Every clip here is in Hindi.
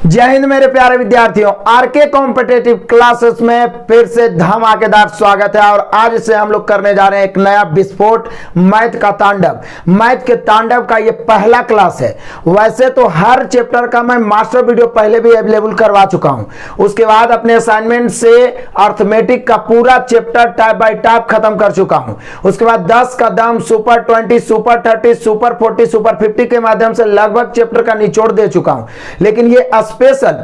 जय हिंद मेरे प्यारे विद्यार्थियों, आरके कॉम्पिटेटिव क्लासेस में फिर से धमाकेदार स्वागत है। और आज से हम लोग करने जा रहे हैं एक नया विस्फोट, मैथ का तांडव। मैथ के तांडव का ये पहला क्लास है। वैसे तो हर चैप्टर का मैं मास्टर वीडियो पहले भी अवेलेबल करवा चुका हूं। उसके बाद अपने असाइनमेंट से अर्थमेटिक का पूरा चैप्टर टाइप बाय टाइप खत्म कर चुका हूं। उसके बाद 10 का दम, सुपर 20, सुपर 30, सुपर 40, सुपर 50 के माध्यम से लगभग चैप्टर का निचोड़ दे चुका हूं। लेकिन ये स्पेशल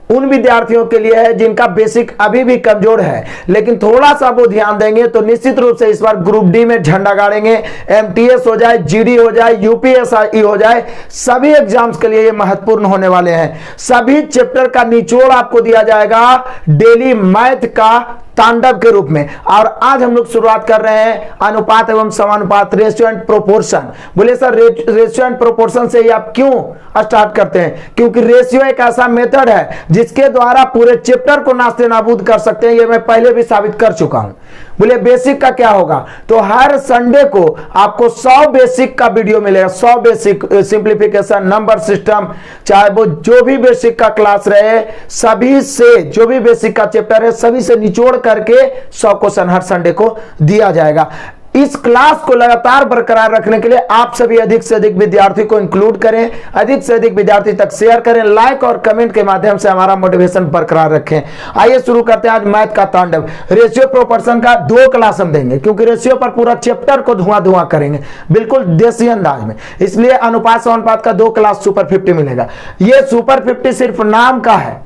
उन विद्यार्थियों के लिए है जिनका बेसिक अभी भी कमजोर है, लेकिन थोड़ा सा वो ध्यान देंगे तो निश्चित रूप से इस बार ग्रुप डी में झंडा गाड़ेंगे। एमटीएस हो जाए, जीडी हो जाए, यूपीएससी हो जाए, सभी एग्जाम्स के लिए ये महत्वपूर्ण होने वाले हैं। सभी चैप्टर का निचोड़ आपको दिया जाएगा डेली मैथ का तांडव के रूप में। और आज हम लोग शुरुआत कर रहे हैं अनुपात एवं समानुपात, रेशियो एंड प्रोपोर्शन। बोले सर रेशियो एंड प्रोपोर्शन से ही आप क्यों स्टार्ट करते हैं? क्योंकि रेशियो एक ऐसा मेथड है जिसके द्वारा पूरे चैप्टर को नास्ते नाबूद कर सकते हैं। ये मैं पहले भी साबित कर चुका हूं। बोले बेसिक का क्या होगा? तो हर संडे को आपको 100 बेसिक का वीडियो मिलेगा। 100 बेसिक सिंप्लीफिकेशन, नंबर सिस्टम, चाहे वो जो भी बेसिक का क्लास रहे, सभी से जो भी बेसिक का चैप्टर है सभी से निचोड़ करके 100 क्वेश्चन हर संडे को दिया जाएगा। इस क्लास को लगातार बरकरार रखने के लिए आप सभी अधिक से अधिक विद्यार्थी को इंक्लूड करें, अधिक से अधिक विद्यार्थी तक शेयर करें, लाइक और कमेंट के माध्यम से हमारा मोटिवेशन बरकरार रखें। आइए शुरू करते हैं आज मैथ का तांडव। रेशियो प्रोपोर्शन का 2 क्लास हम देंगे, क्योंकि रेशियो पर पूरा चैप्टर को धुआं धुआं करेंगे बिल्कुल देसी अंदाज में। इसलिए अनुपात समानुपात का 2 क्लास सुपर 50 मिलेगा। ये सुपर 50 सिर्फ नाम का है,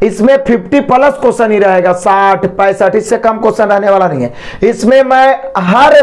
इसमें 50 प्लस क्वेश्चन ही रहेगा, 60, 65, इससे कम क्वेश्चन रहने वाला नहीं है। इसमें मैं हर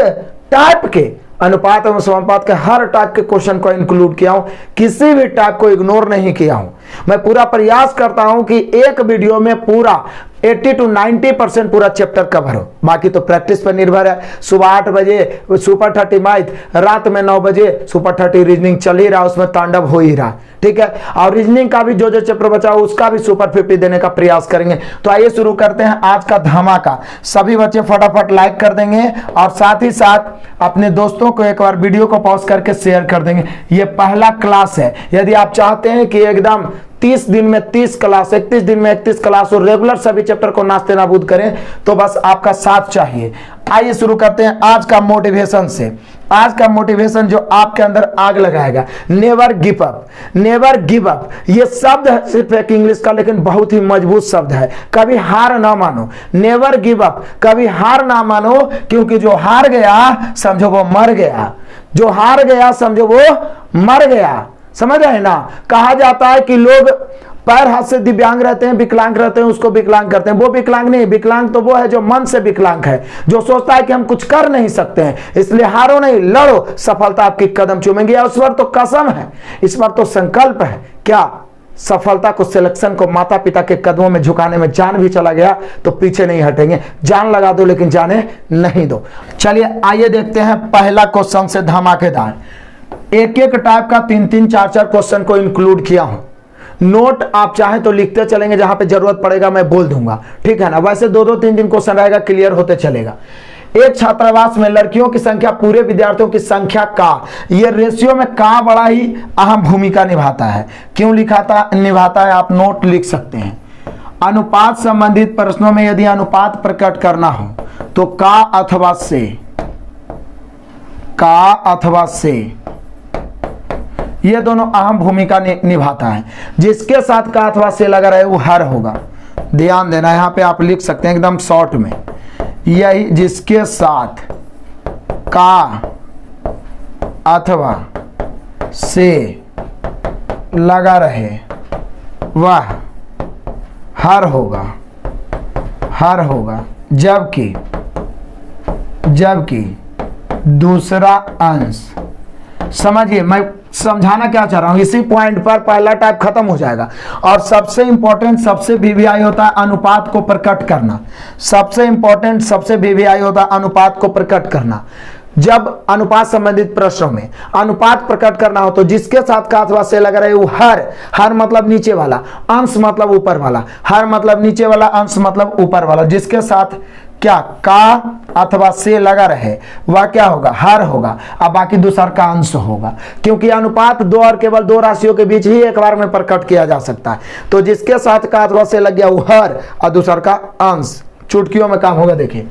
टाइप के अनुपात एवं समानुपात के हर टाइप के क्वेश्चन को इंक्लूड किया हूं, किसी भी टाइप को इग्नोर नहीं किया हूं। मैं पूरा प्रयास करता हूं कि एक वीडियो में पूरा 80 to 90% पूरा चैप्टर कवर हो। बाकी तो प्रैक्टिस पर निर्भर है। सुबह 8 बजे सुपर 30 मैथ, रात में 9 बजे सुपर 30 रीजनिंग चल ही रहा, उसमें तांडव हो ही रहा, ठीक है। और रीजनिंग का भी जो जो चैप्टर बचा हो उसका भी सुपर 50 देने का प्रयास करेंगे। तो आइए शुरू करते हैं आज का धमाका। सभी बच्चे फटाफट लाइक कर देंगे और साथ ही साथ अपने दोस्तों को एक बार वीडियो को पॉज करके शेयर कर देंगे। ये पहला क्लास है। यदि आप चाहते हैं कि एकदम 30 दिन में 30 क्लास, 31 दिन में 31 क्लास और रेगुलर सभी चैप्टर को नास्ते नाबूद करें, तो बस आपका साथ चाहिए। आइए शुरू करते हैं आज का मोटिवेशन से। आज का मोटिवेशन जो आपके अंदर आग लगाएगा, never give up. Never give up ये शब्द है सिर्फ एक इंग्लिश का, लेकिन बहुत ही मजबूत शब्द है। कभी हार ना मानो, नेवर गिव अप, कभी हार ना मानो, क्योंकि जो हार गया समझो वो मर गया। जो हार गया समझो वो मर गया। समझ रहे हैं ना? कहा जाता है कि लोग पैर हाथ से दिव्यांग रहते हैं, विकलांग रहते हैं, उसको विकलांग करते हैं। वो विकलांग नहीं, विकलांग तो वो है जो मन से विकलांग है, जो सोचता है कि हम कुछ कर नहीं सकते हैं। इसलिए हारो नहीं, लड़ो, सफलता आपकी कदम चूमेंगी। और इस बार तो कसम है, इस बार तो संकल्प है। क्या सफलता को, सिलेक्शन को माता पिता के कदमों में झुकाने में जान भी चला गया तो पीछे नहीं हटेंगे। जान लगा दो लेकिन जाने नहीं दो। चलिए आइए देखते हैं पहला क्वेश्चन से धमाकेदार। एक एक टाइप का 3-3, 4-4 क्वेश्चन को इंक्लूड किया हूं। नोट आप चाहें तो लिखते चलेंगे, जहां पे जरूरत पड़ेगा मैं बोल दूंगा, ठीक है ना। वैसे 2-2, 3-3 क्वेश्चन रहेगा, क्लियर होते चलेगा। एक छात्रावास में लड़कियों की संख्या पूरे विद्यार्थियों की संख्या का, ये रेशियो में का बड़ा ही अहम भूमिका निभाता है। क्यों निभाता है आप नोट लिख सकते हैं। अनुपात संबंधित प्रश्नों में यदि अनुपात प्रकट करना हो तो का अथवा से ये दोनों अहम भूमिका निभाता है। जिसके साथ का अथवा से लगा रहे वो हर होगा। ध्यान देना, यहां पे आप लिख सकते हैं एकदम शॉर्ट में, यही जिसके साथ का अथवा से लगा रहे वह हर होगा। जबकि दूसरा अंश, समझिए मैं समझाना क्या चाह रहा हूं, इसी पॉइंट पर पहला टाइप खत्म हो जाएगा। और सबसे इंपॉर्टेंट, सबसे वीवीआई होता है अनुपात को प्रकट करना। सबसे इंपॉर्टेंट, सबसे वीवीआई होता है अनुपात को प्रकट करना। जब अनुपात संबंधित प्रश्नों में अनुपात प्रकट करना हो तो जिसके साथ का अथवा से लगा रहे वो हर मतलब नीचे वाला, अंश मतलब ऊपर वाला, हर मतलब नीचे वाला, अंश मतलब ऊपर वाला। जिसके साथ क्या का अथवा से लगा रहे वह क्या होगा, हर होगा। अब बाकी दूसर का अंश होगा, क्योंकि अनुपात दो और केवल दो राशियों के बीच ही एक बार में प्रकट किया जा सकता है। तो जिसके साथ का अथवा से लग गया वो हर और दूसर का अंश। चुटकियों में काम होगा। देखिए,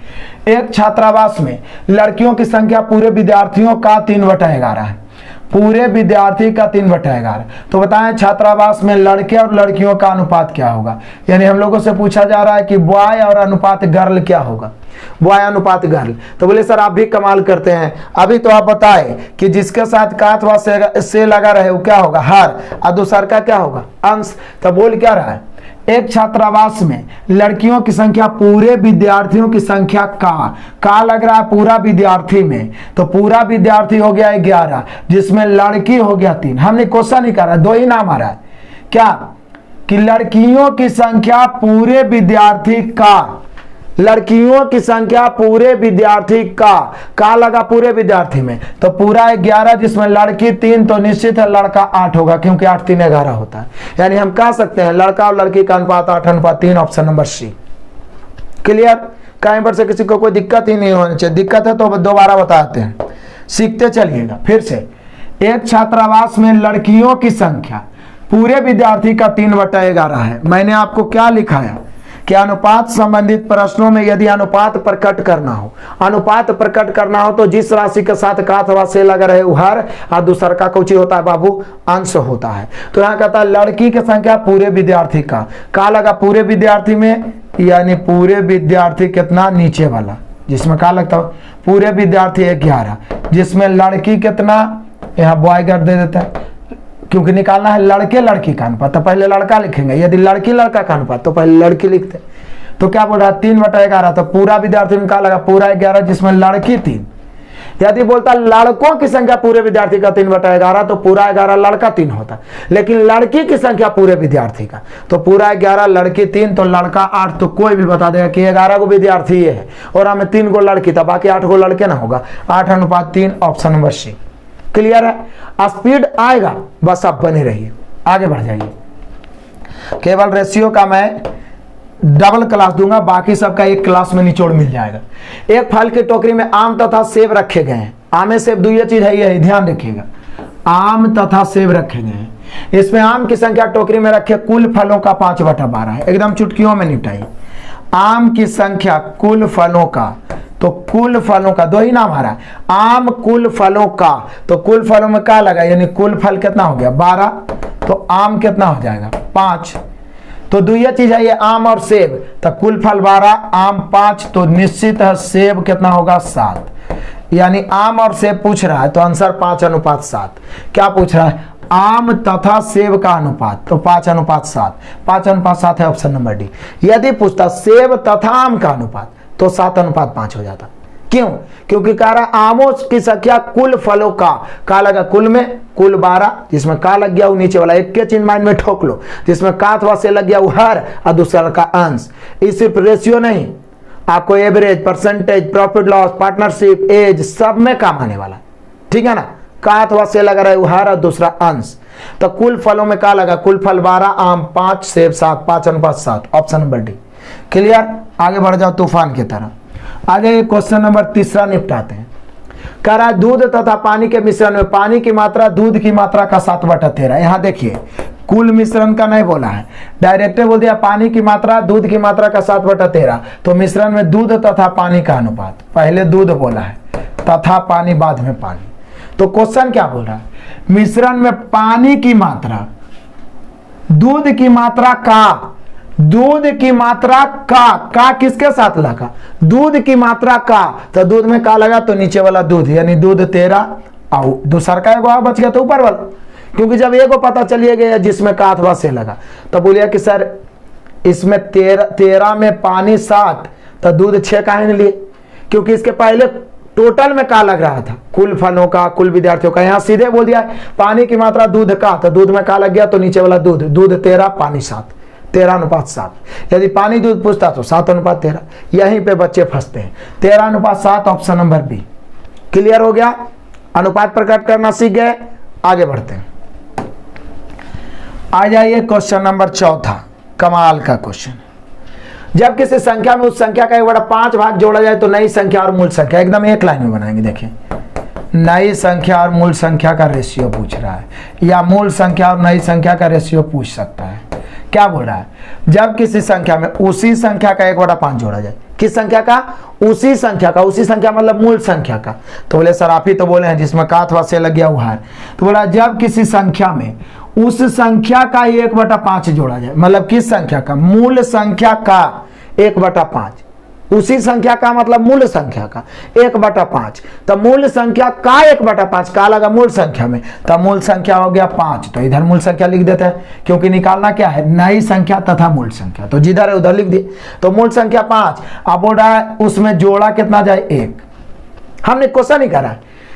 एक छात्रावास में लड़कियों की संख्या पूरे विद्यार्थियों का 3/11 है। पूरे विद्यार्थी का 3/11। तो बताएं छात्रावास में लड़के और लड़कियों का अनुपात क्या होगा। यानी हम लोगों से पूछा जा रहा है कि बॉय और अनुपात गर्ल क्या होगा, बॉय अनुपात गर्ल। तो बोले सर आप भी कमाल करते हैं, अभी तो आप बताए कि जिसके साथ का अथवा से लगा रहे वो क्या होगा, हर, और दूसर का क्या होगा, अंश। तो बोल क्या रहा है, एक छात्रावास में लड़कियों की संख्या पूरे विद्यार्थियों की संख्या का लग रहा है पूरा विद्यार्थी में। तो पूरा विद्यार्थी हो गया 11, जिसमें लड़की हो गया 3। हमने क्वेश्चन नहीं करा, दो ही नाम आ रहा है क्या, कि लड़कियों की संख्या पूरे विद्यार्थी का, लड़कियों की संख्या पूरे विद्यार्थी का लगा पूरे विद्यार्थी में। तो पूरा 11 जिसमें लड़की 3, तो निश्चित है लड़का 8 होगा, क्योंकि 8 3 11 होता है। यानी हम कह सकते हैं लड़का और लड़की का अनुपात 8:3, ऑप्शन नंबर सी। क्लियर। कहीं पर से किसी को कोई दिक्कत ही नहीं होनी चाहिए, दिक्कत है तो दोबारा बताते हैं, सीखते चलिएगा। फिर से, एक छात्रावास में लड़कियों की संख्या पूरे विद्यार्थी का 3/11 है। मैंने आपको क्या लिखा है कि अनुपात संबंधित प्रश्नों में यदि अनुपात प्रकट करना हो, अनुपात प्रकट करना हो तो जिस राशि के साथ का अथवा से लगा रहे हर, और दूसर का कुछ होता है बाबू, अंश होता है। तो यहाँ कहता है लड़की की संख्या पूरे विद्यार्थी का लगा पूरे विद्यार्थी में, यानी पूरे विद्यार्थी कितना, नीचे वाला, जिसमें का लगता है पूरे विद्यार्थी 11, जिसमें लड़की कितना, यहाँ बॉय कर दे देता है, क्योंकि निकालना है लड़के लड़की का अनुपात, तो पहले लड़का लिखेंगे। यदि लड़की लड़का का अनुपात तो पहले लड़की लिखते। तो क्या बोल रहा है, 3/11। तो पूरा विद्यार्थी में क्या लगा, पूरा 11, जिसमें लड़की 3। यदि बोलता लड़कों की संख्या पूरे विद्यार्थी का 3/11, तो पूरा 11 लड़का 3 होता। लेकिन लड़की की संख्या पूरे विद्यार्थी का, तो पूरा 11 लड़की 3, तो लड़का 8। तो कोई भी बता देगा कि 11 को विद्यार्थी ये है और हमें 3 को लड़की था, बाकी 8 को लड़के ना होगा। 8:3, ऑप्शन नंबर सी। क्लियर है। स्पीड आएगा, बस आप बने रहिए, आगे बढ़ जाइए। केवल रेशियो का मैं डबल क्लास दूंगा, बाकी सबका एक क्लास में निचोड़ मिल जाएगा। एक फल की टोकरी में आम तथा सेब रखे गए हैं। आम सेब दो चीज है, यही ध्यान रखिएगा, आम तथा सेब रखे गए हैं। इसमें आम की संख्या टोकरी में रखे कुल फलों का 5/12 है। एकदम चुटकियों में निपटाइए। आम की संख्या कुल फलों का, तो कुल फलों का दो ही नाम आ रहा है, आम कुल फलों का। तो कुल फलों में क्या लगा, यानी कुल फल कितना हो गया, 12। तो आम कितना हो जाएगा, 5। तो दो ये चीज है, ये आम और सेब। तो कुल फल 12, आम 5, तो निश्चित है सेब कितना होगा, 7। यानी आम और सेब पूछ रहा है, तो आंसर 5:7। क्या पूछ रहा है, आम तथा सेब का अनुपात, तो 5:7। 5:7 है, ऑप्शन नंबर डी। यदि पूछता सेब तथा आम का अनुपात, तो 7:5 हो जाता। क्यों, क्योंकि कह रहा आमों की संख्या कुल फलों का लगा कुल में, कुल 12, जिसमें का लग गया वो नीचे वाला, एक के चिन्ह माइंड में ठोक लो, जिसमें का अथवा से लग गया वो हर, और दूसरा का अंश। इस सिर्फ रेशियो नहीं, आपको average, percentage, profit loss, partnership, age, सब में काम आने वाला। ठीक है ना। का अथवा से लगा रहा है वो हर और दूसरा अंश। तो कुल फलों में का लगा, कुल फल 12, आम 5, सेब 7, 5:7, ऑप्शन नंबर डी। क्लियर। आगे बढ़ जाओ तूफान की तरह। आगे क्वेश्चन नंबर 3 निपटाते हैं। कह रहा है दूध तथा पानी के मिश्रण में पानी की मात्रा दूध की मात्रा का 7/13। यहां देखिए कुल मिश्रण का नहीं बोला है, डायरेक्ट बोल दिया पानी की मात्रा दूध की मात्रा का 7/13। तो मिश्रण में दूध तथा पानी का अनुपात, पहले दूध बोला है तथा पानी बाद में पानी। तो क्वेश्चन क्या बोल रहा है, मिश्रण में पानी की मात्रा दूध की मात्रा का, दूध की मात्रा का किसके साथ लगा, दूध की मात्रा का। तो दूध में का लगा, तो नीचे वाला दूध, यानी दूध 13, और दूसरा का एगो बच गया तो ऊपर वाला, क्योंकि जब एगो पता चलिए गया जिसमें का अथवा से लगा, तो बोलिए कि सर इसमें 13 में पानी 7, तो दूध 6 काहे नहीं लिए, क्योंकि इसके पहले टोटल में का लग रहा था, कुल फलों का, कुल विद्यार्थियों का। यहाँ सीधे बोल दिया पानी की मात्रा दूध का, तो दूध में का लग गया, तो नीचे वाला दूध, दूध 13, पानी 7, 13:7। यदि पानी दूध पूछता तो 7:13। यहीं पे बच्चे फंसते हैं। 13:7, ऑप्शन नंबर बी। क्लियर हो गया। अनुपात प्रकट करना सीख गए, आगे बढ़ते हैं। आ जाइए क्वेश्चन नंबर 4, कमाल का क्वेश्चन। जब किसी संख्या में उस संख्या का 1/5 भाग जोड़ा जाए तो नई संख्या और मूल संख्या, एकदम एक लाइन में बनाएंगे। देखिए नई संख्या और मूल संख्या का रेशियो पूछ रहा है, या मूल संख्या और नई संख्या का रेशियो पूछ सकता है। क्या बोल रहा है, जब किसी संख्या में उसी संख्या का 1/5 जोड़ा जाए, किस संख्या का, उसी संख्या का, उसी संख्या मतलब मूल संख्या का। तो बोले सर आप ही तो बोले हैं जिसमें का अथवा से लग गया उहार। तो बोला जब किसी संख्या में उस संख्या का 1/5 जोड़ा जाए, मतलब किस संख्या का, मूल संख्या का 1/5, उसी संख्या का मतलब मूल संख्या का 1/5। तो मूल संख्या का 1/5 का लगा मूल संख्या में, तो मूल संख्या हो गया 5। तो इधर मूल संख्या लिख देते हैं, क्योंकि निकालना क्या है, नई संख्या तथा मूल संख्या। तो जिधर है उधर लिख दिए। तो मूल संख्या 5, अब बोल रहा है उसमें जोड़ा कितना जाए, 1। हमने क्वेश्चन ही करा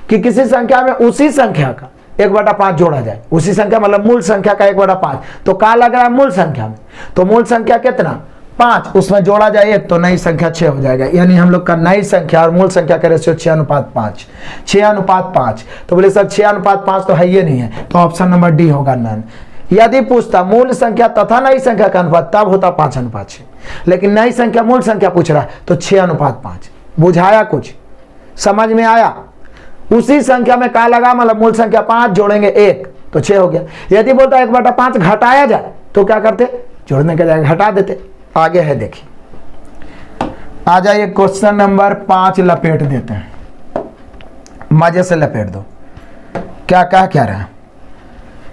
कि किसी संख्या में उसी संख्या का 1/5 जोड़ा जाए, उसी संख्या मतलब मूल संख्या का 1/5। तो का लग रहा है मूल संख्या में, तो मूल संख्या कितना, 5, उसमें जोड़ा जाए 1, तो नई संख्या 6 हो जाएगा। यानी हम लोग का नई संख्या और मूल संख्या का रेशियो 6:5, 6:5। तो बोले सर 6:5 तो है ये नहीं है, तो ऑप्शन नंबर डी होगा नन। यदि पूछता मूल संख्या तथा नई संख्या का अनुपात, तब होता 5:6। लेकिन नई संख्या मूल संख्या पूछ रहा है, तो 6:5। बुझाया, कुछ समझ में आया। उसी संख्या में का लगा, मतलब मूल संख्या 5 जोड़ेंगे 1 तो 6 हो गया। यदि बोलता 1/5 घटाया जाए तो क्या करते, जोड़ने के जगह घटा देते। आगे है देखिए, आ जाइए क्वेश्चन नंबर 5 लपेट देते हैं, मजे से लपेट दो। क्या कह रहा है,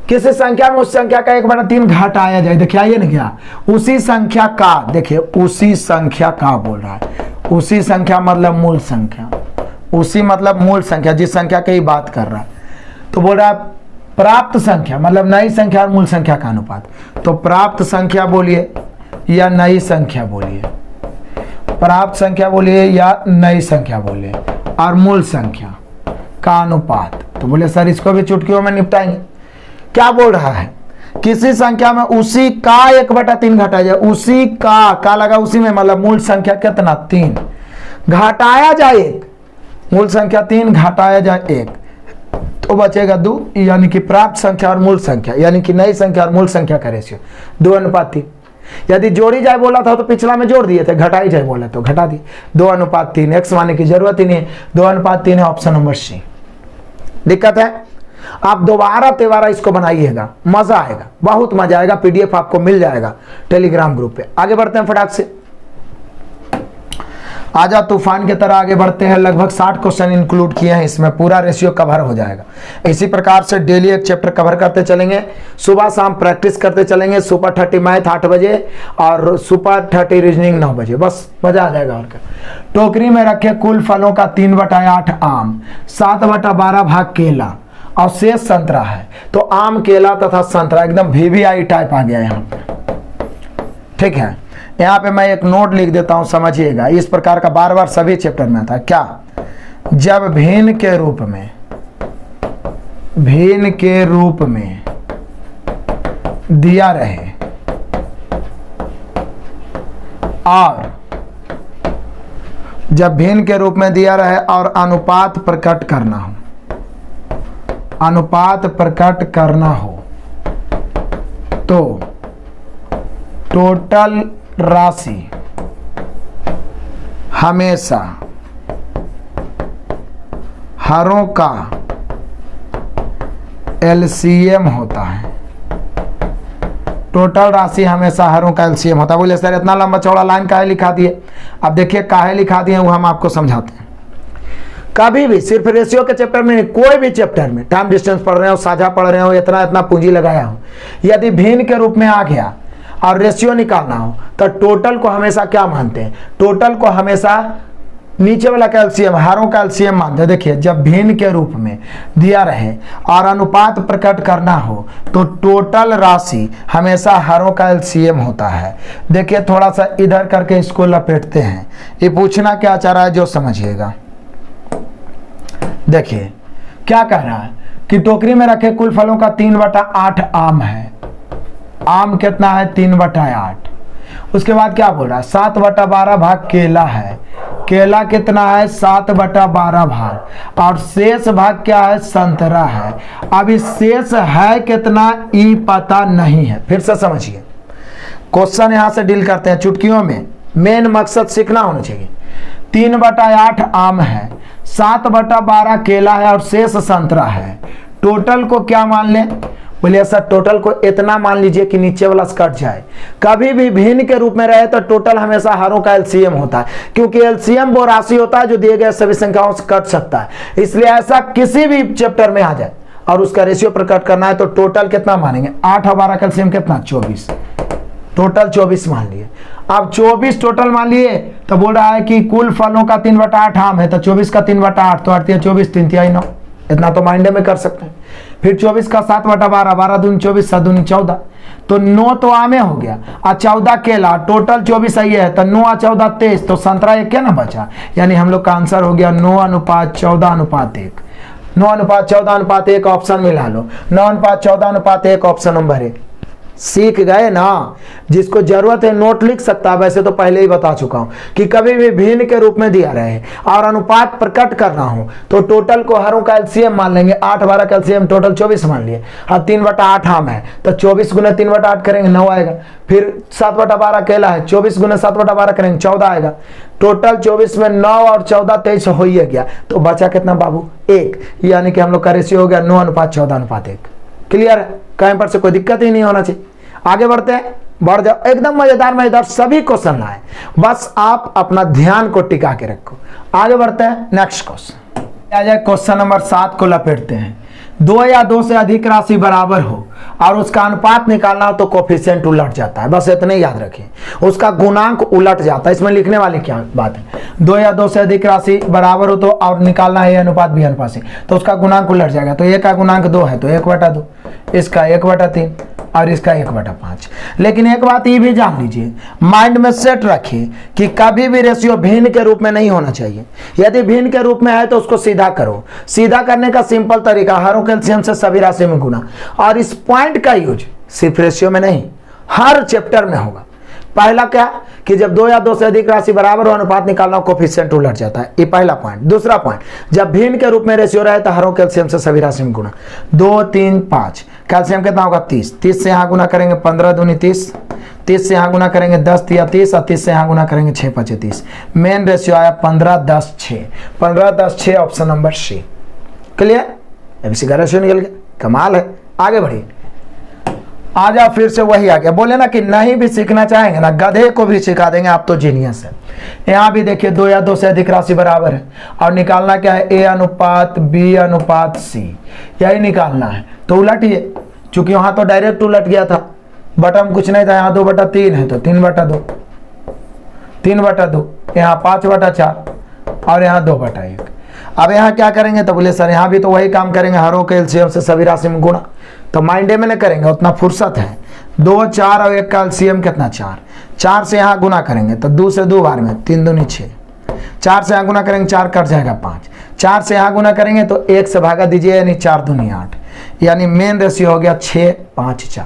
किसी संख्या में उस संख्या का 1/3 घटाया जाए। देखिए आइए ना, क्या उसी संख्या का, देखिए उसी संख्या का बोल रहा है, उसी संख्या मतलब मूल संख्या, उसी मतलब मूल संख्या, जिस संख्या की बात कर रहा है। तो बोल रहा है प्राप्त संख्या मतलब नई संख्या और मूल संख्या का अनुपात। तो प्राप्त संख्या बोलिए या नई संख्या बोलिए, प्राप्त संख्या बोलिए या नई संख्या बोलिए, और मूल संख्या का अनुपात। तो बोले सर इसको भी चुटकियों में निपटाएंगे। क्या बोल रहा है, किसी संख्या में उसी का 1/3 घटाया जाए, उसी का लगा उसी में मतलब मूल संख्या कितना, 3 घटाया जाए 1, मूल संख्या 3 घटाया जाए 1, तो बचेगा 2। यानी कि प्राप्त संख्या और मूल संख्या, यानी कि नई संख्या और मूल संख्या का रेशियो 2:3। यदि जोड़ी जाए बोला था तो पिछला में जोड़ दिए थे, घटाई जाए बोला तो घटा दी। 2:3, एक्स मानने की जरूरत ही नहीं है, 2:3 है ऑप्शन नंबर सी। दिक्कत है, आप दोबारा इसको बनाइएगा, मजा आएगा, बहुत मजा आएगा। पीडीएफ आपको मिल जाएगा टेलीग्राम ग्रुप पे। आगे बढ़ते हैं फटाक से, आजा तूफान की तरह आगे बढ़ते हैं। लगभग 60 क्वेश्चन इंक्लूड किए हैं इसमें, पूरा रेशियो कवर हो जाएगा। इसी प्रकार से डेली एक चैप्टर कवर करते चलेंगे, सुबह शाम प्रैक्टिस करते चलेंगे। सुपर 30 मैथ 8 बजे और सुपर 30 रीजनिंग 9 बजे, बस मजा आ जाएगा। और क्या, टोकरी में रखे कुल फलों का 3/8 आम, 7/12 भाग केला और शेष संतरा है। तो आम, केला तथा संतरा एकदम VVI टाइप आ गया यहाँ पे, ठीक है। यहाँ पे मैं एक नोट लिख देता हूं, समझिएगा। इस प्रकार का बार बार सभी चैप्टर में आता है। क्या, जब भिन्न के रूप में दिया रहे और जब भिन्न के रूप में दिया रहे और अनुपात प्रकट करना हो, तो टोटल राशि हमेशा हरों का LCM होता है। टोटल राशि हमेशा हरों का LCM होता है। बोले सर इतना लंबा चौड़ा लाइन काहे लिखा दिए? अब देखिए काहे लिखा दिए वो हम आपको समझाते हैं। कभी भी सिर्फ रेशियो के चैप्टर में नहीं, कोई भी चैप्टर में, टाइम डिस्टेंस पढ़ रहे हो, साझा पढ़ रहे हो, इतना पूंजी लगाया हो, यदि भिन्न के रूप में आ गया और रेशियो निकालना हो तो टोटल को हमेशा क्या मानते हैं? टोटल को हमेशा नीचे वाला का LCM, हारों का LCM मानते हैं। देखिए जब भिन्न के रूप में दिया रहे और अनुपात प्रकट करना हो तो टोटल राशि हमेशा हारों का LCM होता है। देखिए थोड़ा सा इधर करके इसको लपेटते हैं। ये पूछना क्या चाह रहा है जो समझिएगा। देखिए क्या कह रहा है कि टोकरी में रखे कुल फलों का 3/8 आम है। आम कितना है? 3/8। उसके बाद क्या बोल रहा है? 7/12 भाग केला है। केला कितना है? 7/12 भाग। और शेष भाग क्या है? संतरा है। अब इस शेष है कितना ई पता नहीं है। फिर से समझिए, क्वेश्चन यहां से डील करते हैं चुटकियों में, मेन मकसद सीखना होना चाहिए। 3/8 आम है, 7/12 केला है और शेष संतरा है। टोटल को क्या मान लें? बोलिए सर टोटल को इतना मान लीजिए कि नीचे वाला कट जाए। कभी भी भिन्न के रूप में रहे तो टोटल हमेशा हरों का एलसीएम होता है, क्योंकि एलसीएम वो राशि होता है जो दिए गए सभी संख्याओं से कट सकता है। इसलिए ऐसा किसी भी चैप्टर में आ जाए और उसका रेशियो प्रकट करना है तो टोटल कितना मानेंगे? 8 और 12 का एलसीएम कितना? 24। टोटल 24 मान लिए। अब 24 टोटल मान लिए तो बोल रहा है कि कुल फलों का 3/8 आम है, तो 24 का 3/8 तो 8 24 3 तिहाई 9। इतना तो माइंड में कर सकते हैं। फिर 24 का 7/12, 12 दूनी 24, 7 दूनी 14, तो 9 तो आमे हो गया और 14 केला। टोटल 24 आई है तो 9 और 14 23, तो संतरा एक क्या ना बचा। यानी हम लोग का आंसर हो गया 9:14:1। 9:14:1 ऑप्शन मिला लो। 9:14:1 ऑप्शन नंबर 1। सीख गए ना? जिसको जरूरत है नोट लिख सकता है। वैसे तो पहले ही बता चुका हूं कि कभी भी भिन्न के रूप में दिया रहे और अनुपात प्रकट करना हो तो टोटल को हरों का एलसीएम मान लेंगे। 8 12 का एलसीएम टोटल 24 मान लिए। अब 3/8 आम है तो 24 गुना 3/8 करेंगे 9 आएगा। फिर 7/12 केला है, 24 गुना 7/12 करेंगे 14 आएगा। टोटल 24 में 9 और 14 23 हो ही गया, तो बचा कितना बाबू? 1। यानी कि हम लोग का रेशियो हो गया 9:14:1। क्लियर है? कहीं पर से कोई दिक्कत ही नहीं होना चाहिए। आगे बढ़ते हैं, बढ़ जाओ। एकदम मजेदार सभी क्वेश्चन आए, बस आप अपना ध्यान को टिका के रखो। आगे बढ़ते हैं, नेक्स्ट क्वेश्चन आ जाए। क्वेश्चन नंबर 7 को लपेटते हैं। 2 या 2 से अधिक राशि बराबर हो और उसका अनुपात निकालना हो तो कोफिशिएंट उलट जाता है। बस इतने याद रखें, उसका गुणांक उलट जाता है। इसमें लिखने वाली क्या बात है? 2 या 2 से अधिक राशि बराबर हो तो और निकालना है अनुपात भी अनुपात से, तो उसका गुणांक उलट जाएगा। तो ए का गुणांक 2 है तो 1/2, इसका 1/3 और इसका 1/5। लेकिन एक बात ये भी जान लीजिए, माइंड में सेट रखिए कि कभी भी रेशियो भिन्न के रूप में नहीं होना चाहिए। यदि भिन्न के रूप में है तो उसको सीधा करो। सीधा करने का सिंपल तरीका, हरों के एलसीएम से सभी राशि में गुना। और इस पॉइंट का यूज सिर्फ रेशियो में नहीं, हर चैप्टर में होगा। पहला क्या कि जब 2 या 2 से अधिक राशि बराबर हो अनुपात निकालना, कोफिशिएंट उलट जाता है। ये पहला पॉइंट। दूसरा पॉइंट, जब भिन्न के रूप में रेशियो रहे तो हरों कैल्शियम से सभी राशि में गुना। 2 3 5 कैल्शियम कितना होगा? 30। 30 से यहाँ गुना करेंगे 15 दूनी 30, 30 से यहाँ गुना करेंगे 10 या 30 और 30 से यहाँ गुना करेंगे 6 5 30। मेन रेशियो आया 15 10 6। 15 10 6 option number C. Clear? ABC का रेशियो निकल गया। कमाल है। आगे बढ़िए। आ जाओ, फिर से वही आ गया। बोले ना कि नहीं भी सीखना चाहेंगे ना, गधे को भी सिखा देंगे, आप तो जीनियस है। यहाँ भी देखिए 2 या 2 से अधिक राशि बराबर है और निकालना क्या है? ए अनुपात बी अनुपात सी, यही निकालना है। तो उलटिए, चूंकि वहां तो डायरेक्ट उलट गया था, बटन कुछ नहीं था। यहाँ 2/3 है तो 3/2, 3/2, यहाँ 5/4 और यहाँ 2/1। अब यहाँ क्या करेंगे? तो बोले सर यहाँ भी तो वही काम करेंगे, हरों के एलसीएम से सभी राशि में गुणा। तो माइंडे में नहीं करेंगे, उतना फुर्सत है। 2 4 और 1 का एलसीएम कितना? 4। 4 से यहाँ गुना करेंगे तो 2 से 2 बार में 3 दूनी 6। 4 से यहाँ गुना करेंगे 4 कट जाएगा 5। 4 से यहाँ गुना करेंगे तो 1 से भागा दीजिए, यानी 4 दूनी 8। यानी मेन रेशियो हो गया 6 5 4।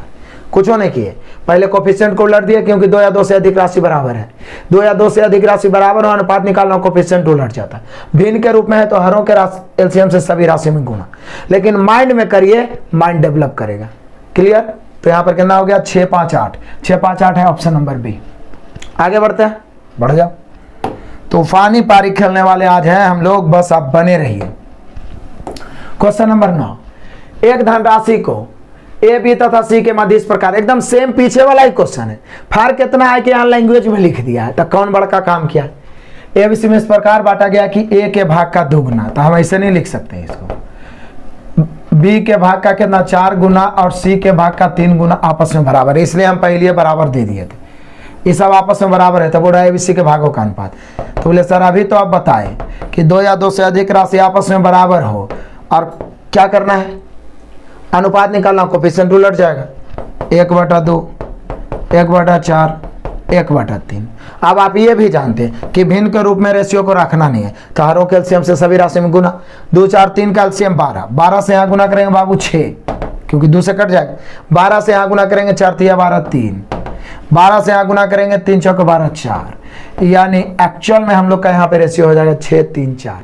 कुछ नहीं किए, पहले कोफिशिएंट को उलट दिया, क्योंकि 2 या 2 से अधिक राशि बराबर है। 2 या 2 से अधिक राशि बराबर हो, अनुपात निकालना, कोफिशिएंट उलट जाता है। भिन्न के रूप में है तो हरों के एलसीएम से सभी राशि में गुना। लेकिन माइंड में करिए, माइंड डेवलप करेगा। क्लियर? तो यहाँ पर कितना हो गया? 6 5 8। 6 5 8 है ऑप्शन नंबर बी। आगे बढ़ते हैं, बढ़ जाओ। तूफानी पारी खेलने वाले आज हैं हम लोग, बस आप बने रहिए। Question number 9। एक धनराशि को ए बी तथा सी के मध्य इस प्रकार, एकदम सेम पीछे वाला ही क्वेश्चन है। फर्क इतना है कि यहाँ लैंग्वेज में लिख दिया है। तो कौन बड़का काम किया? ए बी सी में इस प्रकार बांटा गया कि ए के भाग का 2 गुना, तो हम ऐसे नहीं लिख सकते इसको। बी के भाग का कितना? 4 गुना और सी के भाग का 3 गुना आपस में बराबर है, इसलिए हम पहले बराबर दे दिए थे। ये सब आपस में बराबर है, तो बोल रहा है ए बी सी के भागों का अनुपात। तो बोले सर अभी तो आप बताए कि 2 या 2 से अधिक राशि आपस में बराबर हो और क्या करना है? अनुपात निकालना, कोफिशिएंट उलट जाएगा। 1/2 1/4 1/3। अब आप ये भी जानते हैं कि भिन्न के रूप में रेशियो को रखना नहीं है, तो हरों के एलसीएम से सभी राशि में गुना। 2 4 3 का एलसीएम 12। 12 से यहाँ गुना करेंगे बाबू 6, क्योंकि 2 से कट जाएगा। 12 से यहाँ गुना करेंगे 4 3 12 3। 12 से यहाँ गुना करेंगे 3 4 12 4। यानी एक्चुअल में हम लोग का यहाँ पे रेशियो हो जाएगा 6 3 4।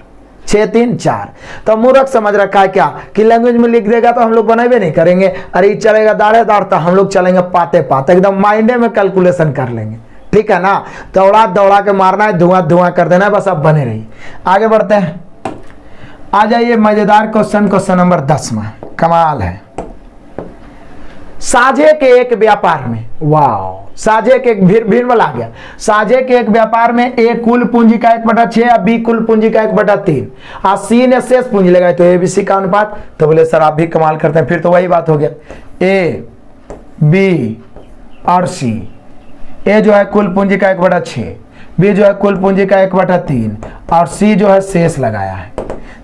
6 3 4। तो मूर्ख समझ रखा है क्या कि लैंग्वेज में लिख देगा तो हम लोग बनाए नहीं करेंगे। अरे चलेगा दाढ़ेदार, तो हम लोग चलेंगे पाते पाते, एकदम माइंडे में कैलकुलेशन कर लेंगे। ठीक है ना, दौड़ा दौड़ा के मारना है, धुआं धुआं कर देना है, बस अब बने रहिए। आगे बढ़ते हैं, आ जाइए मजेदार क्वेश्चन, क्वेश्चन नंबर 10वां, कमाल है। साझे के एक व्यापार में, वाह, साझे के भिन्न वाला आ गया। साझे के एक व्यापार में ए कुल पूंजी का 1/6 और बी कुल पूंजी का 1/3 और सी ने शेष पूंजी लगाई, तो ए बी सी का अनुपात। तो बोले सर आप भी कमाल करते हैं, फिर तो वही बात हो गया, ए बी और सी। ए जो है कुल पूंजी का 1/6, बी जो है कुल पूंजी का 1/3 और सी जो है शेष लगाया है।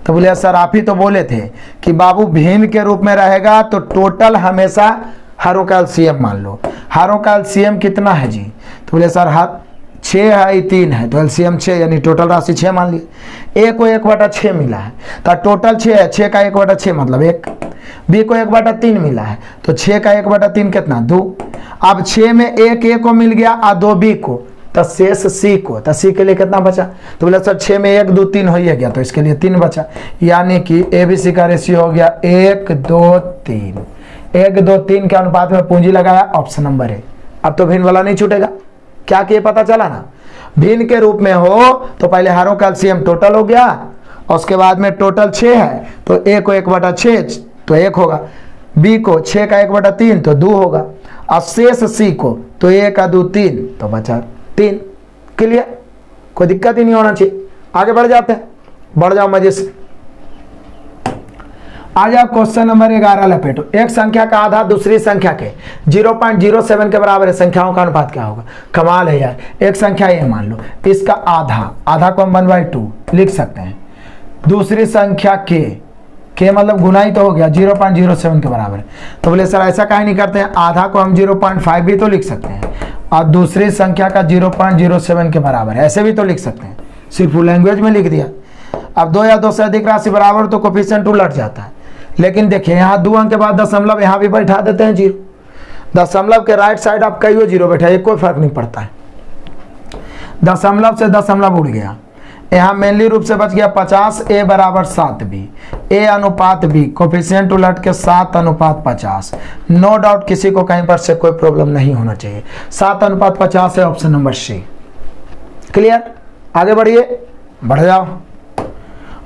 तो बोले सर आप ही तो बोले थे कि बाबू भिन्न के रूप में रहेगा तो टोटल हमेशा हरों का एलसीएम मान लो। हरों का एलसीएम कितना है जी? तो बोले सर हर 6 है, 3 है, तो एलसीएम 6 यानी टोटल राशि 6 मान लिए। ए को 1/6 मिला है तो टोटल 6 है, 6 का 1/6 मतलब 1। बी को 1/3 मिला है तो 6 का 1/3 कितना 2। अब 6 में 1 ए को मिल गया और 2 बी को, तो शेष सी को, तो सी के लिए कितना बचा? तो बोले सर 6 में 1 2 3 हो ही गया, तो इसके लिए 3 बचा, यानी कि ए बी सी का रेशियो हो गया 1 2 3। 1 2 3 के अनुपात में पूंजी लगाया, ऑप्शन नंबर है। अब तो भिन्न वाला नहीं छूटेगा, क्या कि पता चला ना, भिन्न के रूप में हो तो पहले हरों का एलसीएम टोटल हो गया और उसके बाद में टोटल 6 है तो ए को 1/6 तो 1 होगा, बी को 6 का 1/3 तो 2 होगा और शेष सी को तो 1 का 2 3 तो बचा 3। क्लियर, कोई दिक्कत ही नहीं होना चाहिए। आगे बढ़ जाते हैं, बढ़ जाओ मजे से। आज आप क्वेश्चन नंबर 11 लपेटो। एक संख्या का आधा दूसरी संख्या के 0.07 के बराबर है, संख्याओं का अनुपात क्या होगा? कमाल है यार। एक संख्या ये मान लो, इसका आधा को हम 1/2 लिख सकते हैं। दूसरी संख्या के मतलब गुना ही तो हो गया, 0.07 के बराबर है। तो बोले सर ऐसा काहे नहीं करते हैं, आधा को हम 0.5 भी तो लिख सकते हैं और दूसरी संख्या का 0.07 के बराबर है, ऐसे भी तो लिख सकते हैं, सिर्फ लैंग्वेज में लिख दिया। अब 2 या 2 से अधिक राशि बराबर तो कोफिशिएंट उलट जाता है, लेकिन देखिए यहाँ 2 अंक के बाद दशमलव यहाँ भी बैठा देते हैं 0। दशमलव के राइट साइड आप कई 0 बैठाइए, कोई फर्क नहीं पड़ता है। दशमलव से दशमलव उड़ गया, यहाँ मेनली रूप से बच गया 50 ए बराबर 7 बी, ए अनुपात बी, कोफिशिएंट उलट के 7:50। नो डाउट किसी को कहीं पर से कोई प्रॉब्लम नहीं होना चाहिए। 7:50 है ऑप्शन नंबर सी। क्लियर, आगे बढ़िए, बढ़ जाओ।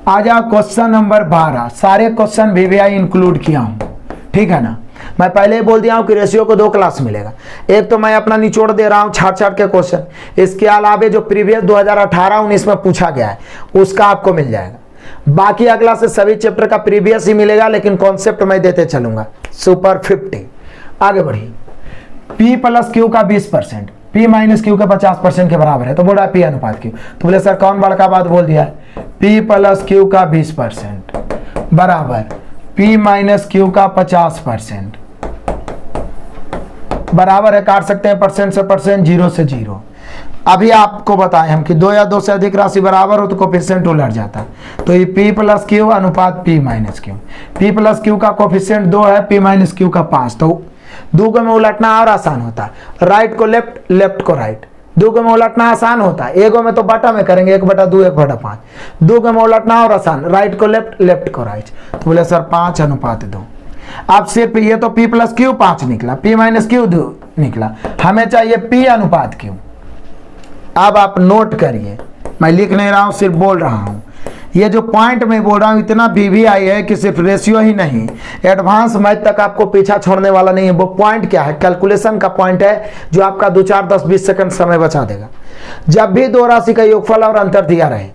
आ जाओ क्वेश्चन नंबर 12। सारे क्वेश्चन वीवीआई इंक्लूड किया हूं, ठीक है ना। मैं पहले ही बोल दिया हूं कि रेशियो को 2 क्लास मिलेगा। एक तो मैं अपना निचोड़ दे रहा हूं छाट के क्वेश्चन, इसके अलावे जो प्रीवियस 2018-19 में पूछा गया है उसका आपको मिल जाएगा। बाकी अगला से सभी चैप्टर का प्रीवियस ही मिलेगा, लेकिन कॉन्सेप्ट मैं देते चलूंगा। सुपर 50। आगे बढ़िए। P + Q का 20%, P - Q के 50% के बराबर है, तो बोल रहा है P अनुपात Q। तो बोले सर कौन बड़का बात बोल दिया है? P + Q का 20% बराबर P - Q का 50% बराबर है, काट सकते हैं परसेंट से परसेंट, 0 से 0। अभी आपको बताएं हम कि 2 या 2 से अधिक राशि बराबर हो तो कोफिशिएंट उलट जाता है। तो ये P + Q अनुपात P - Q। P + Q का कोफिशिएंट 2 है, P - Q का 5, तो 2 में उलटना और आसान होता है। राइट को लेफ्ट, लेफ्ट को राइट। 2 में उलटना आसान होता है, 1 में तो बटा में करेंगे, 1/2 1/5। 2 में उलटना और आसान, राइट को लेफ्ट, लेफ्ट को राइट। तो बोले सर 5:2। अब सिर्फ ये तो P + Q 5 निकला, P - Q 2 निकला, हमें चाहिए P अनुपात Q। अब आप नोट करिए, मैं लिख नहीं रहा हूं, सिर्फ बोल रहा हूं। ये जो पॉइंट में बोल रहा हूं इतना वीवीआई है कि सिर्फ रेशियो ही नहीं, एडवांस मैथ तक आपको पीछा छोड़ने वाला नहीं है। वो पॉइंट क्या है? कैलकुलेशन का पॉइंट है, जो आपका 2 4 10 20 सेकंड समय बचा देगा। जब भी 2 राशि का योगफल और अंतर दिया रहे,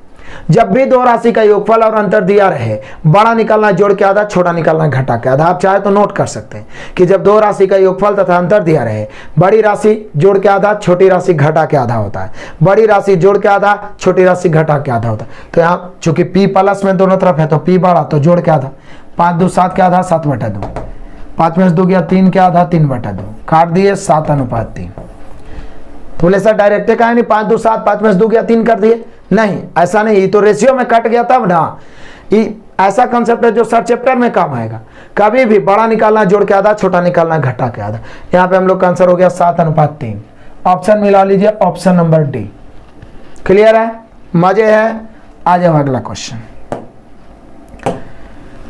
जब भी 2 राशि का योगफल और अंतर दिया रहे, बड़ा निकालना जोड़ के आधा, छोटा निकालना घटा के आधा। आप चाहे तो नोट कर सकते हैं कि जब 2 राशि का योगफल तथा अंतर दिया रहे, बड़ी राशि जोड़ के आधा, छोटी राशि घटा के आधा होता है। बड़ी राशि जोड़ के आधा, छोटी राशि घटा के आधा होता है। तो यहाँ चूंकि P प्लस में दोनों तरफ है तो P बड़ा, तो जोड़ के आधा। 5 2 7 के आधा, 7/2। 5 में से 2 गया 3 के आधा, 3/2। काट दिए 7:3। तो बोले सर डायरेक्ट का है नहीं, 5 2 7, 5 में से 2 गया 3 कर दिए। नहीं, ऐसा नहीं, ये तो रेशियो में कट गया तब ना। ऐसा कंसेप्ट है जो सर चैप्टर में काम आएगा। कभी भी बड़ा निकालना जोड़ के आधा, छोटा निकालना घटा के आधा। यहाँ पे हम लोग का आंसर हो गया 7:3। ऑप्शन मिला लीजिए, ऑप्शन नंबर डी। क्लियर है, मजे है। आ जाओ अगला क्वेश्चन,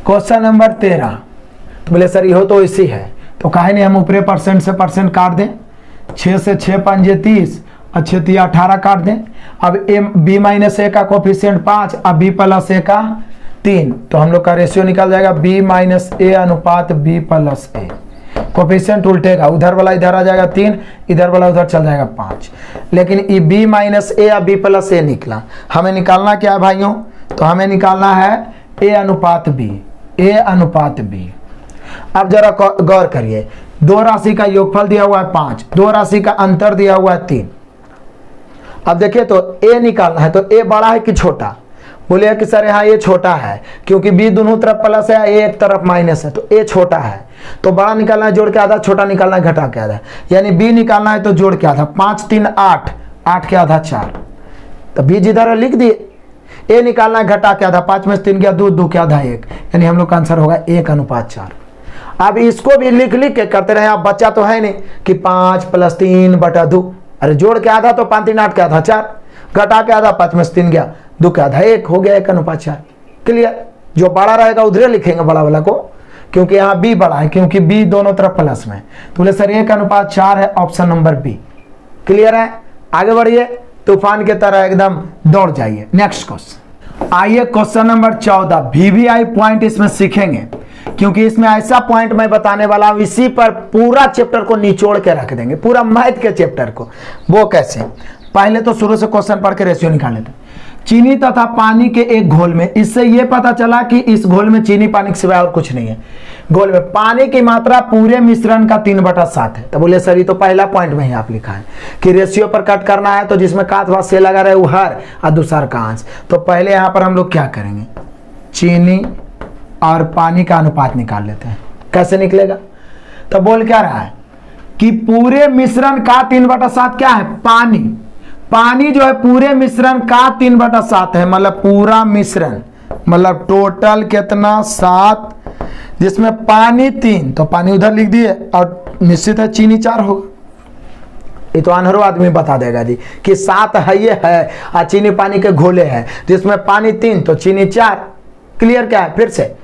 क्वेश्चन नंबर 13। तो बोले सर ये तो इसी है, तो काहे नहीं हम ऊपरे परसेंट से परसेंट काट दें। 6 से 6 पंजे 30 अच्छे तो 18 काट दें। अब b माइनस ए का कोफिशिएंट 5, अब b प्लस ए का 3, तो हम लोग का रेशियो निकल जाएगा b माइनस ए अनुपात b प्लस ए। कोफिशिएंट उल्टेगा, उधर वाला इधर आ जाएगा 3, इधर वाला उधर चल जाएगा 5। लेकिन ये b माइनस ए या b प्लस ए निकला। हमें निकालना क्या है भाइयों? तो हमें निकालना है a अनुपात b, a अनुपात b। अब जरा गौर करिए, दो राशि का योगफल दिया हुआ है 5, दो राशि का अंतर दिया हुआ है 3। अब देखिए तो a निकालना है, तो a बड़ा है कि छोटा? बोलिए कि सर यहाँ ये छोटा है, क्योंकि b दोनों तरफ प्लस है, a एक तरफ माइनस है, तो a छोटा है। तो बड़ा निकालना है जोड़ के आधा, छोटा निकालना है घटा के आधा, यानी b निकालना है तो जोड़ के आधा। 5 3 8, 8 के आधा 4, तो b जिधर लिख दिए। a निकालना है घटा के आधा, 5 में 3 गया 2, 2 के आधा 1, यानी हम लोग का आंसर होगा 1 अनुपात 4। अब इसको भी लिख लिख के करते रहे, आप बच्चा तो है नहीं कि 5 + 3 बटा 2, अरे जोड़ के आधा तो 5 3 8 के आधा 4, घटा के आधा 5 में 3 गया 2 के आधा 1, हो गया 1 अनुपात 4। क्लियर? जो बड़ा रहेगा उधर लिखेंगे बड़ा वाला को, क्योंकि यहाँ b बड़ा है, क्योंकि b दोनों तरफ प्लस में। तो बोले सर 1 अनुपात 4 है ऑप्शन नंबर बी। क्लियर है? आगे बढ़िए, तूफान की तरह एकदम दौड़ जाइए। नेक्स्ट क्वेश्चन, आइए क्वेश्चन नंबर 14। VVI पॉइंट इसमें सीखेंगे, क्योंकि इसमें ऐसा पॉइंट मैं बताने वाला हूं, इसी पर पूरा चैप्टर को निचोड़ के रख देंगे, पूरा मैथ के चैप्टर को। वो कैसे? पहले तो शुरू से क्वेश्चन पढ़ के रेशियो निकाल लेते हैं। चीनी तथा पानी के एक घोल में, इससे यह पता चला कि इस घोल में चीनी पानी के सिवाय और कुछ नहीं है। घोल में पानी की मात्रा पूरे मिश्रण का 3/7 है। तो बोले सर ये तो पहला पॉइंट में ही आप लिखा है कि रेशियो पर कट करना है, तो जिसमें का अथवा से लगा रहे वो हर और दूसरा का अंश। तो पहले यहां पर हम लोग क्या करेंगे, चीनी और पानी का अनुपात निकाल लेते हैं। कैसे निकलेगा? तो बोल क्या रहा है कि पूरे मिश्रण का 3/7 क्या है? पानी। पानी जो है पूरे मिश्रण का 3/7 है, मतलब पूरा मिश्रण, मतलब टोटल कितना 7, जिसमें पानी 3, तो पानी उधर लिख दिए, और निश्चित है चीनी 4 होगा। ये तो अनहरो आदमी बता देगा जी कि 7 है ये है, और चीनी पानी के घोले हैं, जिसमें पानी 3 तो चीनी 4। क्लियर? क्या है? फिर से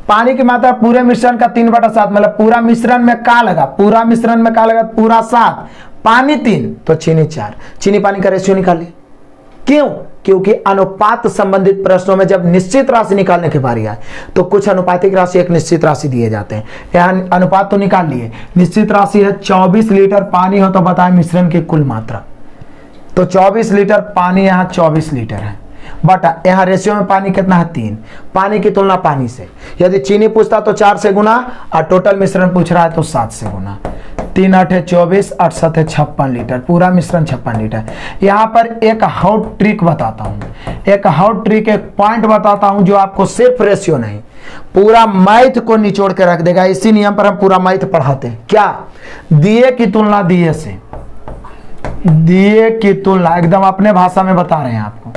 पानी की मात्रा पूरे मिश्रण का 3/7, मतलब पूरा मिश्रण में का लगा, पूरा मिश्रण में का लगा, पूरा 7, पानी 3 तो चीनी 4। चीनी पानी का रेशियो निकालिए। क्यों? क्योंकि अनुपात संबंधित प्रश्नों में जब निश्चित राशि निकालने की बारी आए तो कुछ अनुपातिक राशि एक निश्चित राशि दिए जाते हैं। यहाँ अनुपात तो निकाल लिए, निश्चित राशि है 24 लीटर पानी हो तो बताएं मिश्रण की कुल मात्रा। तो 24 लीटर पानी, यहाँ 24 लीटर है, बट यहाँ रेशियो में पानी कितना है? 3। पानी की तुलना पानी से, यदि चीनी पूछता तो 4 से गुना, और टोटल मिश्रण पूछ रहा है तो 7 से गुना। 3 8 24, 8 7 56 लीटर, पूरा मिश्रण 56 लीटर। यहाँ पर एक हॉट ट्रिक बताता हूँ, एक हॉट ट्रिक, एक पॉइंट बताता हूँ जो आपको सिर्फ रेशियो नहीं पूरा मैथ को निचोड़ के रख देगा। इसी नियम पर हम पूरा मैथ पढ़ाते हैं। क्या? दिए की तुलना दिए से, दिए की तुलना एकदम अपने भाषा में बता रहे हैं आपको,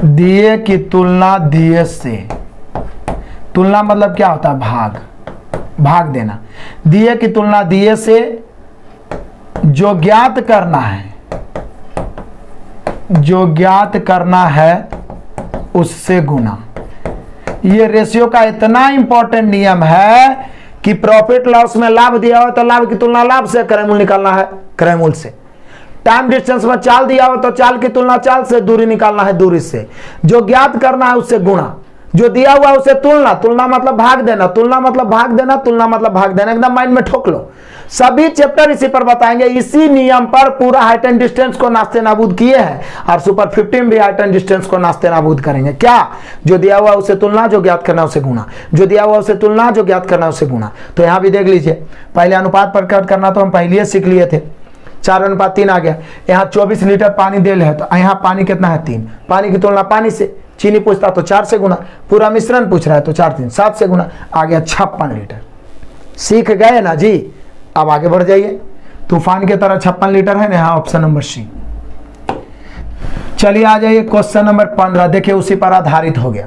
दिए की तुलना दिए से। तुलना मतलब क्या होता है? भाग, भाग देना। दिए की तुलना दिए से, जो ज्ञात करना है, जो ज्ञात करना है उससे गुना। ये रेशियो का इतना इंपॉर्टेंट नियम है कि प्रॉफिट लॉस में लाभ दिया हो तो लाभ की तुलना लाभ से, क्रयमूल्य निकालना है क्रयमूल्य से। टाइम डिस्टेंस में चाल दिया हो तो चाल की तुलना चाल से, दूरी निकालना है दूरी से। जो ज्ञात करना है उससे गुणा, जो दिया हुआ उसे तुलना, तुलना मतलब भाग देना, तुलना मतलब भाग देना, तुलना मतलब भाग देना। एकदम माइंड में ठोक लो। सभी चैप्टर इसी पर बताएंगे, इसी नियम पर पूरा हाइट एंड डिस्टेंस को नास्ते नाबूद किए हैं, और सुपर 15 भी हाइट एंड डिस्टेंस को नास्ते नाबूद करेंगे। क्या? जो दिया हुआ उसे तुलना, जो ज्ञात करना उसे गुणा, जो दिया हुआ उसे तुलना, जो ज्ञात करना उसे गुणा। तो यहां भी देख लीजिए, पहले अनुपात पर कट करना तो हम पहले सीख लिए थे, 4:3 आ गया। यहाँ 24 लीटर पानी दे है, तो यहाँ पानी कितना है? 3। पानी की तुलना पानी से, चीनी पूछता तो 4 से गुना, पूरा मिश्रण पूछ रहा है तो 4 3 7 से गुना, आ गया 56 लीटर। सीख गए ना जी? अब आगे बढ़ जाइए। तूफान की तरह 56 लीटर है ना, यहाँ ऑप्शन नंबर सी। चलिए आ जाइए क्वेश्चन नंबर 15। देखिए उसी पर आधारित हो गया।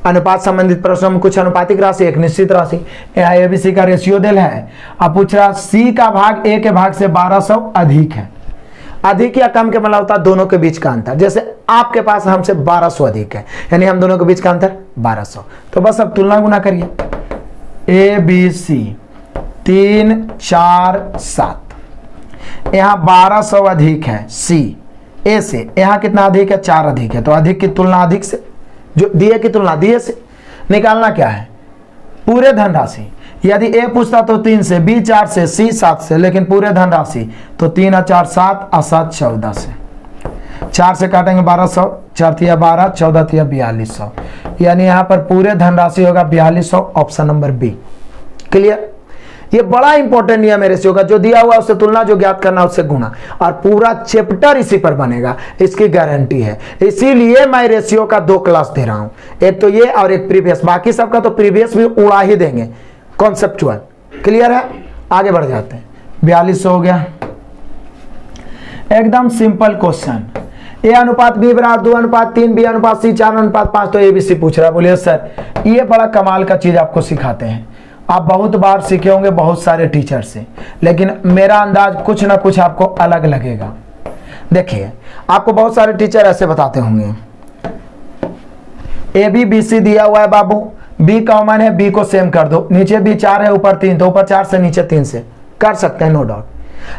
अनुपात संबंधित प्रश्नों में कुछ अनुपातिक राशि, एक निश्चित राशि। यहाँ एबीसी का रेशियो दिल है। अब पूछ रहा सी का भाग ए के भाग से 1200 अधिक है। अधिक या कम के मतलब होता है दोनों के बीच का अंतर। जैसे आपके पास हमसे 1200 अधिक है, यानी हम दोनों के बीच का अंतर 1200। तो बस अब तुलना गुना करिए। ए बी सी 3 4 7, यहाँ 1200 अधिक है सी ए से, यहाँ कितना अधिक है 4 अधिक है, तो अधिक की तुलना अधिक से, जो दिए की तुलना दिए से। निकालना क्या है पूरे धनराशि। यदि ए पूछता तो 3 से, बी 4 से, सी 7 से, लेकिन पूरे धनराशि तो 3 और 4 7 और 7 14 से। 4 से काटेंगे 1200, 4 तिया 12, 14 तिया 4200, यानी यहाँ पर पूरे धनराशि होगा 4200, ऑप्शन नंबर बी। क्लियर। ये बड़ा इंपॉर्टेंट नियम है रेशियो का, जो दिया हुआ उससे तुलना, जो ज्ञात करना उससे गुणा, और पूरा चैप्टर इसी पर बनेगा, इसकी गारंटी है। इसीलिए मैं रेशियो का 2 क्लास दे रहा हूं, एक तो ये और एक प्रीवियस। बाकी सबका तो प्रीवियस भी उड़ा ही देंगे, कॉन्सेप्चुअल। क्लियर है, आगे बढ़ जाते हैं। 4200 हो गया। एकदम सिंपल क्वेश्चन, ए अनुपात बी बराबर 2 अनुपात 3, बी अनुपात सी 4 अनुपात 5, तो एबीसी पूछ रहा है। बोलिए सर ये बड़ा कमाल का चीज आपको सिखाते हैं। आप बहुत बार सीखे होंगे बहुत सारे टीचर से, लेकिन मेरा अंदाज कुछ ना कुछ आपको अलग लगेगा। देखिए आपको बहुत सारे टीचर ऐसे बताते होंगे, ए बी बी सी दिया हुआ है बाबू, बी कॉमन है, बी को सेम कर दो, नीचे बी 4 है ऊपर 3, तो ऊपर 4 से नीचे 3 से कर सकते हैं, नो डाउट।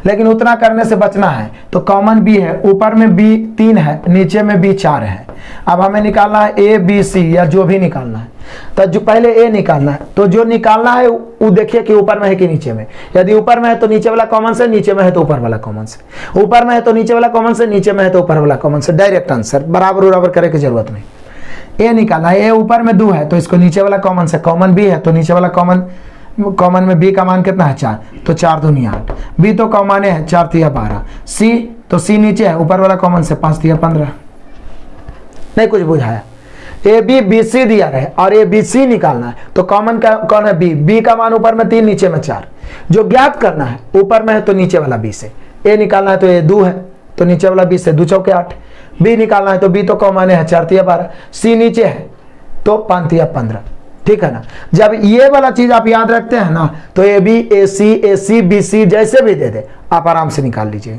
लेकिन उतना करने से बचना है तो कॉमन बी है, ऊपर में बी 3 है, नीचे में बी 4 है। अब हमें निकालना है ए बी सी, या जो भी निकालना है, तो जो पहले ए निकालना है, तो जो निकालना है वो देखिए कि ऊपर में है कि नीचे में। यदि ऊपर में है तो नीचे वाला कॉमन से, नीचे में है तो ऊपर वाला कॉमन से, ऊपर में है तो नीचे वाला कॉमन से, नीचे में है तो ऊपर वाला कॉमन से। डायरेक्ट आंसर, बराबर बराबर करे की जरूरत नहीं। ए निकालना है, ए ऊपर में 2 है तो इसको नीचे वाला कॉमन से, कॉमन बी है तो नीचे वाला कॉमन में बी का मान कितना है 4, तो 4 दूनी 8, बी तो कॉमन है 4 तिया 12, सी तो सी नीचे है, ऊपर वाला कॉमन से 5 तिया 15। नहीं कुछ बुझाया। ए बी बी सी दिया रहे और ए बी सी निकालना है, तो कॉमन का कौन है बी, बी का मान ऊपर में 3 नीचे में 4, जो ज्ञात करना है ऊपर में है तो नीचे वाला बी से। ए निकालना है तो ए 2 है तो नीचे वाला बी से, 2 चौके 8। बी निकालना है तो बी तो कॉमन है 4 तिया 12, सी नीचे है तो 5 तिया 15। ठीक है ना। जब ये वाला चीज आप याद रखते हैं ना, तो A B A C B C जैसे भी दे दे आप आराम से निकाल लीजिएगा।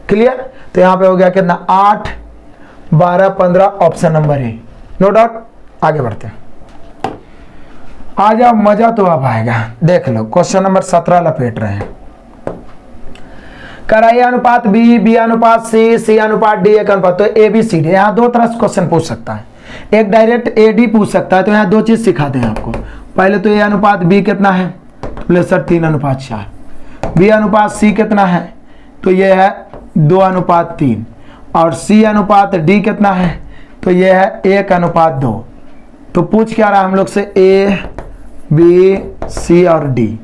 क्लियर। तो यहाँ पे हो गया कितना 8 12 15, option number A, no doubt. आगे बढ़ते हैं, आ जाओ, मजा तो अब आएगा। देख लो क्वेश्चन नंबर 17 लपेट रहे हैं। कर ए अनुपात बी, बी अनुपात सी, सी अनुपात डी, एक अनुपात, तो ए बी सी डी। यहाँ 2 तरह से क्वेश्चन पूछ सकता है, एक डायरेक्ट ए डी पूछ सकता है। तो यहाँ 2 चीज सिखाते हैं आपको। पहले तो ए अनुपात बी कितना है, बोले सर 3 अनुपात 4। बी अनुपात सी कितना है, तो ये है 2 अनुपात 3। और सी अनुपात डी कितना है, तो ये है 1 अनुपात 2। तो पूछ क्या रहा है हम लोग से, ए बी सी और डी।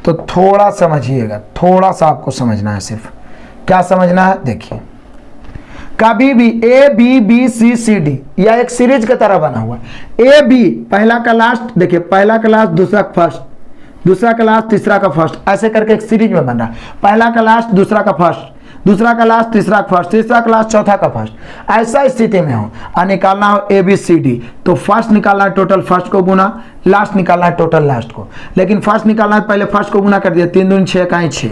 तो थोड़ा समझिएगा, थोड़ा सा आपको समझना है। सिर्फ क्या समझना है, देखिए कभी भी A B B C C D या एक सीरीज की तरह बना हुआ है। ए बी पहला का लास्ट, देखिए पहला का लास्ट दूसरा का फर्स्ट, दूसरा का लास्ट तीसरा का फर्स्ट, ऐसे करके एक सीरीज में बन रहा है। पहला का लास्ट दूसरा का फर्स्ट, दूसरा का लास्ट तीसरा का फर्स्ट, तीसरा का लास्ट चौथा का फर्स्ट, ऐसा स्थिति में हो और निकालना हो ए बी सी डी। तो फर्स्ट निकालना है टोटल फर्स्ट को गुना, लास्ट निकालना है टोटल लास्ट को। लेकिन फर्स्ट निकालना है, पहले फर्स्ट को गुना कर दिया, 3 दूनी 6 का 6।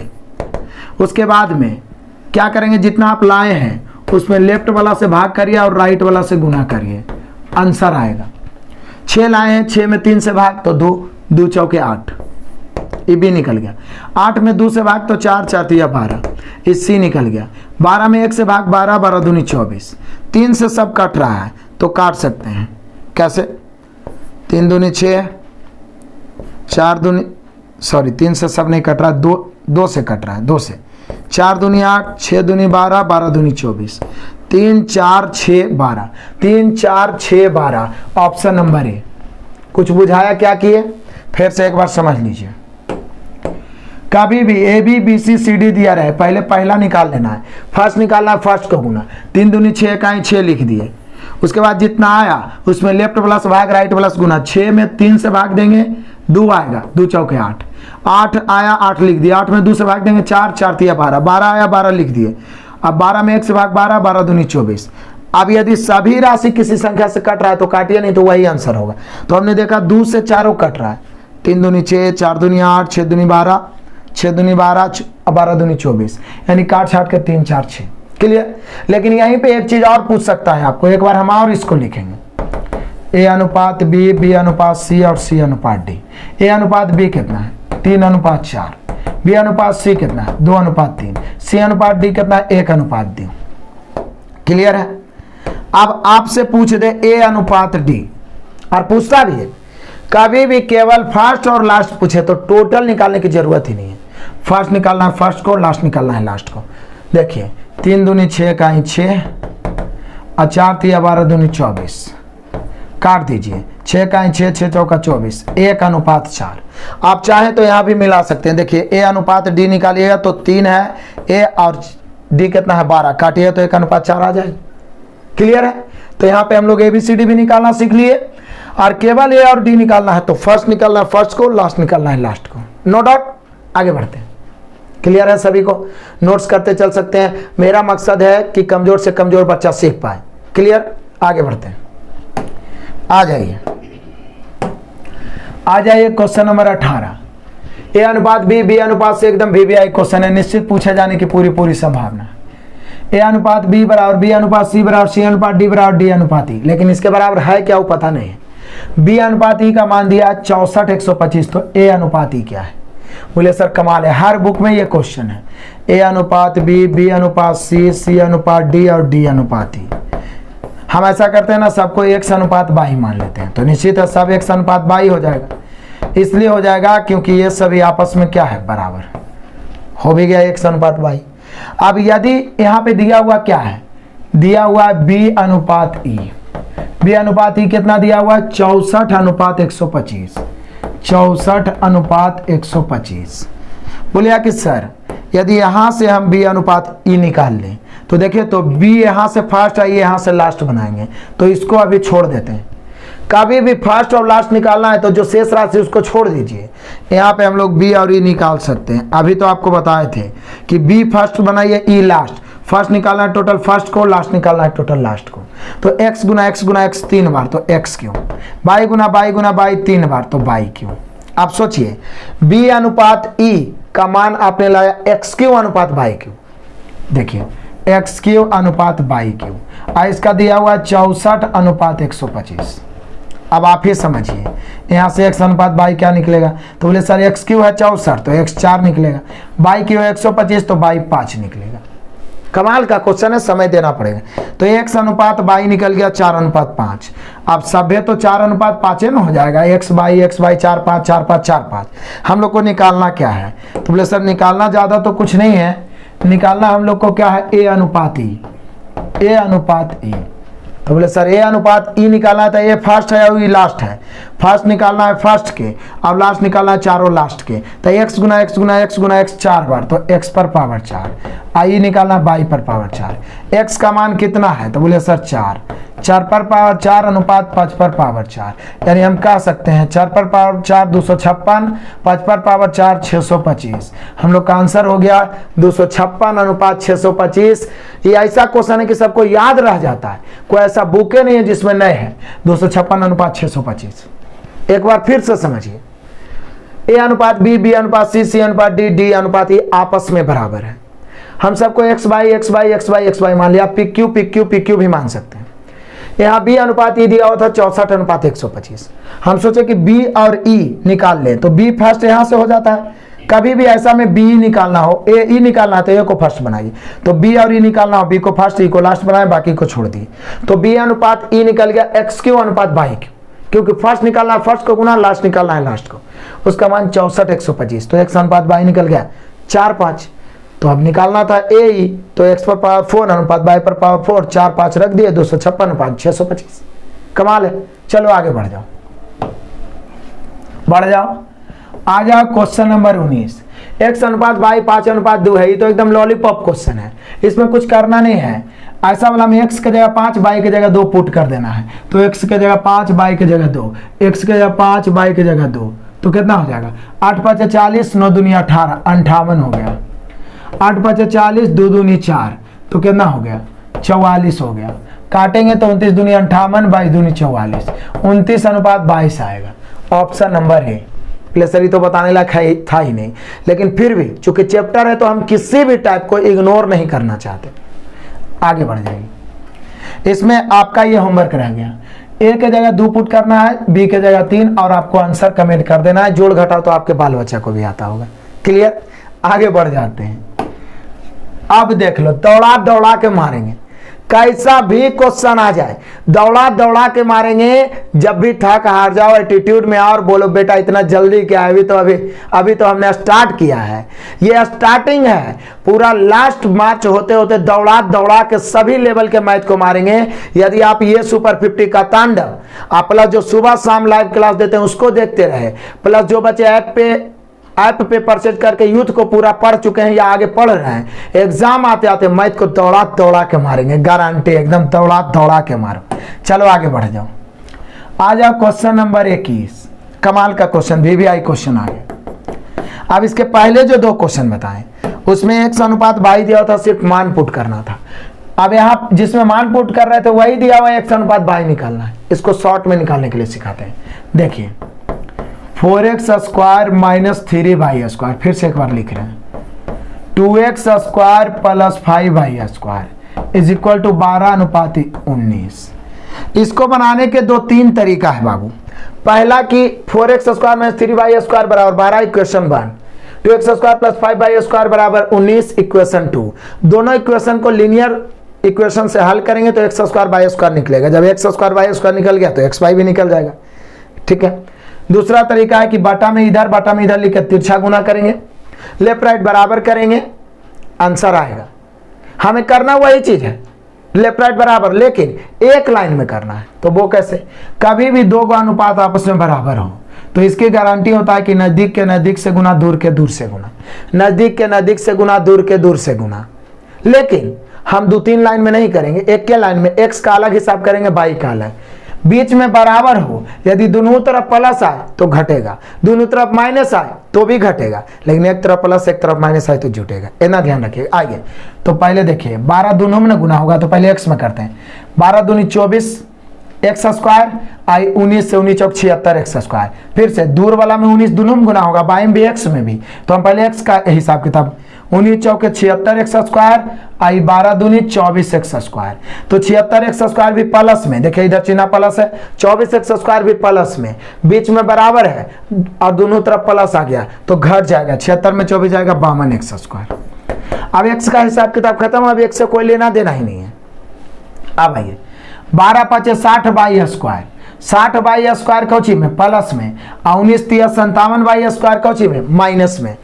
उसके बाद में क्या करेंगे, जितना आप लाए हैं उसमें लेफ्ट वाला से भाग करिए और राइट वाला से गुना करिए, आंसर आएगा। 6 लाए हैं, 6 में 3 से भाग तो 2, 2 चौके 8, ये भी निकल गया। 8 में 2 से भाग तो 4, 4 तिया 12, इस सी निकल गया। 12 में 1 से भाग 12, 12 दूनी 24। 3 से सब कट रहा है तो काट सकते हैं, कैसे, 3 दूनी 6, 4 दूनी, सॉरी 3 से सब नहीं कट रहा, 2 से कट रहा है, 2 से 4 दूनी 8, 6 दूनी 12, 12 दूनी 24, 3 4 6 12, 3 4 6 12, ऑप्शन नंबर ए। कुछ बुझाया क्या किए, फिर से एक बार समझ लीजिए। कभी भी A B B C C D दिया रहे, पहले पहला निकाल लेना है, फर्स्ट निकालना है, फर्स्ट को गुना, 3 दूनी 6 का 6 लिख दिए। उसके बाद जितना आया उसमें लेफ्ट प्लस भाग राइट प्लस गुना, 6 में 3 से भाग देंगे 2 आएगा, 2 चौके 8, 8 आया 8 लिख दिया, 8 में 2 से भाग देंगे 4, 4 तिया 12, 12 आया 12 लिख दिए। अब 12 में 1 से भाग 12, 12 दूनी 24। अब यदि सभी राशि किसी संख्या से कट रहा है तो काटिए, नहीं तो वही आंसर होगा। तो हमने देखा 2 से 4 कट रहा है, 3 दूनी 6, 4 दूनी 8, 6 दूनी 12, 6 दूनी 12, 12 दूनी 24, यानी काट छाट के 3 4 6। क्लियर। लेकिन यहीं पे एक चीज और पूछ सकता है आपको, एक बार हम और इसको लिखेंगे, ए अनुपात बी, बी अनुपात सी और सी अनुपात डी। ए अनुपात बी कितना है, 3 अनुपात 4, बी अनुपात सी कितना है 2:3, सी अनुपात डी कितना है 1:2। क्लियर है। अब आपसे पूछ दे ए अनुपात डी, और पूछता भी है, कभी भी केवल फर्स्ट और लास्ट पूछे तो टोटल निकालने की जरूरत ही नहीं है। फर्स्ट निकालना है फर्स्ट को, लास्ट निकालना है लास्ट को। देखिए 3 दूनी 6 का 6 और 4 3 12 दूनी 24, काट दीजिए 6 का 6 6 चौका 24, 1:4। आप चाहें तो यहाँ भी मिला सकते हैं। देखिए ए अनुपात डी निकालिएगा तो 3 है, ए और डी कितना है 12, काटिए तो 1:4 आ जाएगा। क्लियर है। तो यहाँ पे हम लोग ABCD भी निकालना सीख लिए, और केवल ए और डी निकालना है तो फर्स्ट निकालना है फर्स्ट को, लास्ट निकालना है लास्ट को। नो डाउट, आगे बढ़ते हैं। क्लियर है सभी को। नोट्स करते चल सकते हैं। मेरा मकसद है कि कमजोर से कमजोर बच्चा सीख पाए। क्लियर, आगे बढ़ते हैं। आ जाइए क्वेश्चन नंबर 18। ए अनुपात बी, बी अनुपात से एकदम VVI क्वेश्चन है, निश्चित पूछे जाने की पूरी संभावना है। ए अनुपात बी बराबर बी अनुपात सी बराबर सी अनुपात डी बराबर डी अनुपात ई, लेकिन इसके बराबर है क्या वो पता नहीं है। बी अनुपात ई का मान दिया 64:125, तो ए अनुपात ई क्या है? बोले सर कमाल है, हर बुक में ये क्वेश्चन है। ए अनुपात बी, बी अनुपात सी, सी अनुपात डी और डी अनुपात ई। हम ऐसा करते हैं ना, सबको x अनुपात बाई मान लेते हैं, तो निश्चित है सब x अनुपात बाई हो जाएगा। इसलिए हो जाएगा क्योंकि ये सभी आपस में क्या है, बराबर हो भी गया x अनुपात बाई। अब यदि यहाँ पे दिया हुआ क्या है, दिया हुआ है b अनुपात ई। b अनुपात ई कितना दिया हुआ है 64:125, 64:125। बोलिए कि सर यदि यहां से हम b अनुपात ई निकाल लें तो देखिए, तो b यहां से फर्स्ट है, यहां से लास्ट बनाएंगे, तो इसको अभी छोड़ देते हैं। कभी भी फर्स्ट और लास्ट निकालना है तो जो शेष राशि उसको छोड़ दीजिए। यहाँ पे हम लोग b और e निकाल सकते हैं। अभी तो आपको बताए थे कि b फर्स्ट बनाइए, e लास्ट। फर्स्ट निकालना है टोटल फर्स्ट को, लास्ट निकालना है टोटल लास्ट को। तो x गुना x गुना x 3 बार, तो x क्यों। y गुना y गुना y 3 बार, तो y क्यों। आप सोचिए b अनुपात e का मान आपने लाया x क्यू अनुपात y क्यू। देखिए x क्यू अनुपात y क्यू, इसका दिया हुआ 64:125। अब आप ही समझिए, यहाँ से x अनुपात y क्या निकलेगा, तो बोले सर x क्यू है 64 तो x 4 निकलेगा, y क्यू है 125 तो y 5 निकलेगा। कमाल का क्वेश्चन है, समय देना पड़ेगा। तो x अनुपात y निकल गया 4:5। अब सभ्य तो 4:5 ना हो जाएगा, x y 4 5 4 5 4 5। हम लोग को निकालना क्या है, तो बोले सर निकालना ज़्यादा तो कुछ नहीं है, निकालना हम लोग को क्या है a अनुपात e, a अनुपात e। तो बोले सर a अनुपात e निकालना है तो ये फर्स्ट है और ये लास्ट है। फर्स्ट निकालना है फर्स्ट के, अब लास्ट निकालना है चारों लास्ट के, तो x गुना x गुना x गुना x 4 बार, तो x पर पावर 4। i निकालना y पर पावर 4। x का मान कितना है, तो बोले सर 4, 4 पर पावर 4 अनुपात 5 पर पावर 4। यानी हम कह सकते हैं 4 पर पावर 4 256, 5 पर पावर 4 625। हम लोग का आंसर हो गया 256:625। ये ऐसा क्वेश्चन है कि सबको याद रह जाता है, कोई ऐसा बुके नहीं है जिसमें नहीं है। 256:625। एक बार फिर से समझिए, ए अनुपात बी, बी अनुपात सी, सी अनुपात डी, डी अनुपात ई आपस में बराबर है। हम सबको x y मान लिया, पी क्यू भी मान सकते हैं। यहाँ b अनुपात ई दिया हुआ था 64:125। हम सोचे कि b और e निकाल लें, तो b फर्स्ट यहाँ से हो जाता है। कभी भी ऐसा में b निकालना हो, a e निकालना है तो a को फर्स्ट बनाइए, तो b और e निकालना हो, b को फर्स्ट e को लास्ट बनाए, बाकी को छोड़ दिए। तो b अनुपात e निकल गया x क्यू अनुपात y क्यू, क्योंकि फर्स्ट निकालना है फर्स्ट को गुना, लास्ट निकालना है लास्ट को। उसका मान 64:125, तो x अनुपात y निकल गया 4 5। तो अब निकालना था a e, तो x पर पावर 4 अनुपात y पर पावर 4, 4 5 रख दिए, 256:625। कमाल है। चलो आगे बढ़ जाओ, आ जाओ क्वेश्चन नंबर 19। x अनुपात y 5:2 है। ये तो एकदम लॉलीपॉप क्वेश्चन है, इसमें कुछ करना नहीं है। ऐसा वाला में x की जगह 5 y की जगह 2 पुट कर देना है, तो x की जगह 5 y की जगह 2, x की जगह 5 y की जगह 2, तो कितना हो जाएगा 8 5 40, 9 दूनी 18, 58 हो गया। 8 5 40, 2 दूनी 4, तो कितना हो गया 44 हो गया। काटेंगे तो 29 दूनी 58, 22 दूनी 44, 29:22 आएगा। ऑप्शन नंबर है। प्लेसरी तो बताने लायक था ही नहीं, लेकिन फिर भी चूंकि चैप्टर है तो हम किसी भी टाइप को इग्नोर नहीं करना चाहते। आगे बढ़ जाएंगे। इसमें आपका ये होमवर्क रह गया, ए के जगह 2 पुट करना है, बी के जगह 3, और आपको आंसर कमेंट कर देना है। जोड़ घटाओ तो आपके बाल बच्चा को भी आता होगा। क्लियर। आगे बढ़ जाते हैं। अब देख लो, दौड़ा दौड़ा के मारेंगे, कैसा भी क्वेश्चन आ जाए दौड़ा दौड़ा के मारेंगे। जब भी थक हार जाओ, एटीट्यूड में आओ और बोलो बेटा इतना जल्दी क्या है, अभी तो हमने स्टार्ट किया है, ये स्टार्टिंग है। पूरा लास्ट मार्च होते होते दौड़ा दौड़ा के सभी लेवल के मैथ को मारेंगे। यदि आप ये सुपर 50 का तांडव आप प्लस जो सुबह शाम लाइव क्लास देते हैं उसको देखते रहे, प्लस जो बच्चे ऐप पे परचेज करके यूथ को पूरा पढ़ चुके हैं या आगे पढ़ रहे हैं, एग्जाम आते आते मैथ को दौड़ा दौड़ा के मारेंगे, गारंटी एकदम दौड़ा दौड़ा के मारो। चलो आगे बढ़ जाओ, आ जाओ क्वेश्चन नंबर 21। कमाल का क्वेश्चन, VVI क्वेश्चन आ गया। अब इसके पहले जो 2 क्वेश्चन बताएं उसमें x अनुपात y दिया था, सिर्फ मान पुट करना था। अब यहाँ जिसमें मान पुट कर रहे थे वही दिया हुआ x अनुपात y निकालना है। इसको शॉर्ट में निकालने के लिए सिखाते हैं। देखिए 4x square minus 3y square, फिर से एक बार लिख रहे हैं 2x square plus 5y square is equal to 12:19। इसको बनाने के 2-3 तरीका है बाबू। पहला कि 4x square minus 3y square बराबर 12 equation 1, 2x square plus 5y square बराबर 19 इक्वेशन 2। दोनों इक्वेशन को लीनियर इक्वेशन से हल करेंगे तो x स्क्वायर y स्क्वायर निकलेगा। जब x स्क्वायर y स्क्वायर निकल गया तो xy भी निकल जाएगा। ठीक है। दूसरा तरीका है कि बटा में इधर लिखकर तिरछा गुना करेंगे, लेफ्ट राइट बराबर करेंगे, आंसर आएगा। हमें करना वही चीज है, लेफ्ट राइट बराबर, लेकिन एक लाइन में करना है। तो वो कैसे? कभी भी 2 अनुपात आपस में बराबर हो तो इसकी गारंटी होता है कि नजदीक के नजदीक से गुना, दूर के दूर से गुना, नजदीक के नजदीक से गुना, दूर के दूर से गुना। लेकिन हम 2-3 लाइन में नहीं करेंगे, एक के लाइन में x का अलग हिसाब करेंगे, y का अलग। बीच में बराबर हो, यदि दोनों तरफ प्लस आए तो घटेगा, दोनों तरफ माइनस आए तो भी घटेगा, लेकिन एक तरफ प्लस एक तरफ माइनस आए तो जुटेगा। इतना ध्यान रखिए। आइए तो पहले देखिए 12 दोनों में गुना होगा तो पहले x में करते हैं। 12 दूनी 24 x स्क्वायर, आई 19 से 19 चौक 76 x स्क्वायर। फिर से दूर वाला में 19 दोनों में गुना होगा, बाएं भी x में भी, तो हम पहले x का हिसाब किताब 19 चौके 76 x स्क्वायर, आई 12 दूनी 24 x स्क्वायर। तो 76 x स्क्वायर भी प्लस में, देखिए इधर चिन्ह प्लस है, 24 x स्क्वायर भी प्लस में, बीच में बराबर है और दोनों तरफ प्लस आ गया तो घट जाएगा, 76 में 24 जाएगा 52 x स्क्वायर। अब x का हिसाब किताब खत्म, अब x से कोई लेना देना ही नहीं है। अब आइए 12 5 60 y square, 60 y square Cauchy में? प्लस में, और 19 3 57 y स्क्वायर कौची में? माइनस में।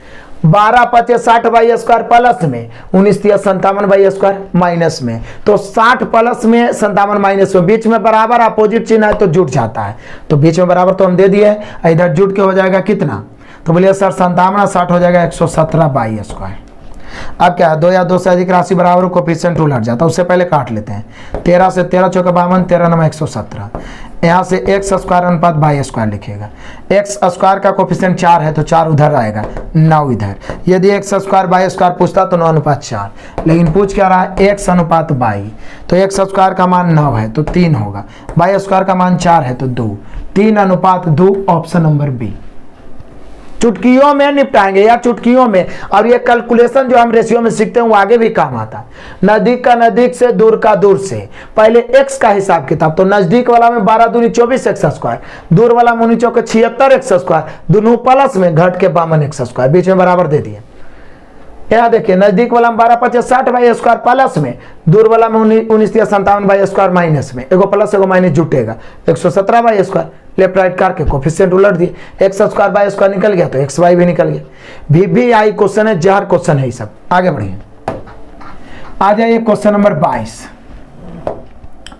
12 5 60 y स्क्वायर प्लस में, 19 3 57 y स्क्वायर माइनस में। तो 60 प्लस में, 57 माइनस में, बीच में बराबर अपोजिट चिन्ह है तो जुट जाता है। तो बीच में बराबर तो हम दे दिए, इधर जुट के हो जाएगा कितना? तो बोलिए सर 57 60 हो जाएगा 117 y स्क्वायर। अब क्या है, 2 या 2 से अधिक राशि बराबर कोफिशिएंट टूल हट जाता है, उससे पहले काट लेते हैं। 13 से 13 चौके 52, 13 9 117। यहाँ से x स्क्वायर अनुपात y स्क्वायर लिखिएगा। x स्क्वायर का कोफिशिएंट 4 है तो 4 उधर आएगा, 9 इधर। यदि x स्क्वायर y स्क्वायर पूछता तो 9 अनुपात 4, लेकिन पूछ क्या रहा है? x अनुपात y। तो x स्क्वायर का मान 9 है तो 3 होगा, y स्क्वायर का मान 4 है तो 2, 3 अनुपात 2, ऑप्शन नंबर बी। चुटकियों में निपटाएंगे यार, चुटकियों में। और ये कैलकुलेशन जो हम रेशियो में सीखते हैं वो आगे भी काम आता है। नजदीक का नजदीक से, दूर का दूर से। पहले x का हिसाब किताब, तो नजदीक वाला में 12 दूनी 24 x स्क्वायर, दूर वाला में 19 चौके 76 x स्क्वायर, दोनों प्लस में, घट के 52 x स्क्वायर, बीच में बराबर दे दिए। यहाँ देखिए नजदीक वाला में 12 5 60 y स्क्वायर प्लस में, दूर वाला में 19 3 57 y स्क्वायर माइनस में, एगो प्लस एगो माइनस जुटेगा, 117 y स्क्वायर। लेफ्ट राइट करके कोफिशिएंट उलट दिए, x स्क्वायर y स्क्वायर निकल गया तो xy भी निकल गया। VVI क्वेश्चन है, जहर क्वेश्चन है ये सब। आगे बढ़िए, आ जाइए क्वेश्चन नंबर 22,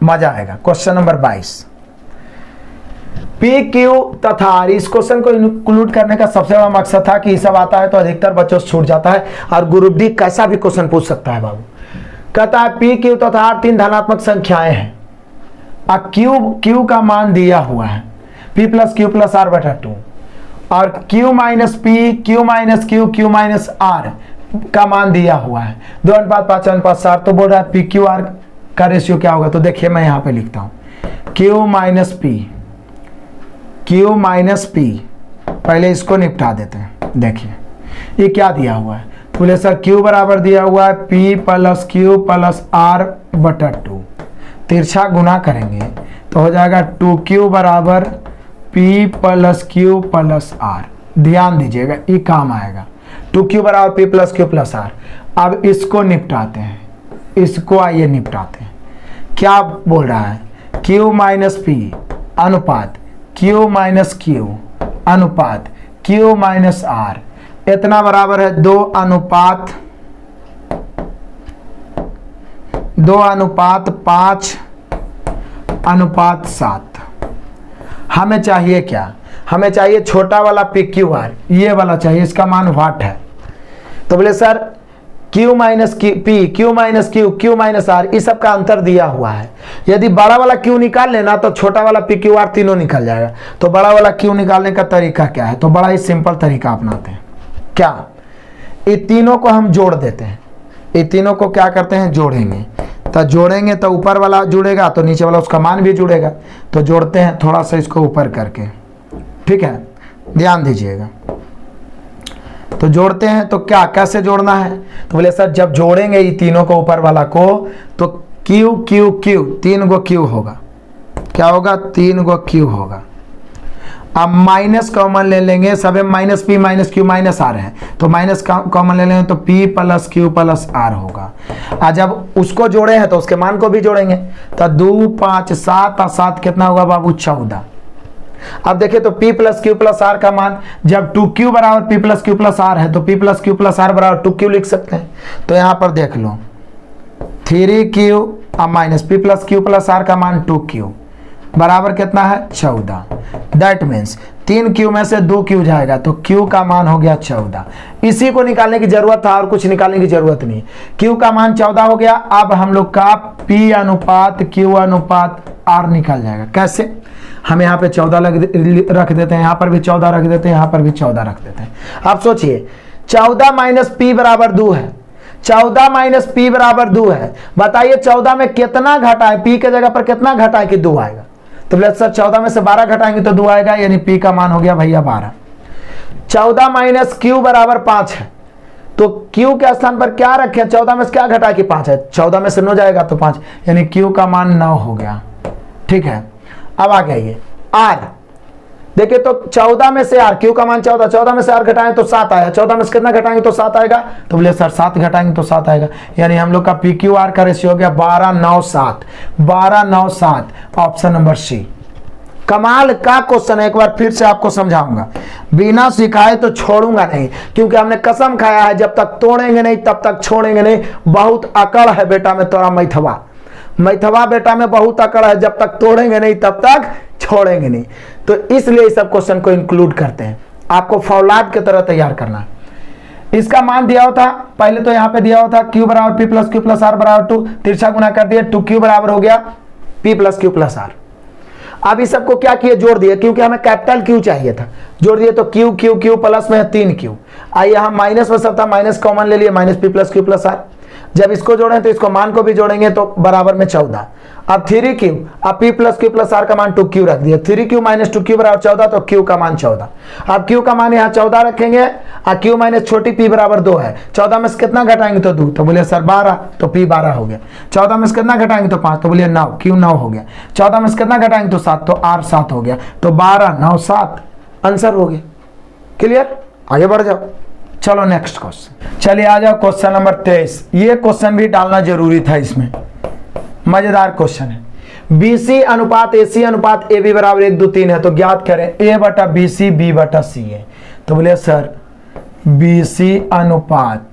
मजा आएगा। क्वेश्चन नंबर 22, PQ तथा R। इस क्वेश्चन को इंक्लूड करने का सबसे बड़ा मकसद था कि ये सब आता है तो अधिकतर बच्चों से छूट जाता है और ग्रुप डी कैसा भी क्वेश्चन पूछ सकता है बाबू। कहता है PQ तथा R 3 धनात्मक संख्याएं हैं, अब Q का मान दिया हुआ है P plus Q plus R बटा 2, और Q minus P, Q minus Q, Q minus R का मान दिया हुआ है 2:5:7। तो बोल रहा है PQR का रेशियो क्या होगा? तो देखिए मैं यहाँ पे लिखता हूँ Q minus P, Q minus P। पहले इसको निपटा देते हैं। देखिए ये क्या दिया हुआ है? बोले सर Q बराबर दिया हुआ है P plus Q plus R बटा 2, तिरछा गुना करेंगे तो हो जाएगा 2Q बराबर P plus Q plus R। ध्यान दीजिएगा ये काम आएगा। 2q बराबर p plus q plus R. अब इसको निपटाते हैं, इसको आइए निपटाते हैं। क्या बोल रहा है, q माइनस पी अनुपात q माइनस q अनुपात q माइनस आर इतना बराबर है 2 अनुपात 5 अनुपात 7। हमें चाहिए क्या, हमें चाहिए छोटा वाला पी क्यू आर, ये वाला चाहिए, इसका मान वाट है। तो बोले sir Q minus P Q minus Q minus R इस सब का अंतर दिया हुआ है। यदि बड़ा वाला Q निकाल लेना तो छोटा वाला पी क्यू आर तीनों निकल जाएगा। तो बड़ा वाला Q निकालने का तरीका क्या है, तो बड़ा ही सिंपल तरीका अपनाते हैं। क्या, ये तीनों को हम जोड़ देते हैं, ये तीनों को क्या करते हैं, जोड़ेंगे। तो जोड़ेंगे तो ऊपर वाला जुड़ेगा तो नीचे वाला उसका मान भी जुड़ेगा। तो जोड़ते हैं थोड़ा सा इसको ऊपर करके, ठीक है, ध्यान दीजिएगा। तो जोड़ते हैं तो क्या, कैसे जोड़ना है, तो बोले सर जब जोड़ेंगे ये तीनों को ऊपर वाला को तो Q Q Q 3 गो Q होगा, क्या होगा, 3 गो Q होगा। अब माइनस कॉमन ले लेंगे, सब minus P minus Q minus R है, तो माइनस कॉमन ले लेंगे तो P plus Q plus R होगा। और जब उसको जोड़े हैं तो उसके मान को भी जोड़ेंगे। तो 2 5 7 और 7 कितना होगा बाबू, 14। अब देखिए तो P plus Q plus R का मान, जब 2Q बराबर P plus Q plus R है तो P plus Q plus R बराबर 2Q लिख सकते हैं। तो यहां पर देख लो 3Q और minus P plus Q plus R का मान 2Q बराबर कितना है, 14। दैट मीन्स 3Q में से 2Q जाएगा तो Q का मान हो गया 14। इसी को निकालने की जरूरत था और कुछ निकालने की जरूरत नहीं। Q का मान 14 हो गया। अब हम लोग का P अनुपात Q अनुपात R निकल जाएगा। कैसे, हम यहाँ पे 14 रख देते हैं, यहाँ पर भी 14 रख देते हैं, यहाँ पर भी 14 रख देते हैं। आप सोचिए 14 माइनस P बराबर 2 है, 14 माइनस P बराबर 2 है। बताइए 14 में कितना घटाए, P के जगह पर कितना घटाए कि 2 आएगा। तो बोले सर 14 में से 12 घटाएंगे तो 2 आएगा, यानी P का मान हो गया भैया 12। 14 माइनस Q बराबर 5 है, तो Q के स्थान पर क्या रखें, 14 में से क्या घटाए कि 5 है, 14 में से 9 जाएगा तो 5, यानी Q का मान 9 हो गया। ठीक है, अब आ गया ये R। देखिए तो 14 में से R, Q का मान 14, 14 में से R घटाएं तो 7 आया, 14 में से कितना घटाएंगे तो 7 आएगा। तो बोले सर 7 घटाएंगे तो 7 आएगा, यानी हम लोग का पी क्यू आर का रेशियो हो गया 12 9 7, 12 9 7, ऑप्शन नंबर सी। कमाल का क्वेश्चन है, एक बार फिर से आपको समझाऊंगा, बिना सिखाए तो छोड़ूंगा नहीं, क्योंकि हमने कसम खाया है जब तक तोड़ेंगे नहीं तब तक छोड़ेंगे नहीं। बहुत अकड़ है बेटा में तोरा मैथवा बेटा में बहुत अकड़ है, जब तक तोड़ेंगे नहीं तब तक छोड़ेंगे नहीं। तो इसलिए इस सब क्वेश्चन को इंक्लूड करते हैं, आपको फौलाद की तरह तैयार करना है। इसका मान दिया हुआ था, पहले तो यहाँ पे दिया हुआ था Q बराबर P plus Q plus R बराबर 2, तिरछा गुना कर दिया, 2Q बराबर हो गया P plus Q plus R. अब इस सबको क्या किए, जोड़ दिए, क्योंकि हमें कैपिटल Q चाहिए था, जोड़ दिए तो Q Q Q प्लस में है 3Q। आइए यहाँ माइनस में सब था, माइनस कॉमन ले लिए, minus P plus Q plus R. जब इसको जोड़ें तो इसको मान को भी जोड़ेंगे तो बराबर में 14। अब 3Q, अब P plus Q plus R का मान 2Q रख दिया, 3Q माइनस 2Q बराबर 14, तो Q का मान 14। अब Q का मान यहाँ 14 रखेंगे और Q माइनस छोटी P बराबर 2 है, 14 में से कितना घटाएंगे तो 2, तो बोलिए सर 12, तो P 12 हो गया। 14 में से कितना घटाएंगे तो 5, तो बोलिए 9, Q 9 हो गया। 14 में से कितना घटाएंगे तो 7, तो R 7 हो गया। तो 12 9 7 आंसर हो गया। क्लियर, आगे बढ़ जाओ। चलो नेक्स्ट क्वेश्चन, चलिए आ जाओ क्वेश्चन नंबर 23। ये क्वेश्चन भी डालना जरूरी था, इसमें मजेदार क्वेश्चन है। BC अनुपात AC अनुपात AB बराबर 1 2 3 है, तो ज्ञात करें A बटा BC B बटा C है। तो बोले सर BC अनुपात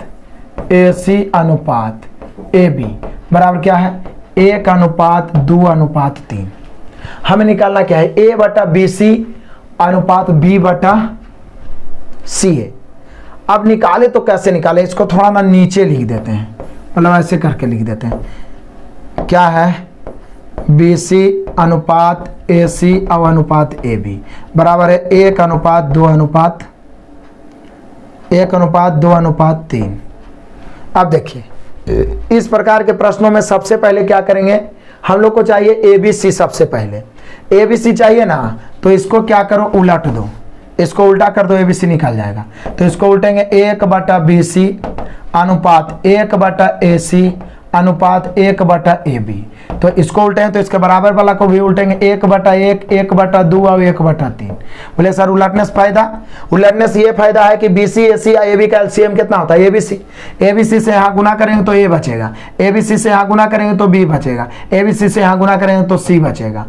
AC अनुपात AB बराबर क्या है, 1 अनुपात 2 अनुपात 3। हमें निकालना क्या है, A बटा BC अनुपात B बटा C है। अब निकाले तो कैसे निकाले, इसको थोड़ा ना नीचे लिख देते हैं, मतलब ऐसे करके लिख देते हैं। क्या है, BC अनुपात AC और अनुपात AB बराबर है 1 अनुपात 2 अनुपात 3। अब देखिए इस प्रकार के प्रश्नों में सबसे पहले क्या करेंगे, हम लोग को चाहिए ABC। सबसे पहले ABC चाहिए ना, तो इसको क्या करो, उलट दो, इसको उल्टा कर दो, ABC निकल जाएगा। तो इसको उल्टेंगे 1 बटा BC अनुपात 1 बटा AC अनुपात 1/AB। तो इसको उल्टें तो इसके बराबर वाला को भी उल्टेंगे, 1/1, 1/2 और 1/3। बोले सर उलटने से फायदा, उलटने से ये फायदा है कि BC AC या AB का एलसीएम कितना होता है ABC। ABC से यहाँ गुना करेंगे तो A बचेगा, ABC से यहाँ गुना करेंगे तो B बचेगा, ABC से यहाँ गुना करेंगे तो C बचेगा,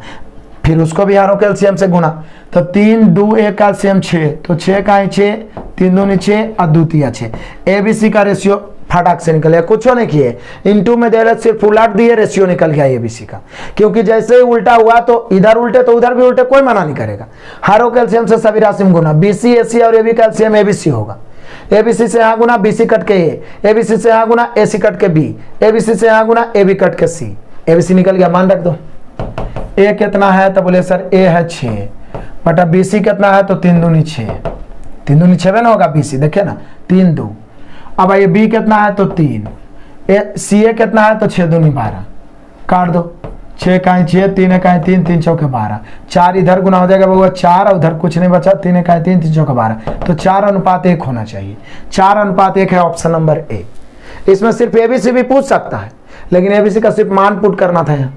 फिर उसको भी हरों के एलसीएम से गुना। तो 3 2 1 का एलसीएम 6, तो 6 का 6, 3 दूनी 6 और 2 तिया 6। ABC का रेशियो फटाक से निकल गया, कुछ नहीं किए, इनटू में दे रहे सिर्फ उलट दिए, रेशियो निकल गया ABC का। क्योंकि जैसे ही उल्टा हुआ तो इधर उल्टे तो उधर भी उल्टे, कोई मना नहीं करेगा। हरों के एलसीएम से सभी राशि में गुना, BC AC और AB का एलसीएम ABC होगा। ABC से यहाँ गुना BC कट के A, ABC से यहाँ गुना AC कट के B, ABC से यहाँ गुना AB कट के C। ABC निकल गया, मान रख दो। A कितना है तो बोले सर A है 6 बटा BC कितना है तो 3 दूनी 6, 3 दूनी 6 ना होगा BC, देखिए ना 3 2। अब ये B कितना है तो 3, CA कितना है तो 6 दूनी 12, काट दो, 6 का 6, 3 का 3, 3 चौके 12, 4 इधर गुना हो जाएगा बउआ 4 और उधर कुछ नहीं बचा, 3 का 3, 3 चौके 12, तो 4:1 होना चाहिए। 4:1 है ऑप्शन नंबर A। इसमें सिर्फ ABC भी पूछ सकता है, लेकिन ABC का सिर्फ मान पुट करना था यहाँ।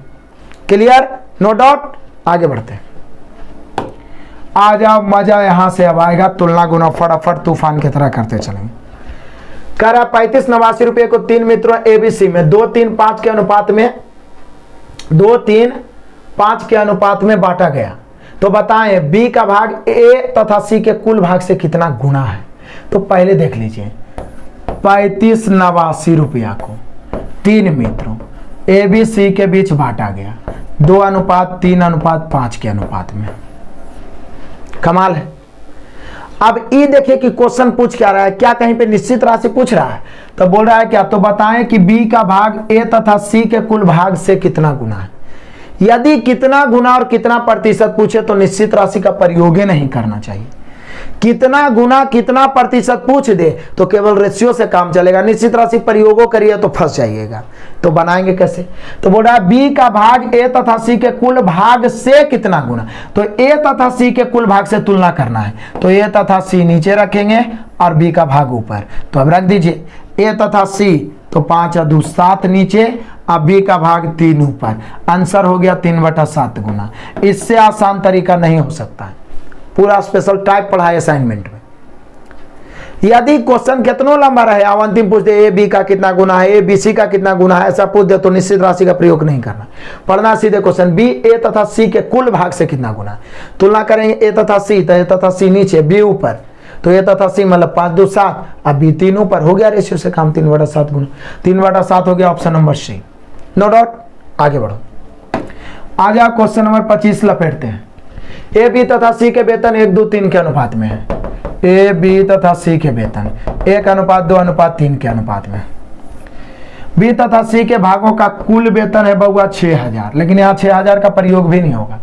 क्लियर, नो डाउट, आगे बढ़ते हैं। आ जाओ, मजा यहां से अब आएगा, तुलना गुना फटाफट तूफान की तरह करते चलेंगे। कह रहा 3589 रुपये को 3 मित्रों ABC में 2-3-5 के अनुपात में 2-3-5 के अनुपात में बांटा गया, तो बताएं B का भाग A तथा C के कुल भाग से कितना गुना है। तो पहले देख लीजिए, 3589 रुपया को 3 मित्रों ABC के बीच बांटा गया 2:3:5 के अनुपात में। कमाल है। अब ये देखिए कि क्वेश्चन पूछ क्या रहा है, क्या कहीं पे निश्चित राशि पूछ रहा है, तो बोल रहा है क्या, तो बताएं कि B का भाग A तथा C के कुल भाग से कितना गुना है। यदि कितना गुना और कितना प्रतिशत पूछे तो निश्चित राशि का प्रयोग ही नहीं करना चाहिए। कितना गुना कितना प्रतिशत पूछ दे तो केवल रेशियो से काम चलेगा, निश्चित राशि प्रयोगों करिए तो फंस जाइएगा। तो बनाएंगे कैसे, तो बोल रहा है B का भाग A तथा C के कुल भाग से कितना गुना, तो A तथा C के कुल भाग से तुलना करना है, तो A तथा C नीचे रखेंगे और B का भाग ऊपर। तो अब रख दीजिए A तथा C, तो 5 और 2 7 नीचे, अब B का भाग 3 ऊपर। आंसर हो गया 3/7 गुना। इससे आसान तरीका नहीं हो सकता है, पूरा स्पेशल टाइप पढ़ा है असाइनमेंट में। यदि क्वेश्चन कितना लंबा रहे, अब अंतिम पूछ दे A B का कितना गुना है, A B C का कितना गुना है, ऐसा पूछ दे तो निश्चित राशि का प्रयोग नहीं करना, पढ़ना सीधे क्वेश्चन B A तथा C के कुल भाग से कितना गुना है। तुलना करेंगे A तथा C, तो A तथा C नीचे B ऊपर, तो A तथा C मतलब 5 2 7, अब B 3 ऊपर, हो गया रेशियो से काम, 3/7 गुना, 3/7 हो गया option number C। No doubt, आगे बढ़ो। आ जाओ क्वेश्चन नंबर 25 लपेटते हैं। A B तथा C के वेतन 1 2 3 के अनुपात में है। A B तथा C के वेतन 1:2:3 के अनुपात में। B तथा C के भागों का कुल वेतन है बउआ 6000, लेकिन यहाँ 6000 का प्रयोग भी नहीं होगा।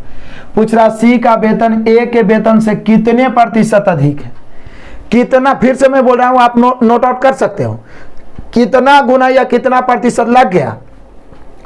पूछ रहा C का वेतन A के वेतन से कितने प्रतिशत अधिक है। कितना, फिर से मैं बोल रहा हूं, आप नोट आउट कर सकते हो, कितना गुना या कितना प्रतिशत लग गया,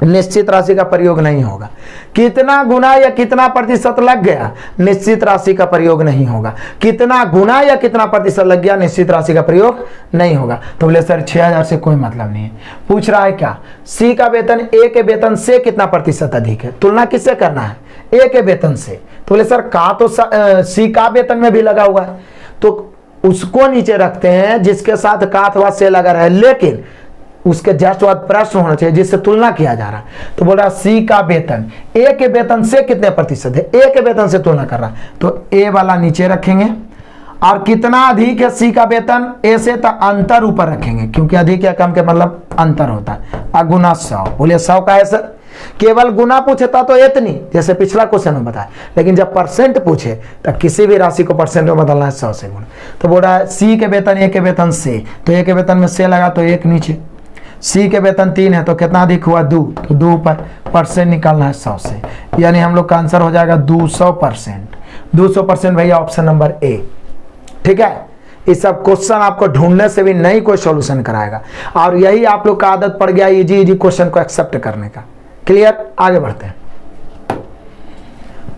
निश्चित राशि का प्रयोग नहीं होगा। कितना गुना या कितना प्रतिशत लग गया, निश्चित राशि का प्रयोग नहीं होगा। कितना गुना या कितना प्रतिशत लग गया, निश्चित राशि का प्रयोग नहीं होगा। तो बोले सर 6000 से कोई मतलब नहीं है। पूछ रहा है क्या, C का वेतन A के वेतन से कितना प्रतिशत अधिक है, तुलना किससे करना है, A के वेतन से। तो बोले सर का तो C का वेतन में भी लगा हुआ है, तो उसको नीचे रखते हैं जिसके साथ का अथवा से लगा रहा है, लेकिन उसके जस्ट बाद प्रश्न होना चाहिए जिससे तुलना किया जा रहा है। तो बोल रहा C का वेतन A के वेतन से कितने प्रतिशत है, A के वेतन से तुलना कर रहा है, तो A वाला नीचे रखेंगे। और कितना अधिक है C का वेतन A से, तो अंतर ऊपर रखेंगे, क्योंकि अधिक या कम के मतलब अंतर होता है। अगुना 100, बोले 100 का है सर, केवल गुना पूछता तो इतनी, जैसे पिछला क्वेश्चन में बताया, लेकिन जब परसेंट पूछे तो किसी भी राशि को परसेंट में बदलना है 100 से गुना। तो बोल रहा है C के वेतन A के वेतन से, तो A के वेतन में से लगा तो 1 नीचे, C के वेतन 3 है तो कितना अधिक हुआ 2, तो 2 ऊपर, परसेंट निकालना है 100 से, यानी हम लोग का आंसर हो जाएगा 200%। 200% भैया ऑप्शन नंबर A। ठीक है, इस सब क्वेश्चन आपको ढूंढने से भी नहीं कोई सॉल्यूशन कराएगा, और यही आप लोग का आदत पड़ गया इजी क्वेश्चन को एक्सेप्ट करने का। क्लियर, आगे बढ़ते हैं।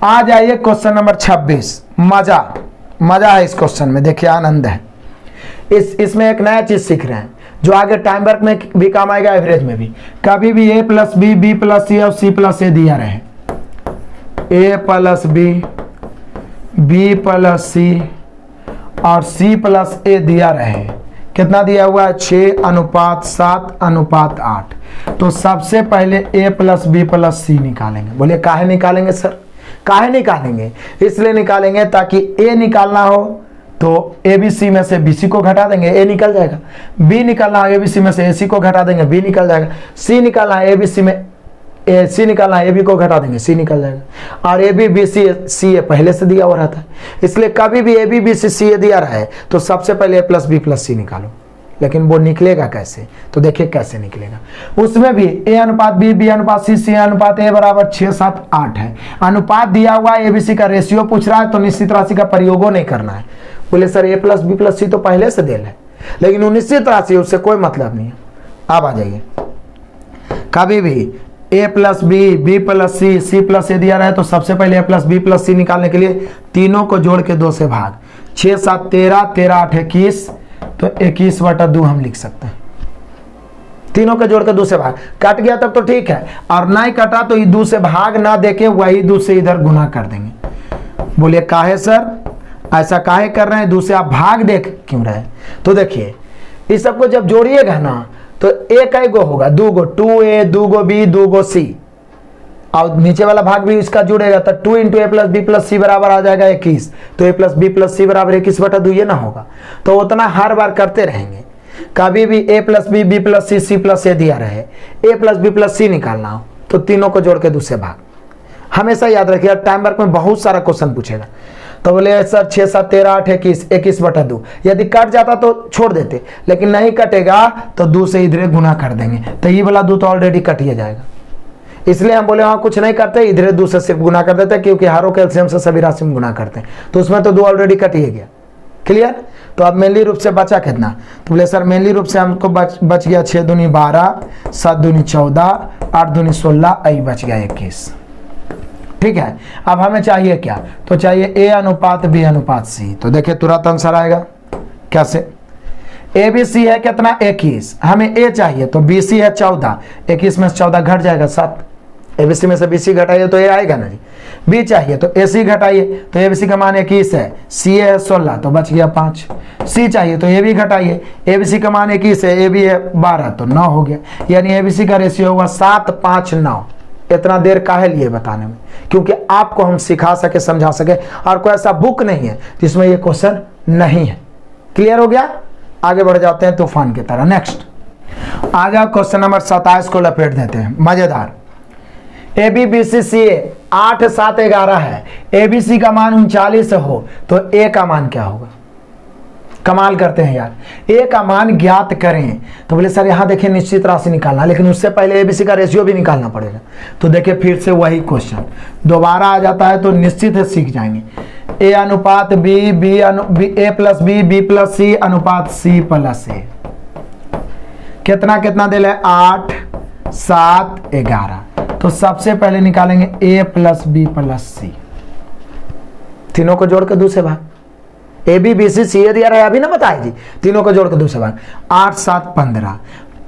आ जाइए क्वेश्चन नंबर 26। मजा है इस क्वेश्चन में, देखिए आनंद है। इसमें एक नया चीज सीख रहे हैं। जो आगे टाइम वर्क में भी काम आएगा, एवरेज में भी। कभी भी a plus B, B plus C और c प्लस ए दिया रहे, a plus B, B plus C और c प्लस ए दिया रहे, कितना दिया हुआ है 6:7:8। तो सबसे पहले a प्लस बी प्लस सी निकालेंगे। बोलिए काहे निकालेंगे सर? काहे निकालेंगे? इसलिए निकालेंगे ताकि a निकालना हो तो ए बी सी में से बी सी को घटा देंगे, ए निकल जाएगा। बी निकालना है ए बी सी में से ए सी को घटा देंगे, बी निकल जाएगा। सी निकालना है ए बी सी में सी निकालना है ए बी को घटा देंगे, सी निकल जाएगा। और ए बी बी सी सी ए पहले से दिया हुआ रहता है, इसलिए कभी भी ए बी बी सी सी ए दिया रहा है तो सबसे पहले ए प्लस बी प्लस सी निकालो। लेकिन वो निकलेगा कैसे? तो देखिए कैसे निकलेगा। उसमें भी ए अनुपात बी, बी अनुपात सी, सी अनुपात ए बराबर 6:7:8 है। अनुपात दिया हुआ है, एबीसी का रेशियो पूछ रहा है तो निश्चित राशि का प्रयोगो नहीं करना है। बोले सर ए प्लस बी प्लस सी तो पहले से देल है, लेकिन वो निश्चित राशि उससे कोई मतलब नहीं है। अब आ जाइए, कभी भी ए plus B, B plus C, C plus A दिया रहा है तो सबसे पहले ए प्लस बी प्लस सी निकालने के लिए तीनों को जोड़ के 2 से भाग। 6 7 13, 13 8 21, तो 21/2 हम लिख सकते हैं। तीनों के जोड़ के 2 से भाग। कट गया तब तो ठीक है, और नहीं कटा तो 2 से भाग ना देके वही 2 से इधर गुना कर देंगे। बोलिए काहे सर ऐसा काहे कर रहे हैं? 2 से आप भाग देख क्यों रहे? तो देखिए इस सबको जब जोड़िएगा ना तो एक गो होगा, 2 गो, 2a 2 गो b 2 गो c, और नीचे वाला भाग भी इसका जुड़ेगा तो 2 × a प्लस बी प्लस सी बराबर आ जाएगा 21। तो a प्लस बी प्लस सी बराबर 21/2 ये ना होगा, तो उतना हर बार करते रहेंगे। कभी भी a plus B, B plus C, C plus A दिया रहे, a plus B plus C निकालना हो तो तीनों को जोड़ के 2 से भाग। हमेशा याद रखिए, टाइम वर्क में बहुत सारा क्वेश्चन पूछेगा। तो बोले सर 6 7 13 8 21, 21/2। यदि कट जाता तो छोड़ देते, लेकिन नहीं कटेगा तो 2 से इधर गुना कर देंगे, तो ये वाला 2 तो ऑलरेडी कटिए जाएगा। इसलिए हम बोले वहाँ कुछ नहीं करते, इधर 2 से सिर्फ गुना कर देते, क्योंकि हारो कैल्शियम से सभी राशि में गुना करते हैं, तो उसमें तो 2 ऑलरेडी कटिए गया। क्लियर? तो अब मेनली रूप से बचा कितना? तो बोले सर मेनली रूप से हमको बच गया 6 दूनी 12, 7 दूनी 14, 8 दूनी 16, आई बच गया 21। ठीक है, अब हमें चाहिए क्या? तो चाहिए a अनुपात b अनुपात c। तो देखिए तुरंत आंसर आएगा। कैसे? ए बी सी है कितना 21, हमें a चाहिए तो बी सी है 14, 21 में से 14 घट जाएगा 7। ए बी सी में से बी सी घटाइए तो a आएगा ना जी। b चाहिए तो ए सी घटाइए तो ए बी सी का मान 21 है, सी ए है 16 तो बच गया 5। c चाहिए तो A B घटाइए, A B C का मान 21 है, ए बी है 12 तो 9 हो गया। यानी ए बी सी का रेशियो हुआ 7 5 9। इतना देर काहे लिए बताने में? क्योंकि आपको हम सिखा सके, समझा सके, और कोई ऐसा बुक नहीं है जिसमें ये क्वेश्चन नहीं है। क्लियर हो गया? आगे बढ़ जाते हैं तूफान की तरह। नेक्स्ट आ जाओ, क्वेश्चन नंबर 27 को लपेट देते हैं। मजेदार। ए बी बी सी सी ए 8 7 11 है, ए बी सी का मान 39 हो तो ए का मान क्या होगा? कमाल करते हैं यार। ए का मान ज्ञात करें तो बोले सर यहाँ देखिए निश्चित राशि निकालना, लेकिन उससे पहले एबीसी का रेशियो भी निकालना पड़ेगा। तो देखिए फिर से वही क्वेश्चन दोबारा आ जाता है तो निश्चित है सीख जाएंगे। ए अनुपात बी, ए प्लस बी, बी प्लस सी अनुपात सी प्लस ए। कितना कितना दे ले? 8 7 11। तो सबसे पहले निकालेंगे ए प्लस बी प्लस सी, तीनों को जोड़ के 2 से भाग। ए बी बी सी सी ए दिया रहा है, अभी ना बताए जी। तीनों को जोड़ के 2 से भाग। 8 7 15,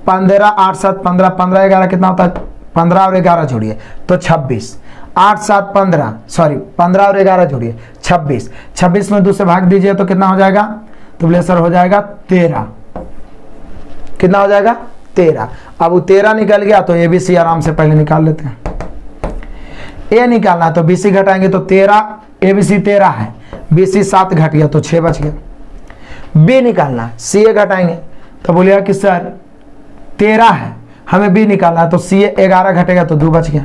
15 8 7 15, 15 11 कितना होता है? 15 और 11 जोड़िए तो 26। 8 7 15, सॉरी 15 और 11 जोड़िए 26। 26 में 2 से भाग दीजिए तो कितना हो जाएगा? तो बोले सर हो जाएगा 13। कितना हो जाएगा? 13। अब वो 13 निकल गया तो ए बी सी आराम से पहले निकाल लेते हैं। ए निकालना तो बी सी घटाएंगे तो 13, ए बी सी 13 है, बी सी 7 घट गया तो 6 बच गया। बी निकालना, सी ए घटाएंगे तो बोलिएगा कि सर 13 है, हमें बी निकालना है तो सी ए 11 घटेगा तो 2 बच गया।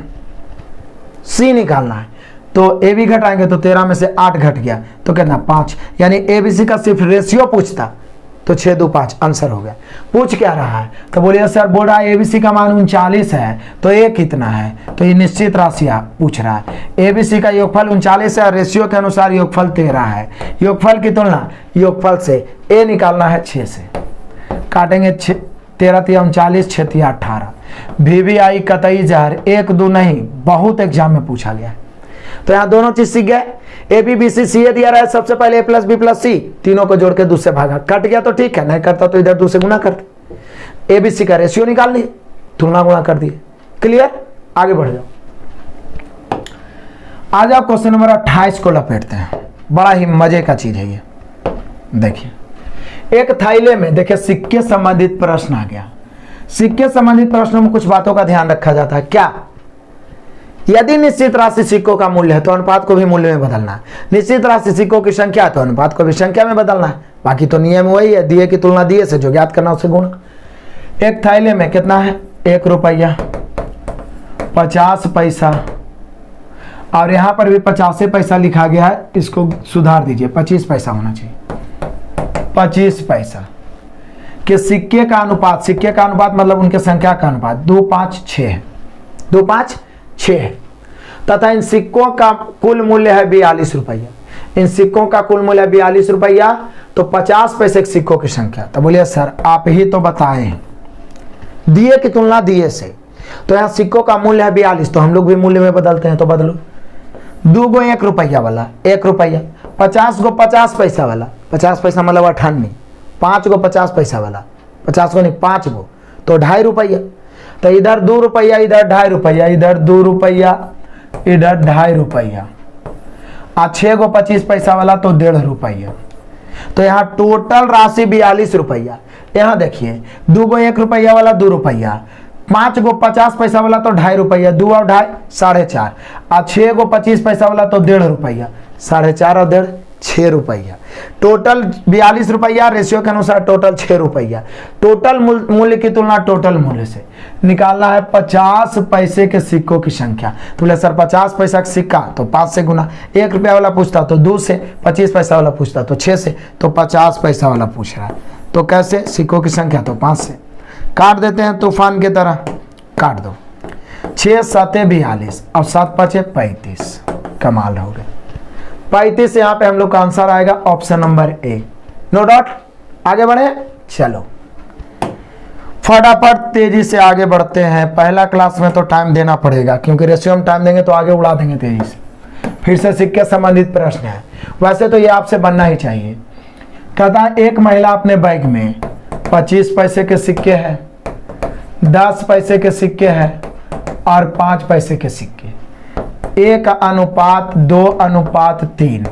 सी निकालना है तो ए बी घटाएंगे तो 13 में से 8 घट गया तो कितना? 5। यानी ए बी सी का सिर्फ रेशियो पूछता तो 6 2 5 आंसर हो गया। पूछ क्या रहा है? तो बोलिए सर बोल रहा है एबीसी का मान 39 है तो ए कितना है? तो ये निश्चित राशि पूछ रहा है। एबीसी का योगफल 39 है, रेशियो के अनुसार योगफल 13 है। योगफल की तुलना योगफल से ए निकालना है 6 से। काटेंगे 13 3 39, 6 3 18। VVI कतई जहर 1 2 नहीं, बहुत एग्जाम में पूछा गया है। तो यहाँ दोनों चीज सीख गए। ए बी बी सी सी ए दिया रहा है, सबसे पहले ए प्लस बी प्लस सी, तीनों को जोड़ के 2 से भागा। कट गया तो ठीक है, नहीं करता तो इधर 2 से गुना करते। ABC का रेशियो निकाल लिए, तुलना गुणा कर दिए। क्लियर, आगे बढ़ जाओ। आज आप क्वेश्चन नंबर 28 को लपेटते हैं। बड़ा ही मजे का चीज है ये। देखिए, एक थैले में देखिए सिक्के संबंधित प्रश्न आ गया। सिक्के संबंधित प्रश्नों में कुछ बातों का ध्यान रखा जाता है। क्या? यदि निश्चित राशि सिक्कों का मूल्य है तो अनुपात को भी मूल्य में बदलना है। निश्चित राशि सिक्कों की संख्या है तो अनुपात को भी संख्या में बदलना है। बाकी तो नियम वही है, दिए की तुलना दिए से, जो ज्ञात करना उसे गुणा। एक थैले में कितना है? 1 रुपया 50 पैसा, और यहां पर भी 50 पैसा लिखा गया है, इसको सुधार दीजिए, 25 पैसा होना चाहिए। 25 पैसा के सिक्के का अनुपात, सिक्के का अनुपात मतलब उनके संख्या का अनुपात 256 है, 256 है, तथा इन सिक्कों का कुल मूल्य है 42 रुपया। इन सिक्कों का कुल मूल्य है 42 रुपया, तो 50 पैसे के सिक्कों की संख्या। तो बोलिए सर आप ही तो बताएं, दिए की तुलना दिए से, तो यहाँ सिक्कों का मूल्य है 42, तो हम लोग भी मूल्य में बदलते हैं, तो बदलो। 2 गो 1 रुपया वाला 1 रुपया, 50 गो 50 पैसा वाला, 50 पैसा मतलब 98, 5 गो 50 पैसा वाला, 50 गो नहीं 5 गो, तो 2.5 रुपया। तो इधर 2 रुपया, इधर 2.5 रुपया, इधर 2 रुपया, इधर 2.5 रुपया, 6 गो 25 पैसा वाला तो 1.5 रुपया। तो यहाँ टोटल राशि 42 रुपया। यहाँ देखिए 2 गो 1 रुपया वाला 2 रुपया, 5 गो 50 पैसा वाला तो 2.5 रुपया, 2 और 2.5 4.5, और 6 गो 25 पैसा वाला तो 1.5 रुपया, 4.5 और 1.5 6 रुपया। टोटल 42 रुपया, रेशियो के अनुसार टोटल 6 रुपया। टोटल मूल्य की तुलना टोटल मूल्य से निकालना है 50 पैसे के सिक्कों की संख्या। तो बोले सर 50 पैसा का सिक्का तो 5 से गुना, 1 रुपया वाला पूछता तो 2 से, 25 पैसा वाला पूछता तो 6 से, तो 50 पैसा वाला पूछ रहा है। तो कैसे? सिक्कों की संख्या तो 5 से काट देते हैं, तूफान की तरह काट दो। 6 7 42 और 7 5 35, कमाल हो गए। 35 यहाँ पे हम लोग का आंसर आएगा option number A. No doubt, आगे बढ़े। चलो फटाफट तेजी से आगे बढ़ते हैं। पहला क्लास में तो टाइम देना पड़ेगा, क्योंकि रेशियो में टाइम देंगे तो आगे उड़ा देंगे तेजी से। फिर से सिक्के संबंधित प्रश्न है, वैसे तो ये आपसे बनना ही चाहिए। कहता है एक महिला अपने बैग में 25 पैसे के सिक्के हैं, 10 पैसे के सिक्के हैं और 5 पैसे के सिक्के 1:2:3,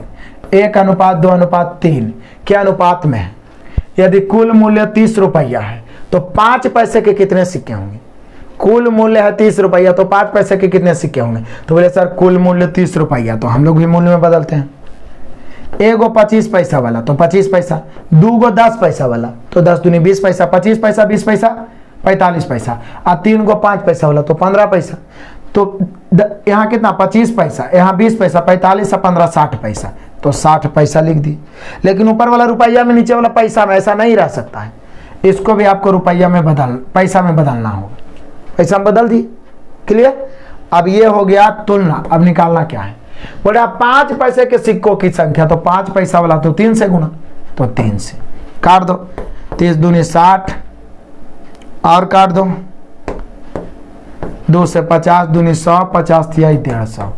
1:2:3 के अनुपात में है। यदि कुल मूल्य 30 रुपया है तो 5 पैसे के कितने सिक्के होंगे? कुल मूल्य है 30 रुपया, तो 5 पैसे के कितने सिक्के होंगे? तो बोले सर कुल मूल्य 30 रुपया, तो हम लोग भी मूल्य में बदलते हैं। 1 गो 25 पैसा वाला तो 25 पैसा, 2 गो 10 पैसा वाला तो 10 दूनी 20 पैसा, 25 पैसा 20 पैसा 45 पैसा, और 3 गो 5 पैसा वाला तो 15 पैसा। तो यहाँ कितना? 25 पैसा, यहाँ 20 पैसा, 45 और 15 60 पैसा, तो 60 पैसा लिख दी। लेकिन ऊपर वाला रुपया में, नीचे वाला पैसा में ऐसा नहीं रह सकता है, इसको भी आपको रुपया में पैसा में बदलना होगा। पैसा में बदल दी। क्लियर? अब ये हो गया तुलना। अब निकालना क्या है? बोला 5 पैसे के सिक्कों की संख्या, तो 5 पैसा वाला तो 3 से गुना, तो 3 से काट दो। 30 दूनी 60 और काट दो, 2 से 50 दूनी 100, 50 थिया 150।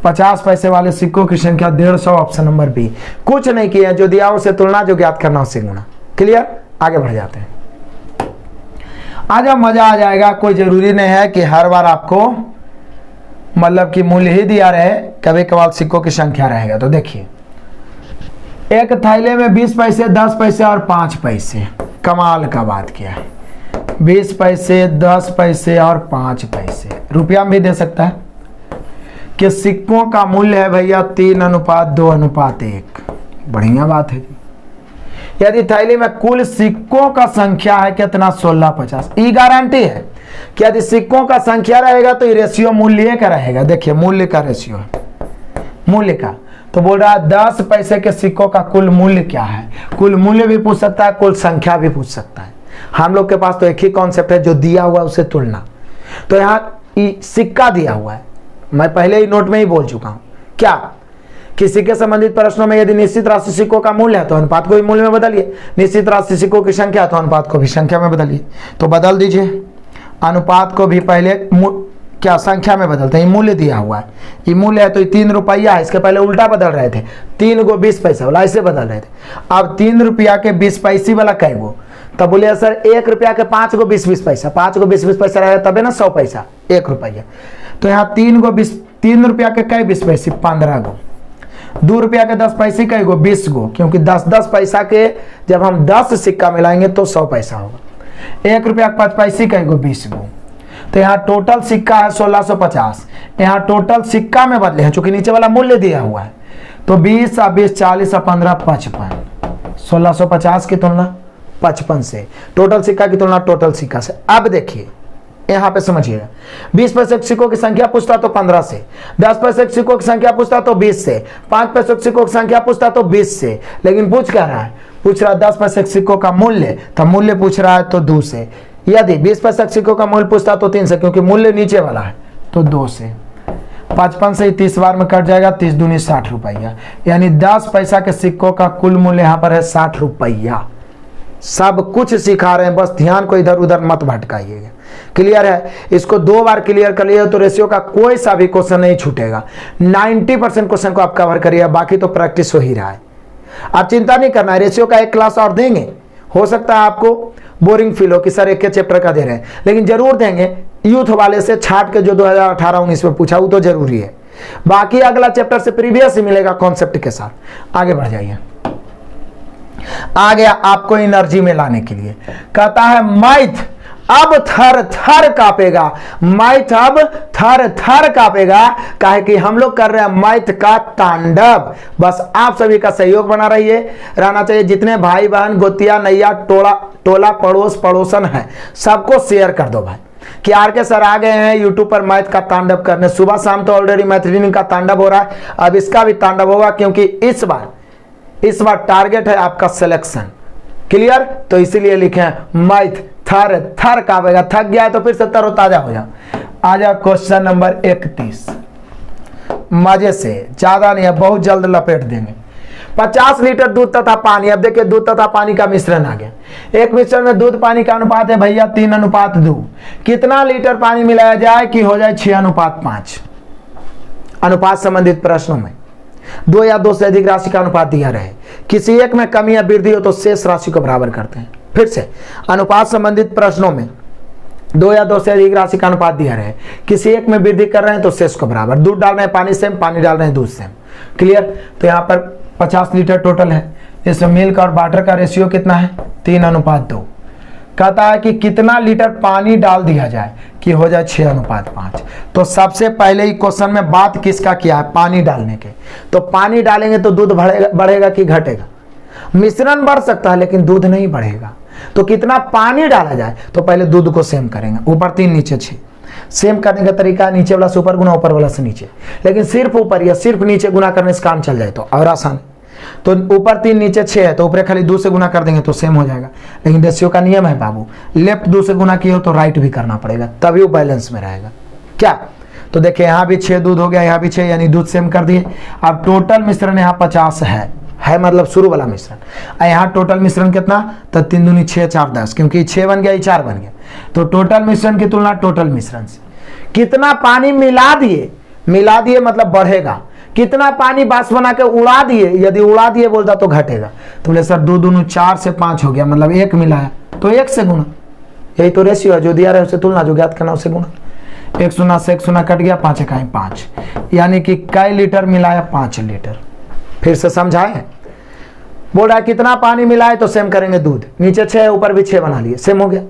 50 पैसे वाले सिक्कों की संख्या 150, ऑप्शन नंबर बी। कुछ नहीं किया, जो दिया उसे तुलना, जो ज्ञात करना उसे गुणा। क्लियर? आगे बढ़ जाते हैं। आज अब मजा आ जाएगा। कोई जरूरी नहीं है कि हर बार आपको मतलब कि मूल्य ही दिया रहे, कभी कभार सिक्कों की संख्या रहेगा। तो देखिए एक थैले में 20 पैसे, 10 पैसे और 5 पैसे। कमाल का बात किया है। 20 पैसे, 10 पैसे और 5 पैसे, रुपया में भी दे सकता है। कि सिक्कों का मूल्य है भैया 3:2:1। बढ़िया बात है। यदि थैली में कुल सिक्कों का संख्या है कितना? 1650। ये गारंटी है कि यदि सिक्कों का संख्या रहेगा तो ये रेशियो मूल्य का रहेगा। देखिए मूल्य का रेशियो है, मूल्य का। तो बोल रहा है 10 पैसे के सिक्कों का कुल मूल्य क्या है? कुल मूल्य भी पूछ सकता है, कुल संख्या भी पूछ सकता है। हम लोग के पास तो एक ही कॉन्सेप्ट है, जो दिया हुआ है उसे तुलना। तो यहाँ सिक्का दिया हुआ है, मैं पहले ही नोट में ही बोल चुका हूं क्या, कि सिक्के संबंधित प्रश्नों में यदि निश्चित राशि सिक्कों का मूल्य है तो अनुपात को भी मूल्य में बदलिए, निश्चित राशि सिक्कों की संख्या तो अनुपात को भी संख्या में बदलिए। तो बदल दीजिए, अनुपात को भी पहले क्या संख्या में बदलते हैं। मूल्य दिया हुआ है, ये मूल्य है तो ये 3 रुपया है, इसके पहले उल्टा बदल रहे थे, 3 गो 20 पैसा वाला ऐसे बदल रहे थे। अब 3 रुपया के 20 पैसे वाला कै गो? तब बोले सर 1 रुपया के 5 गो 20-20 पैसा, 5 गो 20-20 पैसा रहेगा तबे ना 100 पैसा, 1 रुपया। तो यहाँ 3 रुपया के कई 20 पैसे 15 गो, 2 रुपया के 10 पैसे कई गो 20 गो, क्योंकि 10-10 पैसा के जब हम 10 सिक्का मिलाएंगे तो 100 पैसा होगा। 1 रुपया के 5 पैसे कई गो 20 गो। तो यहाँ टोटल सिक्का है 1650। यहाँ टोटल सिक्का में बदले हैं चूंकि नीचे वाला मूल्य दिया हुआ है, तो 20 और 20 40 और 15 55, 1650 की तुलना 55 से, टोटल सिक्का की तुलना टोटल सिक्का से। अब देखिए यहाँ पे समझिएगा, 20 पैसे के सिक्कों की संख्या पूछता तो 15 से, 10 पैसे के सिक्कों की संख्या पूछता तो 20 से, 5 पैसे के सिक्कों की संख्या पूछता तो 20 से, लेकिन पूछ क्या रहा है, पूछ रहा है 10 पैसे के सिक्कों का मूल्य, तो मूल्य पूछ रहा है तो 2 से। यदि 20 पैसे के सिक्कों का मूल्य पूछता तो 3 से, क्योंकि मूल्य नीचे वाला है, तो 2 से। 55 से 30 बार में कट जाएगा, 30 दूनी 60 रुपया, यानी 10 पैसा के सिक्कों का कुल मूल्य यहाँ पर है 60 रुपया। सब कुछ सिखा रहे हैं, बस ध्यान को इधर उधर मत भटकाइएगा। क्लियर है? इसको 2 बार क्लियर कर लिए तो रेशियो का कोई सा भी क्वेश्चन नहीं छूटेगा। 90% क्वेश्चन को आप कवर करिए, बाकी तो प्रैक्टिस हो ही रहा है। आप चिंता नहीं करना है, रेशियो का एक क्लास और देंगे। हो सकता है आपको बोरिंग फील हो कि सर एक के चैप्टर का दे रहे हैं, लेकिन जरूर देंगे। यूथ वाले से छाट के जो 2018-19 में पूछा वो तो जरूरी है, बाकी अगला चैप्टर से प्रीवियस ही मिलेगा कॉन्सेप्ट के साथ। आगे बढ़ जाइए। आ गया आपको एनर्जी में लाने के लिए, कहता है मैथ अब थर थर कांपेगा, मैथ अब थर थर कांपेगा। काहे कि हम लोग कर रहे हैं मैथ का तांडव। बस आप सभी का सहयोग बना रहिए, रहना चाहिए। जितने भाई बहन गोतिया नैया टोला पड़ोस पड़ोसन है, सबको शेयर कर दो भाई कि आरके सर आ गए हैं यूट्यूब पर मैथ का तांडव करने। सुबह शाम तो ऑलरेडी मैथ रीडिंग का तांडव हो रहा है, अब इसका भी तांडव होगा, क्योंकि इस बार टारगेट है आपका सिलेक्शन। क्लियर? तो इसीलिए लिखे हैं मैथ थर थर कांपेगा। थक गया है तो फिर से तरोताजा हो जाओ। आ जाओ क्वेश्चन नंबर 31। मजे से, ज्यादा नहीं है, बहुत जल्द लपेट देंगे। 50 लीटर दूध तथा पानी। अब देखिए दूध तथा पानी का मिश्रण आ गया। एक मिश्रण में दूध पानी का अनुपात है भैया 3:2। कितना लीटर पानी मिलाया जाए कि हो जाए 6:5? अनुपात संबंधित प्रश्नों में 2 या 2 से अधिक राशि का अनुपात दिया रहे, किसी एक में कमी या वृद्धि हो तो शेष राशि को बराबर करते हैं। फिर से अनुपात संबंधित प्रश्नों में 2 या 2 से अधिक राशि का अनुपात दिया रहे, किसी एक में वृद्धि कर रहे हैं तो शेष को बराबर। दूध डाल रहे हैं पानी से, पानी डाल रहे हैं दूध से। क्लियर? तो यहाँ पर 50 लीटर टोटल है, इसमें मिल्क और वाटर का रेशियो कितना है? 3:2। कहता है कि कितना लीटर पानी डाल दिया जाए कि हो जाए 6:5। तो सबसे पहले ही क्वेश्चन में बात किसका किया है? पानी डालने के। तो पानी डालेंगे तो दूध बढ़ेगा कि घटेगा? मिश्रण बढ़ सकता है लेकिन दूध नहीं बढ़ेगा। तो कितना पानी डाला जाए? तो पहले दूध को सेम करेंगे, ऊपर 3 नीचे 6। सेम करने का तरीका नीचे वाला से ऊपर गुना, ऊपर वाला से नीचे, लेकिन सिर्फ ऊपर या सिर्फ नीचे गुना करने से काम चल जाए तो और आसान। तो ऊपर 3 नीचे 6 है, तो ऊपर खाली 2 से गुना कर देंगे तो सेम हो जाएगा। लेकिन रेशियो का नियम है बाबू, लेफ्ट 2 से गुना किए हो तो राइट भी करना पड़ेगा, तभी वो बैलेंस में रहेगा। क्या? तो देखिए यहाँ भी 6 दूध हो गया, यहाँ भी 6, यानी दूध सेम कर दिए। अब टोटल मिश्रण यहाँ 50 है मतलब शुरू वाला मिश्रण। यहाँ टोटल मिश्रण कितना? तो 3 दूनी 6 4 10, क्योंकि 6 बन गया, 4 बन गया। तो टोटल मिश्रण की तुलना टोटल मिश्रण से। कितना पानी मिला दिए मतलब बढ़ेगा। कितना पानी बाष्प बना के उड़ा दिए, यदि उड़ा दिए बोलता तो घटेगा। तो बोले सर 2 दूनी 4 से 5 हो गया, मतलब 1 मिलाया तो 1 से गुना। यही तो रेशियो है, जो दिया रहे उसे तुलना, जो ज्ञात करना उसे गुना। 1 शून्य से 1 शून्य कट गया, 5 1 5, यानी कि कई लीटर मिलाया? 5 लीटर। फिर से समझाए? बोल रहा है कितना पानी मिलाए तो सेम करेंगे दूध। नीचे 6 ऊपर भी 6 बना लिए, सेम हो गया।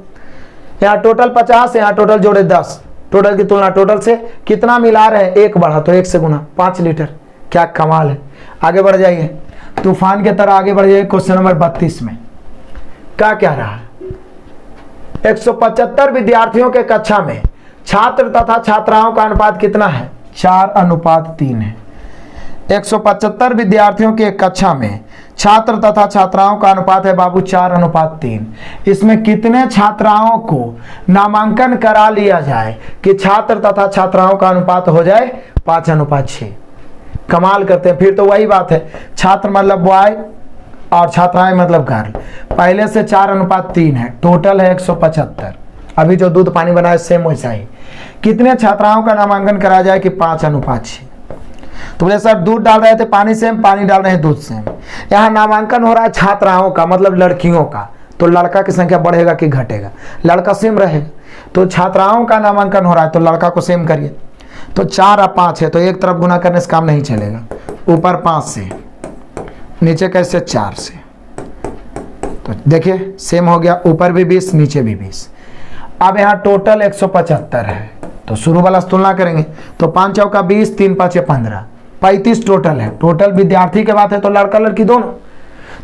यहाँ टोटल 50, यहाँ टोटल जोड़े 10। टोटल की तुलना टोटल से। कितना मिला रहे हैं? 1 बढ़ा तो 1 से गुना, 5 लीटर। क्या कमाल है। आगे बढ़ जाइए, तूफान की तरह आगे बढ़ जाइए। क्वेश्चन नंबर 32 में क्या रहा है? 175 विद्यार्थियों के कक्षा में छात्र तथा छात्राओं का अनुपात कितना है? 4:3 है। 175 विद्यार्थियों के कक्षा में छात्र तथा छात्राओं का अनुपात है बाबू 4:3। इसमें कितने छात्राओं को नामांकन करा लिया जाए कि छात्र तथा छात्राओं का अनुपात हो जाए 5:6? कमाल करते हैं। फिर तो वही बात है, छात्र मतलब बॉय और छात्राएं मतलब गर्ल। पहले से 4:3 है, टोटल है 175। अभी जो दूध पानी बनाए सेम वैसा ही। कितने छात्राओं का नामांकन कराया जाए कि 5:6? तो बोले सर दूध डाल रहे थे पानी सेम, पानी डाल रहे हैं दूध सेम। यहाँ नामांकन हो रहा है छात्राओं का, मतलब लड़कियों का, तो लड़का की संख्या बढ़ेगा कि घटेगा? लड़का सेम रहेगा। तो छात्राओं का नामांकन हो रहा है तो लड़का को सेम करिए। तो 4 और 5 है तो एक तरफ गुना करने से काम नहीं चलेगा। ऊपर 5 से, नीचे कैसे 4 से, तो देखिए सेम हो गया, ऊपर भी 20 नीचे भी 20। अब यहाँ टोटल 175 है तो शुरू वाला से तुलना करेंगे तो 5 चौका 20, 3 5 15, 35 टोटल है। टोटल विद्यार्थी के बात है तो लड़का लड़की दोनों,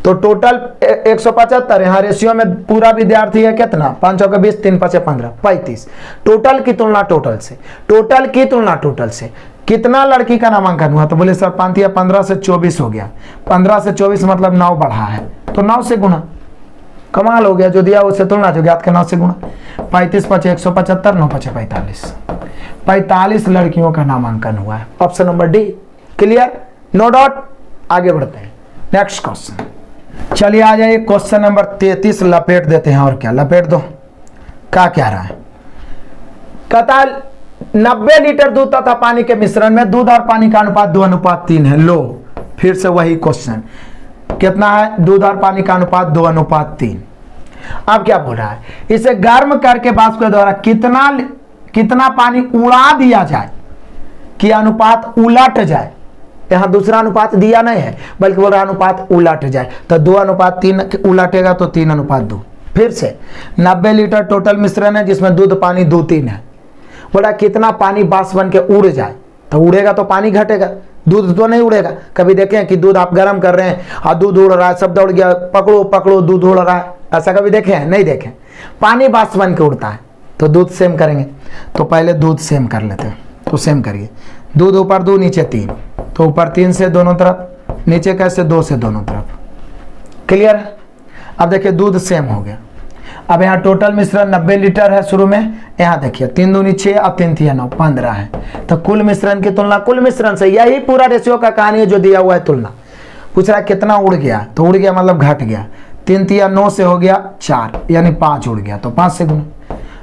तो टोटल 175। यहाँ रेशियो में पूरा विद्यार्थी है कितना? 5 चौका 20, 3 5 15, 35। टोटल की तुलना टोटल से, टोटल की तुलना टोटल से। कितना लड़की का नामांकन हुआ? तो बोले सर 5 या 15 से 24 हो गया। 15 से 24 मतलब 9 बढ़ा है तो 9 से गुना। कमाल हो गया, जो दिया उससे तुलना, जो ज्ञात के 9 से गुना। 35 5 175, 9 5 45। 45 लड़कियों का नामांकन हुआ है। Option number D clear, no doubt. आगे बढ़ते हैं नेक्स्ट क्वेश्चन। चलिए आ जाइए क्वेश्चन नंबर 33 लपेट देते हैं। और क्या लपेट दो, क्या कह रहा है? कहता 90 लीटर दूध तथा पानी के मिश्रण में दूध और पानी का अनुपात 2:3 है। लो फिर से वही क्वेश्चन, कितना है? दूध और पानी का अनुपात 2:3। अब क्या बोल रहा है? इसे गर्म करके वाष्प के द्वारा कितना पानी उड़ा दिया जाए कि अनुपात उलट जाए। यहां दूसरा अनुपात दिया नहीं है बल्कि बोल रहा अनुपात उलट जाए। तो 2:3 उलटेगा तो 3:2। फिर से 90 लीटर टोटल मिश्रण है जिसमें दूध पानी 2-3 है। बोला कितना पानी वाष्प बन के उड़ जाए, तो उड़ेगा तो पानी घटेगा, दूध तो नहीं उड़ेगा। कभी देखें कि दूध आप गर्म कर रहे हैं और दूध उड़ रहा है, शब्द उड़ गया, पकड़ो पकड़ो दूध उड़ रहा है, ऐसा कभी देखे हैं? नहीं देखे। पानी वाष्प बन के उड़ता है तो दूध सेम करेंगे। तो पहले दूध सेम कर लेते हैं, तो सेम करिए। दूध ऊपर 2 नीचे 3, तो ऊपर 3 से दोनों तरफ, नीचे कैसे 2 से दोनों तरफ। क्लियर है? अब देखिए दूध सेम हो गया। अब यहाँ टोटल मिश्रण 90 लीटर है शुरू में। यहाँ देखिए 3 दूनी 6 और 3 3 9 15 है। तो कुल मिश्रण की तुलना कुल मिश्रण से, यही पूरा रेशियो का कहानी है जो दिया हुआ है। तुलना पूछ रहा है कितना उड़ गया, तो उड़ गया मतलब घट गया। 3 3 9 से हो गया 4 यानी 5 उड़ गया तो 5 से गुना।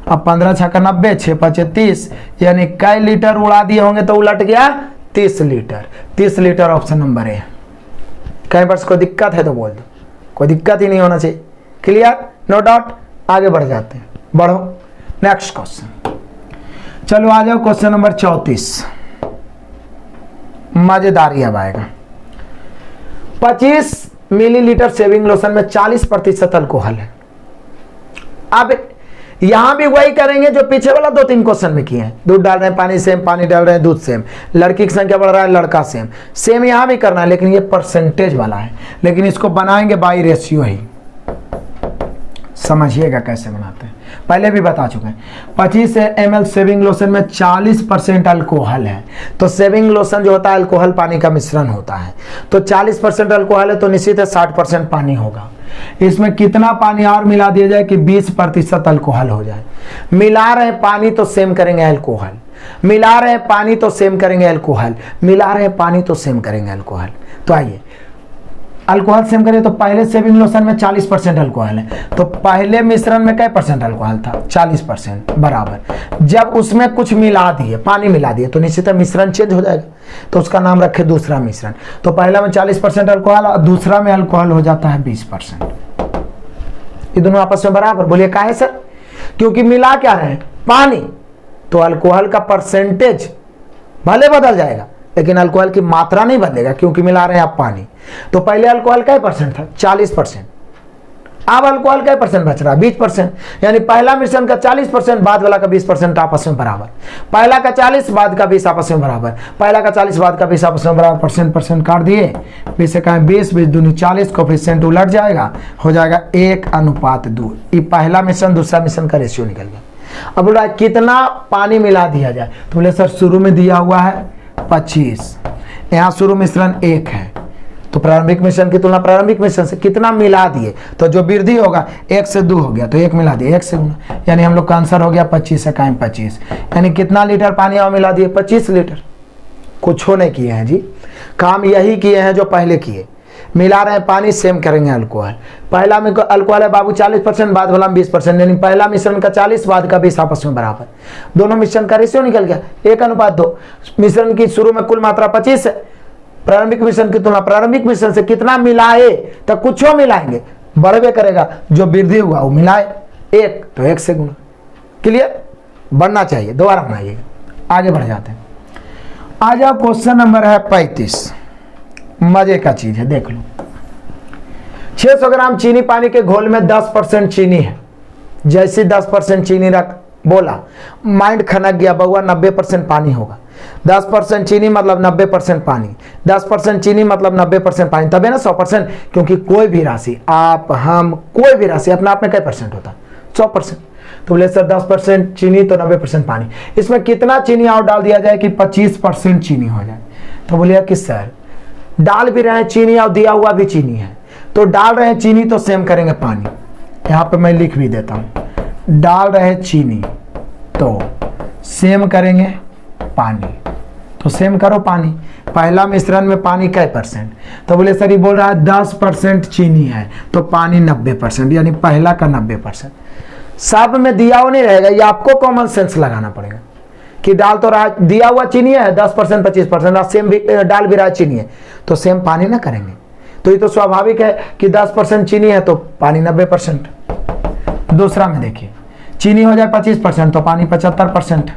अब 15 6 90, 6 5 30 यानी कई लीटर उड़ा दिए होंगे तो उलट गया 30 लीटर। 30 लीटर ऑप्शन नंबर है। कहीं पर कोई दिक्कत है तो बोल दो, कोई दिक्कत ही नहीं होना चाहिए। Clear, no doubt. आगे बढ़ जाते हैं, बढ़ो नेक्स्ट क्वेश्चन। चलो आ जाओ क्वेश्चन नंबर 34। मजेदारी अब आएगा। 25 मिलीलीटर शेविंग लोशन में 40% अल्कोहल है। अब यहां भी वही करेंगे जो पीछे वाला 2-3 क्वेश्चन में किए हैं। दूध डाल रहे हैं, पानी सेम, पानी डाल रहे हैं, दूध सेम। लड़की की संख्या बढ़ रहा है, लड़का सेम। सेम यहां भी करना है लेकिन ये परसेंटेज वाला है, लेकिन इसको बनाएंगे बाई रेशियो ही। समझिएगा कैसे बनाते हैं, पहले भी बता चुके हैं। 25 ml शेविंग लोशन में 40% अल्कोहल है। तो शेविंग लोशन जो होता है अल्कोहल पानी का मिश्रण होता है। तो 40% अल्कोहल है तो निश्चित है 60% पानी होगा। इसमें कितना पानी और मिला दिया जाए कि 20% अल्कोहल हो जाए। मिला रहे पानी तो सेम करेंगे अल्कोहल, मिला रहे पानी तो सेम करेंगे अल्कोहल, मिला रहे पानी तो सेम करेंगे अल्कोहल। तो आइए अल्कोहल सेम करें। तो पहले शेविंग लोशन में 40% अल्कोहल है, तो पहले मिश्रण में क्या % अल्कोहल था? 40% बराबर। जब उसमें कुछ मिला दिए, पानी मिला दिए, तो निश्चित मिश्रण चेंज हो जाएगा, तो उसका नाम रखे दूसरा मिश्रण। तो पहला में 40% अल्कोहल और दूसरा में अल्कोहल हो जाता है 20%। ये दोनों आपस में बराबर। बोलिए काहे सर? क्योंकि मिला क्या रहे? पानी। तो अल्कोहल का परसेंटेज भले बदल जाएगा लेकिन अल्कोहल की मात्रा नहीं बदलेगा क्योंकि मिला रहे हैं आप पानी। तो पहले अल्कोहल का % था? 40%। अब अल्कोहल का % बच रहा है? 20%। यानी पहला मिश्रण का 40%, बाद वाला का 20% आपस में बराबर। पहला का 40, बाद का 20 आपस में बराबर। पहला का 40, बाद का 20 आपस में बराबर। % काट दिए, 20 से कहें 20, 20 दूनी 40, कोफिशिएंट उलट जाएगा, हो जाएगा 1:2। ये पहला मिश्रण दूसरा मिश्रण का रेशियो निकल गया। अब बोल रहा है कितना पानी मिला दिया जाए। तो बोले सर शुरू में दिया हुआ है 25, यहाँ शुरू मिश्रण 1 है, तो प्रारंभिक मिश्रण की तुलना प्रारंभिक मिश्रण से कितना मिला दिए, तो जो वृद्धि होगा 1 से 2 हो गया तो 1 मिला दिए, 1 से गुना, यानी हम लोग का आंसर हो गया 25 से कायम 25। यानी कितना लीटर पानी और मिला दिए? 25 लीटर। कुछ नहीं किए हैं जी, काम यही किए हैं जो पहले किए। मिला रहे हैं पानी, सेम करेंगे अल्कोहल। पहला में अल्कोहल है बाबू 40%, बाद वाला में 20%, यानी पहला मिश्रण का 40, बाद का 20 आपस में बराबर। दोनों मिश्रण का रेशियो निकल गया 1:2। मिश्रण की शुरू में कुल मात्रा 25 है, प्रारंभिक मिश्रण की तुलना प्रारंभिक मिश्रण से कितना मिलाए, तो कुछ मिलाएंगे बढ़वे करेगा, जो वृद्धि हुआ वो मिलाए 1 तो 1 से गुणा। क्लियर, बढ़ना चाहिए। दोबारा बनाइएगा, आगे बढ़ जाते हैं। आ जाओ, क्वेश्चन नंबर है 35। मजे का चीज है, देख लो। 600 ग्राम चीनी पानी के घोल में 10% चीनी है। जैसे 10% चीनी रख बोला, माइंड खनक गया, बउआ 90% पानी होगा। 10% चीनी मतलब 90% पानी, 10% चीनी मतलब 90% पानी, तबे ना 100%। क्योंकि कोई भी राशि, आप हम कोई भी राशि अपने आप में कई परसेंट होता है? 100%। तो बोले सर 10% चीनी तो 90% पानी, इसमें कितना चीनी और डाल दिया जाए कि 25% चीनी हो जाए? तो बोलिए कि सर डाल भी रहे हैं चीनी और दिया हुआ भी चीनी है, तो डाल रहे हैं चीनी तो सेम करेंगे पानी। यहाँ पे मैं लिख भी देता हूँ, डाल रहे हैं चीनी तो सेम करेंगे पानी, तो सेम करो पानी। पहला मिश्रण में पानी कै %? तो बोले सर ये बोल रहा है 10% चीनी है तो पानी 90%, यानी पहला का 90%। सब में दिया हुआ नहीं रहेगा, ये आपको कॉमन सेंस लगाना पड़ेगा कि डाल तो रहा, दिया हुआ चीनी है 10% 25%, सेम भी डाल भी रहा है चीनी है, तो सेम पानी ना करेंगे? तो ये तो स्वाभाविक है कि 10% चीनी है तो पानी 90%। दूसरा में देखिए, चीनी हो जाए 25% तो पानी 75%।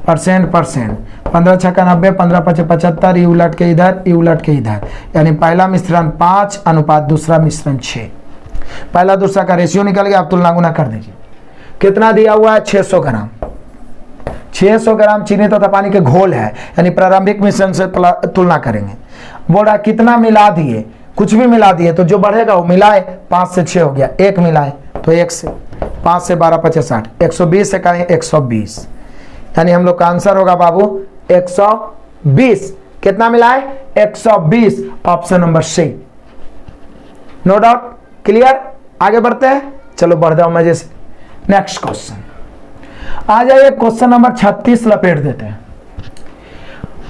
15 छक्का 90, 15 पचे 75, ये उलट के इधर, ये उलट के इधर, यानी पहला मिश्रण 5 अनुपात दूसरा मिश्रण 6। पहला दूसरा का रेशियो निकल गया, आप तुलना गुना कर दीजिए। कितना दिया हुआ है? 600 ग्राम। 600 ग्राम चीनी तथा पानी के घोल है, यानी प्रारंभिक मिश्रण से तुलना करेंगे। बोल रहा कितना मिला दिए, कुछ भी मिला दिए तो जो बढ़ेगा वो मिलाए। 5 से 6 हो गया, 1 मिलाए तो 1 से, 5 से 12 5 60, 120 से करेंगे 120, यानी हम लोग का आंसर होगा बाबू 120। कितना मिलाए? 120, option number C. No doubt, clear. आगे बढ़ते हैं, चलो बढ़ जाओ मजे से। नेक्स्ट क्वेश्चन आ जाइए, क्वेश्चन नंबर 36 लपेट देते हैं।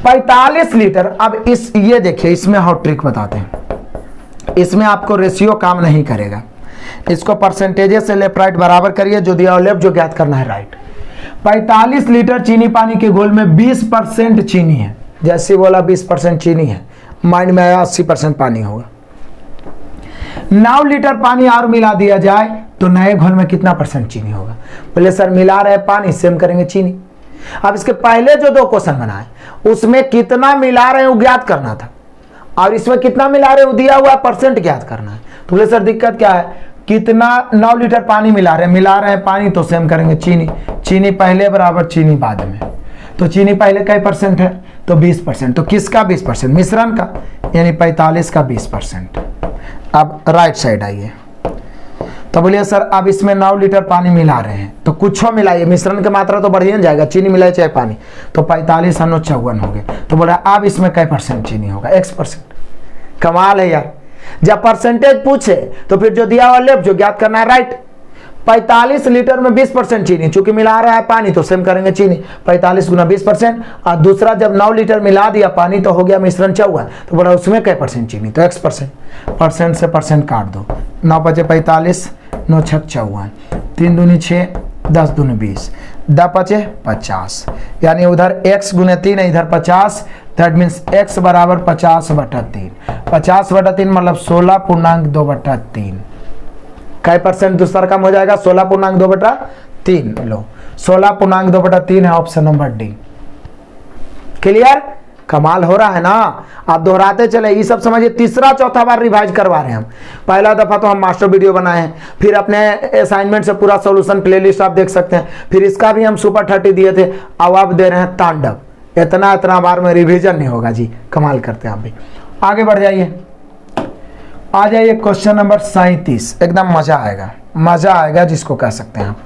45 लीटर। अब इस ये देखिए, इसमें हॉट ट्रिक बताते हैं। इसमें आपको रेशियो काम नहीं करेगा, इसको परसेंटेज से लेफ्ट राइट बराबर करिए, जो दिया लेफ्ट, जो ज्ञात करना है राइट। 45 लीटर चीनी पानी के घोल में 20% चीनी है। जैसे बोला 20% चीनी है, माइंड में आया 80% पानी होगा। 9 लीटर पानी और मिला दिया जाए तो नए घोल में कितना % चीनी होगा? बोले सर मिला रहे पानी, सेम करेंगे चीनी। अब इसके पहले जो 2 क्वेश्चन बनाए उसमें कितना मिला रहे हैं वो ज्ञात करना था, और इसमें कितना मिला रहे हैं वो दिया हुआ % ज्ञात करना है। तो बोले सर दिक्कत क्या है, कितना 9 लीटर पानी मिला रहे हैं पानी तो सेम करेंगे चीनी। चीनी पहले बराबर चीनी बाद में, तो चीनी पहले कई % है? तो 20%। तो किसका 20%? मिश्रण का, यानी 45 का 20%। अब राइट साइड आइए, तो बोलिए सर अब इसमें 9 लीटर पानी मिला रहे हैं तो कुछ मिलाइए, मिश्रण की मात्रा तो बढ़िया जाएगा, चीनी मिलाए चाहे पानी, तो 45 और 54 हो गए। तो बोला अब इसमें कई % चीनी होगा? X%। कमाल है यार, जब परसेंटेज पूछे तो फिर जो दिया हुआ लेफ्ट, जो ज्ञात करना है राइट। 45 लीटर में 20% चीनी, चूंकि मिला रहा है पानी तो सेम करेंगे चीनी। 45 गुना 20%, और दूसरा जब 9 लीटर मिला दिया पानी तो हो गया मिश्रण 54, तो बोला उसमें कई % चीनी? तो X%। परसेंट से परसेंट काट दो, 9 पचे 45, 9 छक 54, 3 दूनी 6, 10 दूनी 20, 10 पचे 50, यानी उधर x गुने 3 है, इधर 50, दैट मीन्स x बराबर 50/3। 50/3 मतलब 16.2/3। कई % दूसरा कम हो जाएगा? 16.2/3। लो 16.2/3 है ऑप्शन नंबर डी। क्लियर? कमाल हो रहा है ना। आप दोहराते चले, ये सब समझिए तीसरा चौथा बार रिवाइज करवा रहे हैं हम। पहला दफा तो हम मास्टर वीडियो बनाए हैं, फिर अपने असाइनमेंट से पूरा सॉल्यूशन प्लेलिस्ट आप देख सकते हैं, फिर इसका भी हम सुपर 30 दिए थे, अब आप दे रहे हैं तांडव। इतना बार में रिवीजन नहीं होगा जी, कमाल करते हैं आप भी। आगे बढ़ जाइए, आ जाइए क्वेश्चन नंबर 37। एकदम मजा आएगा जिसको कह सकते हैं आप।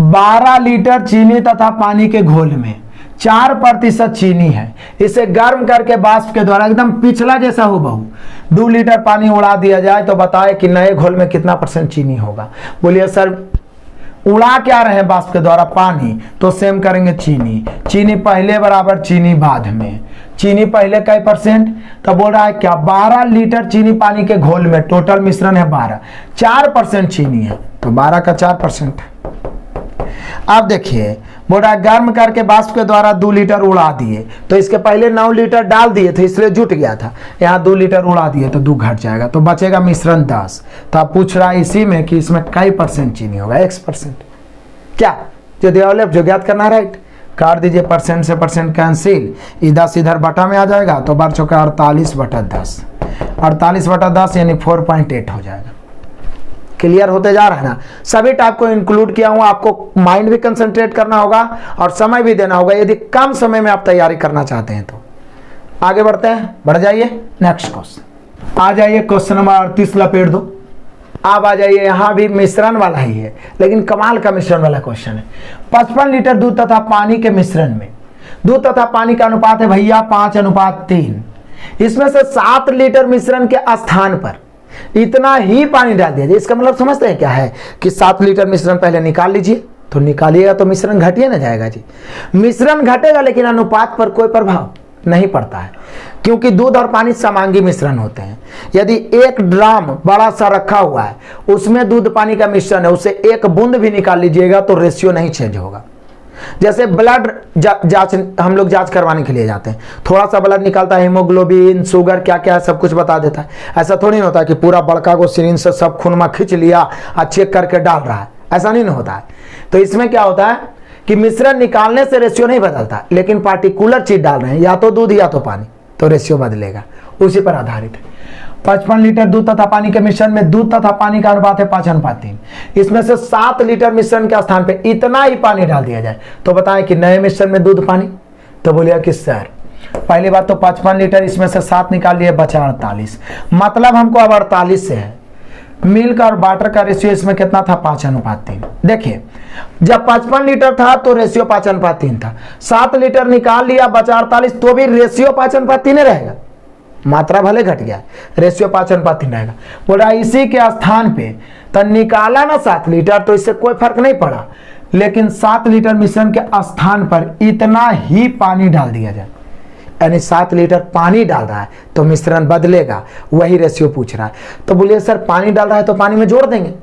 12 लीटर चीनी तथा पानी के घोल में 4% चीनी है। इसे गर्म करके वाष्प के द्वारा एकदम पिछला जैसा हूबहू 2 लीटर पानी उड़ा दिया जाए तो बताए कि नए घोल में कितना % चीनी होगा? बोलिए सर उड़ा क्या रहे हैं वाष्प के द्वारा? पानी, तो सेम करेंगे चीनी। चीनी पहले बराबर चीनी बाद में, चीनी पहले कई %? तो बोल रहा है क्या 12 लीटर चीनी पानी के घोल में, टोटल मिश्रण है 12, 4% चीनी है, तो 12 का 4%। अब देखिए बोला गर्म करके वाष्प के द्वारा 2 लीटर उड़ा दिए, तो इसके पहले 9 लीटर डाल दिए थे इसलिए जुट गया था, यहाँ 2 लीटर उड़ा दिए तो 2 घट जाएगा, तो बचेगा मिश्रण 10। तो आप पूछ रहा है इसी में कि इसमें कई परसेंट चीनी होगा, X%। क्या जो दिया लेफ्ट जो ज्ञात करना राइट, काट दीजिए, परसेंट से परसेंट कैंसिल, 10 इधर बटा में आ जाएगा, तो बढ़ चुका 48/10, 48/10 यानी 4.8 हो जाएगा। क्लियर होते जा रहा है ना, सभी टाइप को इंक्लूड किया हूं, आपको माइंड भी कंसंट्रेट करना होगा और समय भी देना होगा यदि कम समय में आप तैयारी करना चाहते हैं तो। आगे बढ़ते हैं, बढ़ जाइए नेक्स्ट क्वेश्चन। आ जाइए क्वेश्चन नंबर 38 लपेट दो। अब आ जाइए, यहां भी मिश्रण वाला ही है लेकिन कमाल का मिश्रण वाला क्वेश्चन है। 55 लीटर दूध तथा पानी के मिश्रण में दूध तथा पानी का अनुपात है भैया 5:3। इसमें से 7 लीटर मिश्रण के स्थान पर इतना ही पानी डाल दिया जाए। इसका मतलब समझते हैं क्या है कि 7 लीटर मिश्रण पहले निकाल लीजिए, तो निकालिएगा तो मिश्रण घटिए ना जाएगा जी। मिश्रण घटेगा लेकिन अनुपात पर कोई प्रभाव नहीं पड़ता है, क्योंकि दूध और पानी समांगी मिश्रण होते हैं। यदि 1 ड्राम बड़ा सा रखा हुआ है, उसमें दूध पानी का मिश्रण है, उससे 1 बूंद भी निकाल लीजिएगा तो रेशियो नहीं चेंज होगा। जैसे ब्लड जांच हम लोग जांच करवाने के लिए जाते हैं, थोड़ा सा ब्लड निकालता है, हीमोग्लोबिन, शुगर क्या क्या है सब कुछ बता देता है। ऐसा थोड़ी नहीं होता कि पूरा बड़का को सिरिंज से सब खून में खींच लिया और चेक करके डाल रहा है, ऐसा नहीं होता है। तो इसमें क्या होता है कि मिश्रण निकालने से रेशियो नहीं बदलता, लेकिन पार्टिकुलर चीज डाल रहे हैं, या तो दूध या तो पानी, तो रेशियो बदलेगा, उसी पर आधारित है। 55 लीटर दूध तथा पानी के मिश्रण में दूध तथा पानी का अनुपात है 5:3। इसमें से 7 लीटर मिश्रण के स्थान पे इतना ही पानी डाल दिया जाए, तो बताएं कि नए मिश्रण में दूध पानी, तो बोलिए कि सर पहली बात तो 55 लीटर, इसमें से 7 निकाल लिए, बचा 48। मतलब हमको अब 48 से है। मिल्क और वाटर का रेशियो इसमें कितना था 5:3। देखिए जब 55 लीटर था तो रेशियो 5:3 था, 7 लीटर निकाल लिया, बचा 48, तो भी रेशियो 5:3 रहेगा। मात्रा भले घट गया, रेशियो 5:3 रहेगा। बोला इसी के स्थान पे तो निकाला ना 7 लीटर, तो इससे कोई फर्क नहीं पड़ा, लेकिन 7 लीटर मिश्रण के स्थान पर इतना ही पानी डाल दिया जाए, यानी 7 लीटर पानी डाल रहा है तो मिश्रण बदलेगा, वही रेशियो पूछ रहा है। तो बोलिए सर पानी डाल रहा है तो पानी में जोड़ देंगे,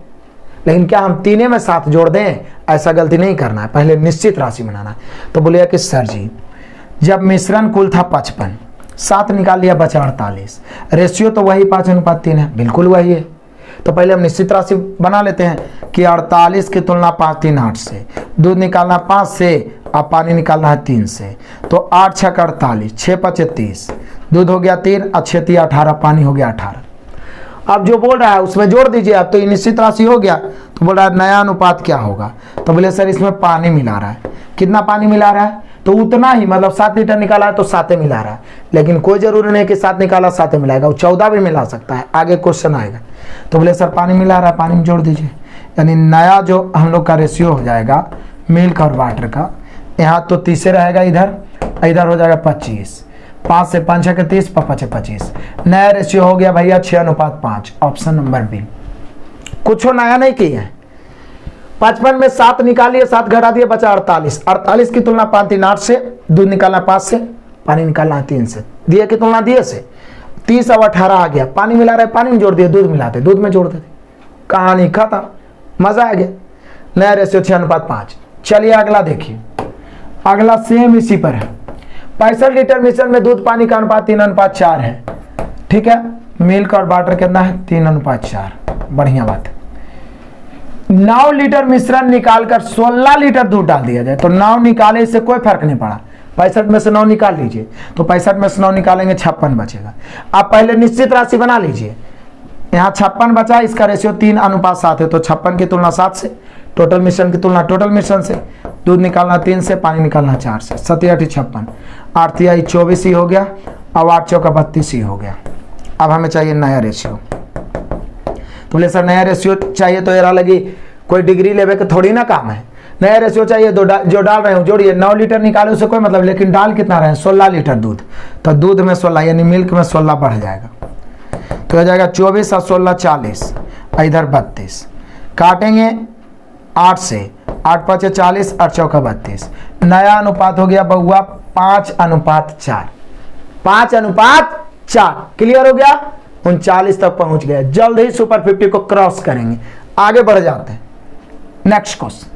लेकिन क्या हम तीने में 7 जोड़ दें? ऐसा गलती नहीं करना है, पहले निश्चित राशि बनाना है। तो बोलिए कि सर जी जब मिश्रण कुल था 55, 7 निकाल लिया, बचा 48, रेशियो तो वही 5:3 है, बिल्कुल वही है। तो पहले हम निश्चित राशि बना लेते हैं कि 48 की तुलना 5 3 8 से, दूध निकालना 5 से और पानी निकालना है 3 से, तो 8 6 48, 6 5 30, दूध हो गया 3, 6 3 18, पानी हो गया 18। अब जो बोल रहा है उसमें जोड़ दीजिए, अब तो ये निश्चित राशि हो गया। तो बोल रहा है नया अनुपात क्या होगा, तो बोले सर इसमें पानी मिला रहा है। कितना पानी मिला रहा है? तो उतना ही, मतलब 7 लीटर निकाला है तो 7 मिला रहा है, लेकिन कोई जरूरी नहीं कि 7 निकाला 7 मिलाएगा, वो 14 भी मिला सकता है, आगे क्वेश्चन आएगा। तो बोले सर पानी मिला रहा है, पानी में जोड़ दीजिए, यानी नया जो हम लोग का रेशियो हो जाएगा मिल्क और वाटर का, यहाँ तो 30 रहेगा, इधर हो जाएगा 25, 5 से 5 6 30, 5 5 25, नया रेशियो हो गया भैया 6:5। Option number B. कुछ नया नहीं किया है। 55 में 7 निकालिए, 7 घटा दिए, बचा 48। 48 की तुलना 5 3 8 से, दूध निकालना 5 से, पानी निकालना 3 से, दिए की तुलना दिए से, 30 और 18 आ गया, पानी मिला रहे पानी में जोड़ दिए, दूध मिलाते दूध में जोड़ देते, कहानी खत्म, मजा आ गया। नया रेशियो 6:5। चलिए अगला देखिए, अगला सेम इसी पर है। 65 लीटर मिश्रण में दूध पानी का अनुपात 3:4 है, ठीक है। मिल्क और वाटर कितना है 3:4, बढ़िया बात है। 9 लीटर मिश्रण निकालकर 16 लीटर दूध डाल दिया जाए, तो 9 निकाले इससे कोई फर्क नहीं पड़ा, 65 में से 9 निकाल लीजिए, तो 65 में से 9 निकालेंगे 56 बचेगा। आप पहले निश्चित राशि बना लीजिए, यहाँ 56 बचा, इसका रेशियो 3:7 है, तो 56 की तुलना 7 से, टोटल मिश्रण की तुलना टोटल मिश्रण से, दूध निकालना 3 से, पानी निकालना 4 से, 7 8 56, 8 3 24 ही हो गया, अब 8 4 32 ही हो गया। अब हमें चाहिए नया रेशियो। तो बोले सर नया रेशियो चाहिए तो यार लगी कोई डिग्री लेवे के थोड़ी ना काम है, नया रेशियो चाहिए जो डाल रहे हो जोड़िए। 9 लीटर निकाले उससे कोई मतलब, लेकिन डाल कितना रहे 16 लीटर दूध, तो दूध में 16 यानी मिल्क में 16 बढ़ जाएगा, तो हो जाएगा 24 और 16 40, इधर 32, काटेंगे 8 से, 8 5 40, 8 4 32, नया अनुपात हो गया बउआ 5:4, 5:4। क्लियर हो गया, 39 तक पहुंच गया, जल्द ही सुपर 50 को क्रॉस करेंगे। आगे बढ़ जाते हैं नेक्स्ट क्वेश्चन।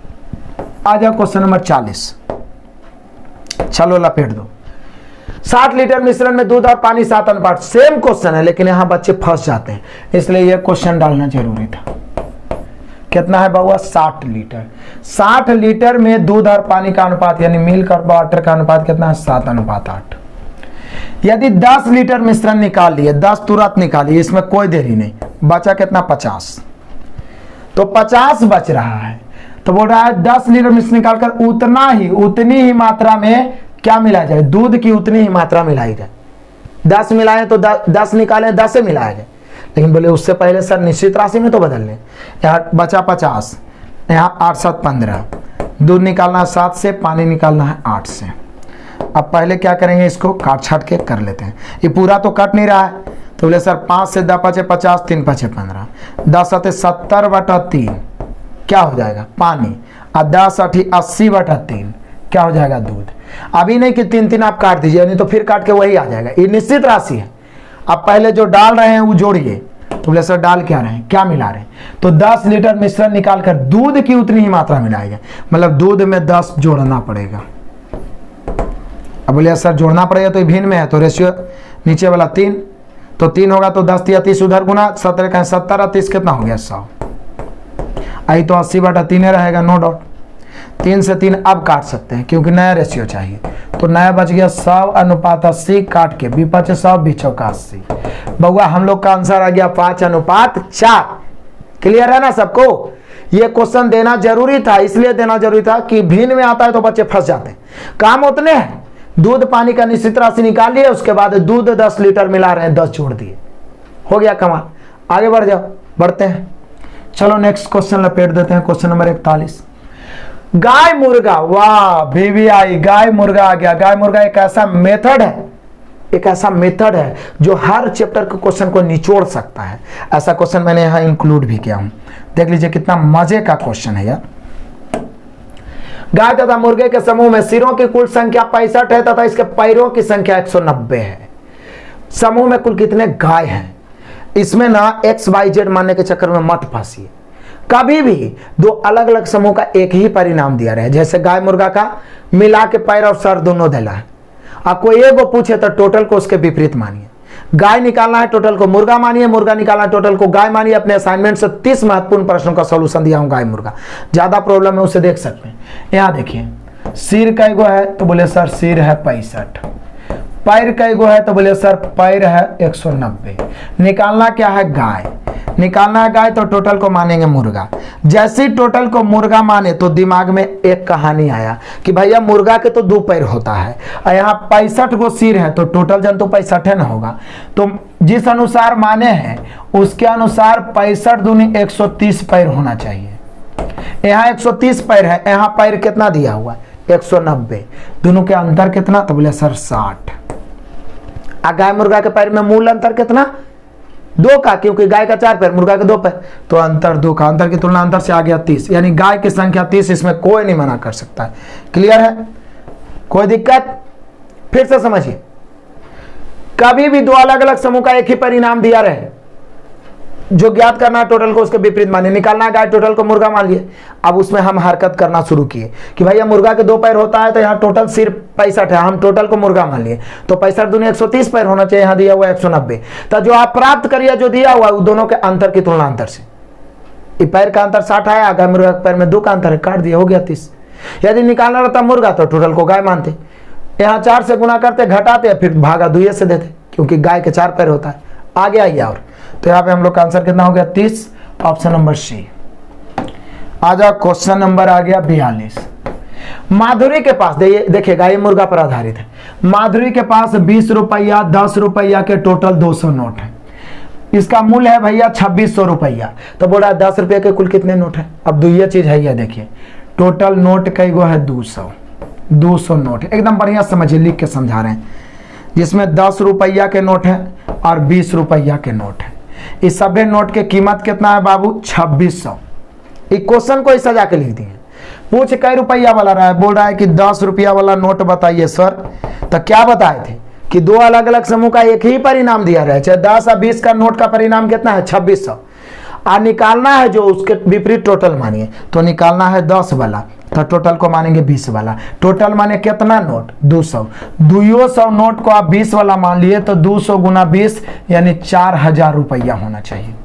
आ जाओ क्वेश्चन नंबर 40। चलो लपेट दो। 60 लीटर मिश्रण में दूध और पानी 7 अनुपात। सेम क्वेश्चन है लेकिन यहां बच्चे फंस जाते हैं, इसलिए यह क्वेश्चन डालना जरूरी था। कितना है बाबू? 60 लीटर। 60 लीटर में दूध और पानी का अनुपात यानी मिल्क और वाटर का अनुपात कितना है? 7:8। यदि 10 लीटर मिश्रण निकाल लिए, 10 तुरंत निकालिए, इसमें कोई देरी नहीं, बचा कितना? 50। तो 50 बच रहा है, तो बोल रहा है 10 लीटर मिश्रण निकालकर उतनी ही मात्रा में क्या मिलाया जाए? दूध की उतनी ही मात्रा मिलाई जाए। 10 मिलाए तो 10 निकाले, 10 से मिलाया जाए, लेकिन बोले उससे पहले सर निश्चित राशि में तो बदल लें। यहाँ बचा 50, यहाँ 8 7 15, दूध निकालना है 7 से, पानी निकालना है 8 से। अब पहले क्या करेंगे? इसको काट छाट के कर लेते हैं। ये पूरा तो कट नहीं रहा है, तो बोले सर 5 से 10 पचे 50, 3 पचे 15, 10 अते 70/3 क्या हो जाएगा? पानी। और 10 अठी 80/3 क्या हो जाएगा? दूध। अभी नहीं कि 3 आप काट दीजिए, नहीं तो फिर काट के वही आ जाएगा। ये निश्चित राशि है। अब पहले जो डाल रहे हैं वो जोड़िए, तो बोले सर डाल क्या रहे हैं, क्या मिला रहे हैं? तो 10 लीटर मिश्रण निकालकर दूध की उतनी ही मात्रा मिलाएगा, मतलब दूध में 10 जोड़ना पड़ेगा। अब बोले सर जोड़ना पड़ेगा तो भिन्न में है, तो रेशियो नीचे वाला 3, तो 3 होगा तो 10 या 30 उधर गुना, 17 का 70 और 30 कितना हो गया? 100। आई तो 80/3 रहेगा, नो डाउट। 3 से 3 अब काट सकते हैं क्योंकि नया रेशियो चाहिए, तो नया बच गया 100:80। काट के बी 5 100 बी 4 80। बउआ हम लोग का आंसर आ गया 5:4। क्लियर है ना सबको? ये क्वेश्चन देना जरूरी था, इसलिए देना जरूरी था कि भिन्न में आता है तो बच्चे फंस जाते हैं। काम उतने हैं, दूध पानी का निश्चित राशि निकाल लिए, उसके बाद दूध 10 लीटर मिला रहे हैं, 10 जोड़ दिए, हो गया कमाल। आगे बढ़ जाओ, बढ़ते हैं। चलो नेक्स्ट क्वेश्चन लपेट देते हैं, क्वेश्चन नंबर 41। गाय मुर्गा, वाह VVI, गाय मुर्गा आ गया। गाय मुर्गा एक ऐसा मेथड है, जो हर चैप्टर के क्वेश्चन को निचोड़ सकता है। ऐसा क्वेश्चन मैंने यहां इंक्लूड भी किया हूं, देख लीजिए कितना मजे का क्वेश्चन है यार। गाय तथा मुर्गे के समूह में सिरों की कुल संख्या 65 है तथा इसके पैरों की संख्या 190 है। समूह में कुल कितने गाय हैं? इसमें ना XYZ मानने के चक्कर में मत फंसिए। कभी भी दो अलग अलग समूह का एक ही परिणाम दिया रहे, जैसे गाय मुर्गा का मिला के पैर और सर दोनों देला है। अब कोई एक पूछे तो टोटल को उसके विपरीत मानिए। गाय निकालना है टोटल को मुर्गा मानिए, मुर्गा निकालना है टोटल को गाय मानिए। अपने असाइनमेंट से 30 महत्वपूर्ण प्रश्नों का सॉल्यूशन दिया हूं गाय मुर्गा। ज्यादा प्रॉब्लम है उसे देख सकते हैं। यहाँ देखिए सिर कैगो है, तो बोले सर सिर है 65। पैर कैगो है, तो बोले सर पैर है 190। निकालना क्या है? गाय। निकालना है गाय तो टोटल को मानेंगे मुर्गा। जैसे टोटल को मुर्गा माने तो दिमाग में एक कहानी आया कि भैया मुर्गा के तो 2 पैर होता है और यहाँ 65 को सिर है, तो टोटल जन तो 65 न होगा। तो जिस अनुसार माने हैं उसके अनुसार 65 दूनी 130 पैर होना चाहिए। यहाँ 130 पैर है, यहाँ पैर कितना दिया हुआ है? 190। दोनों के अंतर कितना? तो बोले सर 60। गाय मुर्गा के पैर में मूल अंतर कितना? 2 का, क्योंकि गाय का 4 पैर मुर्गा के 2 पैर, तो अंतर 2 का। अंतर की तुलना अंतर से आ गया 30, यानी गाय की संख्या 30। इसमें कोई नहीं मना कर सकता है। क्लियर है? कोई दिक्कत? फिर से समझिए, कभी भी 2 अलग अलग समूह का एक ही परिणाम दिया रहे, जो ज्ञात करना है टोटल को उसके विपरीत मानिए। निकालना है गाय टोटल को मुर्गा मान लिए। अब उसमें हम हरकत करना शुरू किए कि भैया मुर्गा के 2 पैर होता है, तो यहाँ टोटल सिर्फ 65 है, हम टोटल को मुर्गा मान लिए, तो 65 दूनी 130 पैर होना चाहिए, यहाँ दिया हुआ 190। तो जो आप प्राप्त करिए जो दिया हुआ है दोनों के अंतर की तुलना अंतर से। पैर का अंतर 60 आया, गाय मुर्गा के पैर में 2 का अंतर है, काट दिया, हो गया 30। यदि निकालना रहता मुर्गा तो टोटल को गाय मानते, यहाँ 4 से गुना करते, घटाते, फिर भागा 2 से देते, क्योंकि गाय के 4 पैर होता है। आगे आइए, और तो यहाँ पे हम लोग का आंसर कितना हो गया? 30। ऑप्शन नंबर सी। आ जाओ, क्वेश्चन नंबर आ गया 42। माधुरी के पास देखिएगा, ये मुर्गा पर आधारित है। माधुरी के पास 20 रुपया 10 रुपया के टोटल 200 नोट है। इसका मूल्य है भैया 2600 रुपया। तो बोल रहा है 10 रुपये के कुल कितने नोट है? अब ये चीज है, ये देखिए टोटल नोट कई गो है? 200 नोट। एकदम बढ़िया समझिए, लिख के समझा रहे हैं, जिसमें 10 रुपया के नोट है और 20 रुपया के नोट है। इस सभी नोट की कीमत कितना है बाबू? 2600। एक क्वेश्चन को सजा के लिख दिए। पूछ कई रुपया वाला रहा है, बोल रहा है कि 10 रुपया वाला नोट बताइए सर। तो क्या बताए थे कि 2 अलग अलग समूह का एक ही परिणाम दिया रहे, चाहे 10 और 20 का नोट का परिणाम कितना है? 2600। और निकालना है जो उसके विपरीत टोटल मानिए, तो निकालना है 10 वाला, तो टोटल को मानेंगे 20 वाला। टोटल माने कितना नोट? 200। 200 नोट को आप 20 वाला मान लिए तो 200 गुना 20 यानी 4000 रुपया होना चाहिए।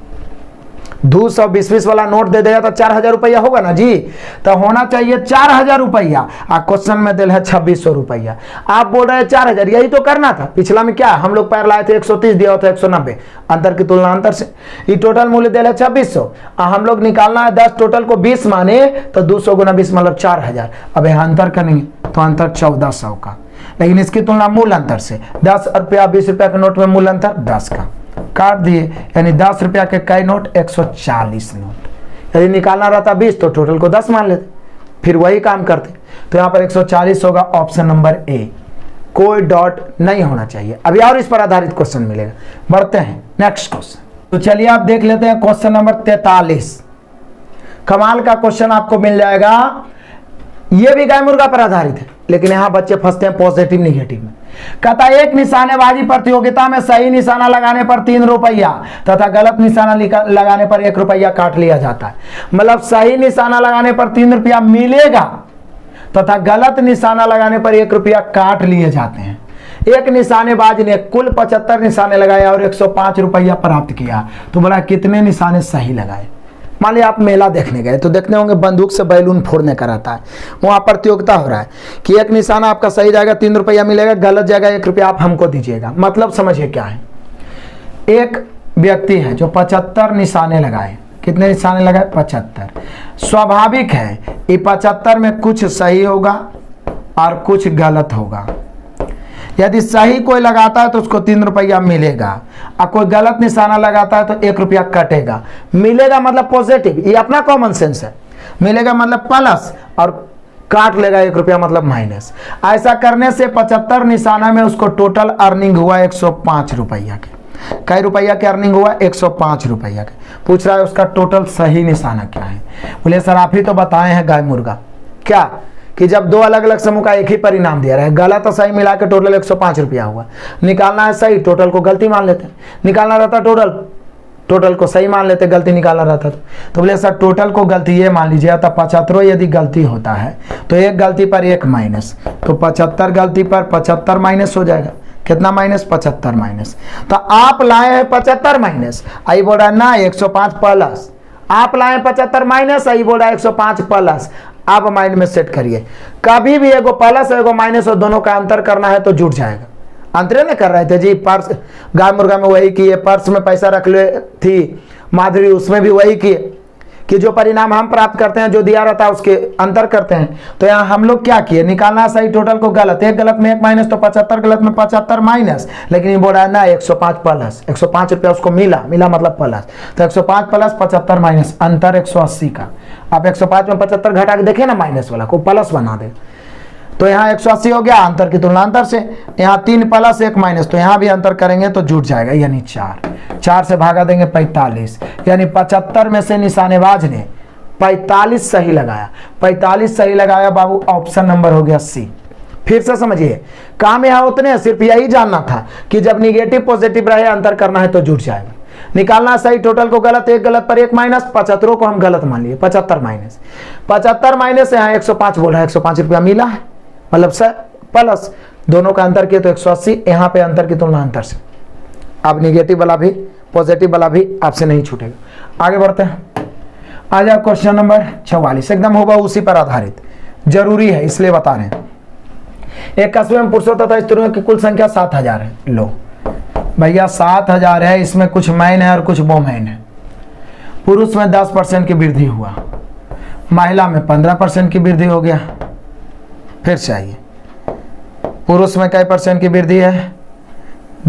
220 वाला नोट दे देगा तो 4000 रुपया होगा ना जी, तो होना चाहिए 4000 रुपया। क्वेश्चन में दिल है 2600 रुपया, आप बोल रहे हैं 4000। यही तो करना था। पिछला में क्या हम लोग पैर लाए थे 130 दिया था 190, अंतर की तुलना अंतर से। ये टोटल मूल्य दिल है 2600, हम लोग निकालना है 10, टोटल को 20 माने तो 200 गुना 20 मतलब 4000। अब यहाँ अंतर करेंगे तो अंतर 1400 का, लेकिन इसकी तुलना मूल अंतर से। 10 रुपया 20 रुपया के नोट में मूल अंतर 10 का काट दिए, यानी 10 रुपया के कई नोट 140 नोट। यदि निकालना रहता 20 तो टोटल को 10 मान लेते, फिर वही काम करते। तो यहाँ पर 140 होगा, ऑप्शन नंबर ए। कोई डॉट नहीं होना चाहिए। अभी और इस पर आधारित क्वेश्चन मिलेगा। बढ़ते हैं नेक्स्ट क्वेश्चन। तो चलिए आप देख लेते हैं क्वेश्चन नंबर 43। कमाल का क्वेश्चन आपको मिल जाएगा। ये भी गाय मुर्गा पर आधारित है, लेकिन यहां बच्चे फंसते हैं पॉजिटिव निगेटिव में। कहता एक निशानेबाजी प्रतियोगिता में सही निशाना लगाने पर 3 रुपया तथा गलत निशाना लगाने पर 1 रुपया काट लिया जाता है। मतलब सही निशाना लगाने पर 3 रुपया मिलेगा तथा गलत निशाना लगाने पर 1 रुपया काट लिए जाते हैं। एक निशानेबाज ने कुल 75 निशाने लगाए और 105 रुपया प्राप्त किया, तो बोला कितने निशाने सही लगाए। मान लिया आप मेला देखने गए तो देखने होंगे बंदूक से बैलून फोड़ने का रहता है, वहां प्रतियोगिता हो रहा है कि एक निशाना आपका सही जाएगा 3 रुपया मिलेगा, गलत जाएगा 1 रुपया आप हमको दीजिएगा। मतलब समझिए क्या है, एक व्यक्ति है जो 75 निशाने लगाए। कितने निशाने लगाए? 75। स्वाभाविक है ये 75 में कुछ सही होगा और कुछ गलत होगा। यदि सही कोई लगाता है तो उसको 3 रुपया मिलेगा, और कोई गलत निशाना लगाता है तो 1 रुपया कटेगा। मिलेगा मतलब पॉजिटिव, ये अपना कॉमन सेंस है। मिलेगा मतलब प्लस और काट लेगा 1 रुपया मतलब माइनस। ऐसा करने से 75 निशाना में उसको टोटल अर्निंग हुआ 105 रुपया के। कई रुपया के अर्निंग हुआ? 105 रुपया के। पूछ रहा है उसका टोटल सही निशाना क्या है। बोले सर आप ही तो बताए हैं गाय मुर्गा। क्या कि जब दो अलग अलग समूह का एक ही परिणाम दिया रहा है, गलत और सही मिला के टोटल 105 रुपया हुआ। निकालना है सही, टोटल को गलती मान लेते। निकालना रहता टोटल को सही मान लेते, गलती निकालना रहता तो बोले सर टोटल को गलती ये मान लीजिए, तो 75 यदि गलती होता है तो एक गलती पर 1 माइनस, तो 75 गलती पर 75 माइनस हो जाएगा। कितना माइनस? 75 माइनस। तो आप लाए हैं 75 माइनस, आई बोल रहा है ना 105 प्लस। आप लाए 75 माइनस, आई बोल रहा है 105 प्लस। आप माइंड में सेट करिए, कभी भी एगो प्लस एगो माइनस और दोनों का अंतर करना है तो जुड़ जाएगा। अंतर नहीं कर रहे थे जी, पर्स गाय मुर्गा में वही किए, पर्स में पैसा रख ले थी माधुरी, उसमें भी वही किए कि जो परिणाम हम प्राप्त करते हैं जो दिया रहता है उसके अंतर करते हैं। तो यहाँ हम लोग क्या किए, निकालना सही टोटल को गलत, एक गलत में 1 माइनस, तो 75 गलत में 75 माइनस। लेकिन ये बोल रहा है ना 105 प्लस, 105 रुपया उसको मिला मतलब प्लस, तो 105 प्लस 75 माइनस, अंतर 180 का। आप 105 में 75 घटा के देखे ना माइनस वाला को प्लस बना दे, तो यहाँ 180 हो गया। अंतर की तुलना अंतर से, यहाँ 3 प्लस 1 माइनस, तो यहाँ भी अंतर करेंगे तो जुट जाएगा, यानी 4 से भागा देंगे 45, यानी 75 में से निशानेबाज ने 45 सही लगाया। 45 सही लगाया बाबू, ऑप्शन नंबर हो गया सी। फिर से समझिए, काम यहाँ उतने सिर्फ यही जानना था कि जब निगेटिव पॉजिटिव रहे अंतर करना है तो जुट जाएगा। निकालना सही टोटल को गलत, एक गलत पर 1 माइनस, 75 को हम गलत मान लिए, 75 माइनस 75 माइनस यहाँ 105 बोल रहा है, 105 रुपया मिला है मतलब प्लस, दोनों का अंतर किए तो 180, यहाँ पे अंतर की तुलना अंतर से। अब निगेटिव वाला भी पॉजिटिव वाला भी आपसे नहीं छूटेगा। आगे बढ़ते हैं, आ जाओ क्वेश्चन नंबर 44, एकदम होगा उसी पर आधारित, जरूरी है इसलिए बता रहे हैं। एक कस्बे में पुरुषों तथा स्त्रियों की कुल संख्या 7000 है। लो भैया 7000 है, इसमें कुछ मैन है और कुछ वोमेन है। पुरुष में 10% की वृद्धि हुआ, महिला में 15% की वृद्धि हो गया। फिर चाहिए, पुरुष में कई परसेंट की वृद्धि है?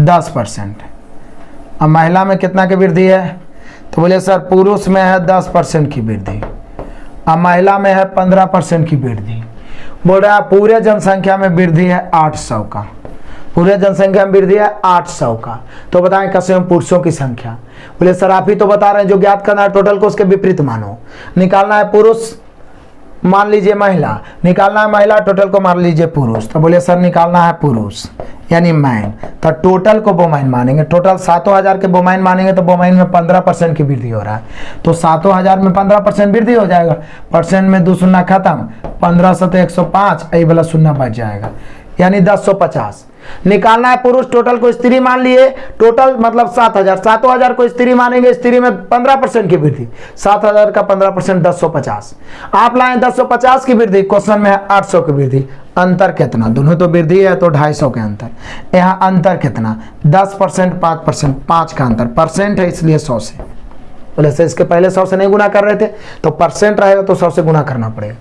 10%। अब महिला में कितना की वृद्धि है? तो बोले सर पुरुष में है 10% की वृद्धि, अब महिला में है 15% की वृद्धि। बोल रहा है पूरे जनसंख्या में वृद्धि है 800 का, पूरे जनसंख्या में वृद्धि है 800 का। तो बताएं कैसे में पुरुषों की संख्या? बोले सर आप ही तो बता रहे हैं, जो ज्ञात करना है टोटल को उसके विपरीत मानो। निकालना है पुरुष मान लीजिए महिला, निकालना है महिला टोटल को मान लीजिए पुरुष। तो बोले सर निकालना है पुरुष, यानी माइन, तो टोटल को बोमाइन मानेंगे। टोटल 7,000 के बोमाइन मानेंगे तो बोमाइन में 15% की वृद्धि हो रहा है, तो 7,000 में 15% वृद्धि हो जाएगा। परसेंट में 2 शून्य खत्म, 15 से 105, यही वाला शून्य बच जाएगा, यानी 1050। निकालना है पुरुष, टोटल को स्त्री मान लिए, टोटल मतलब 7,000, 7,000 को स्त्री मानेंगे, स्त्री में 15% की वृद्धि, 7,000 का 15% 1050। आप लाए 1050 की वृद्धि, क्वेश्चन में है 800 की वृद्धि। अंतर कितना, दोनों तो वृद्धि है तो 250 के अंतर। यहाँ अंतर कितना, 10%, 5%, 5 का अंतर, परसेंट है इसलिए 100 से, बोले से इसके पहले 100 से नहीं गुना कर रहे थे, तो परसेंट रहेगा तो 100 से गुना करना पड़ेगा।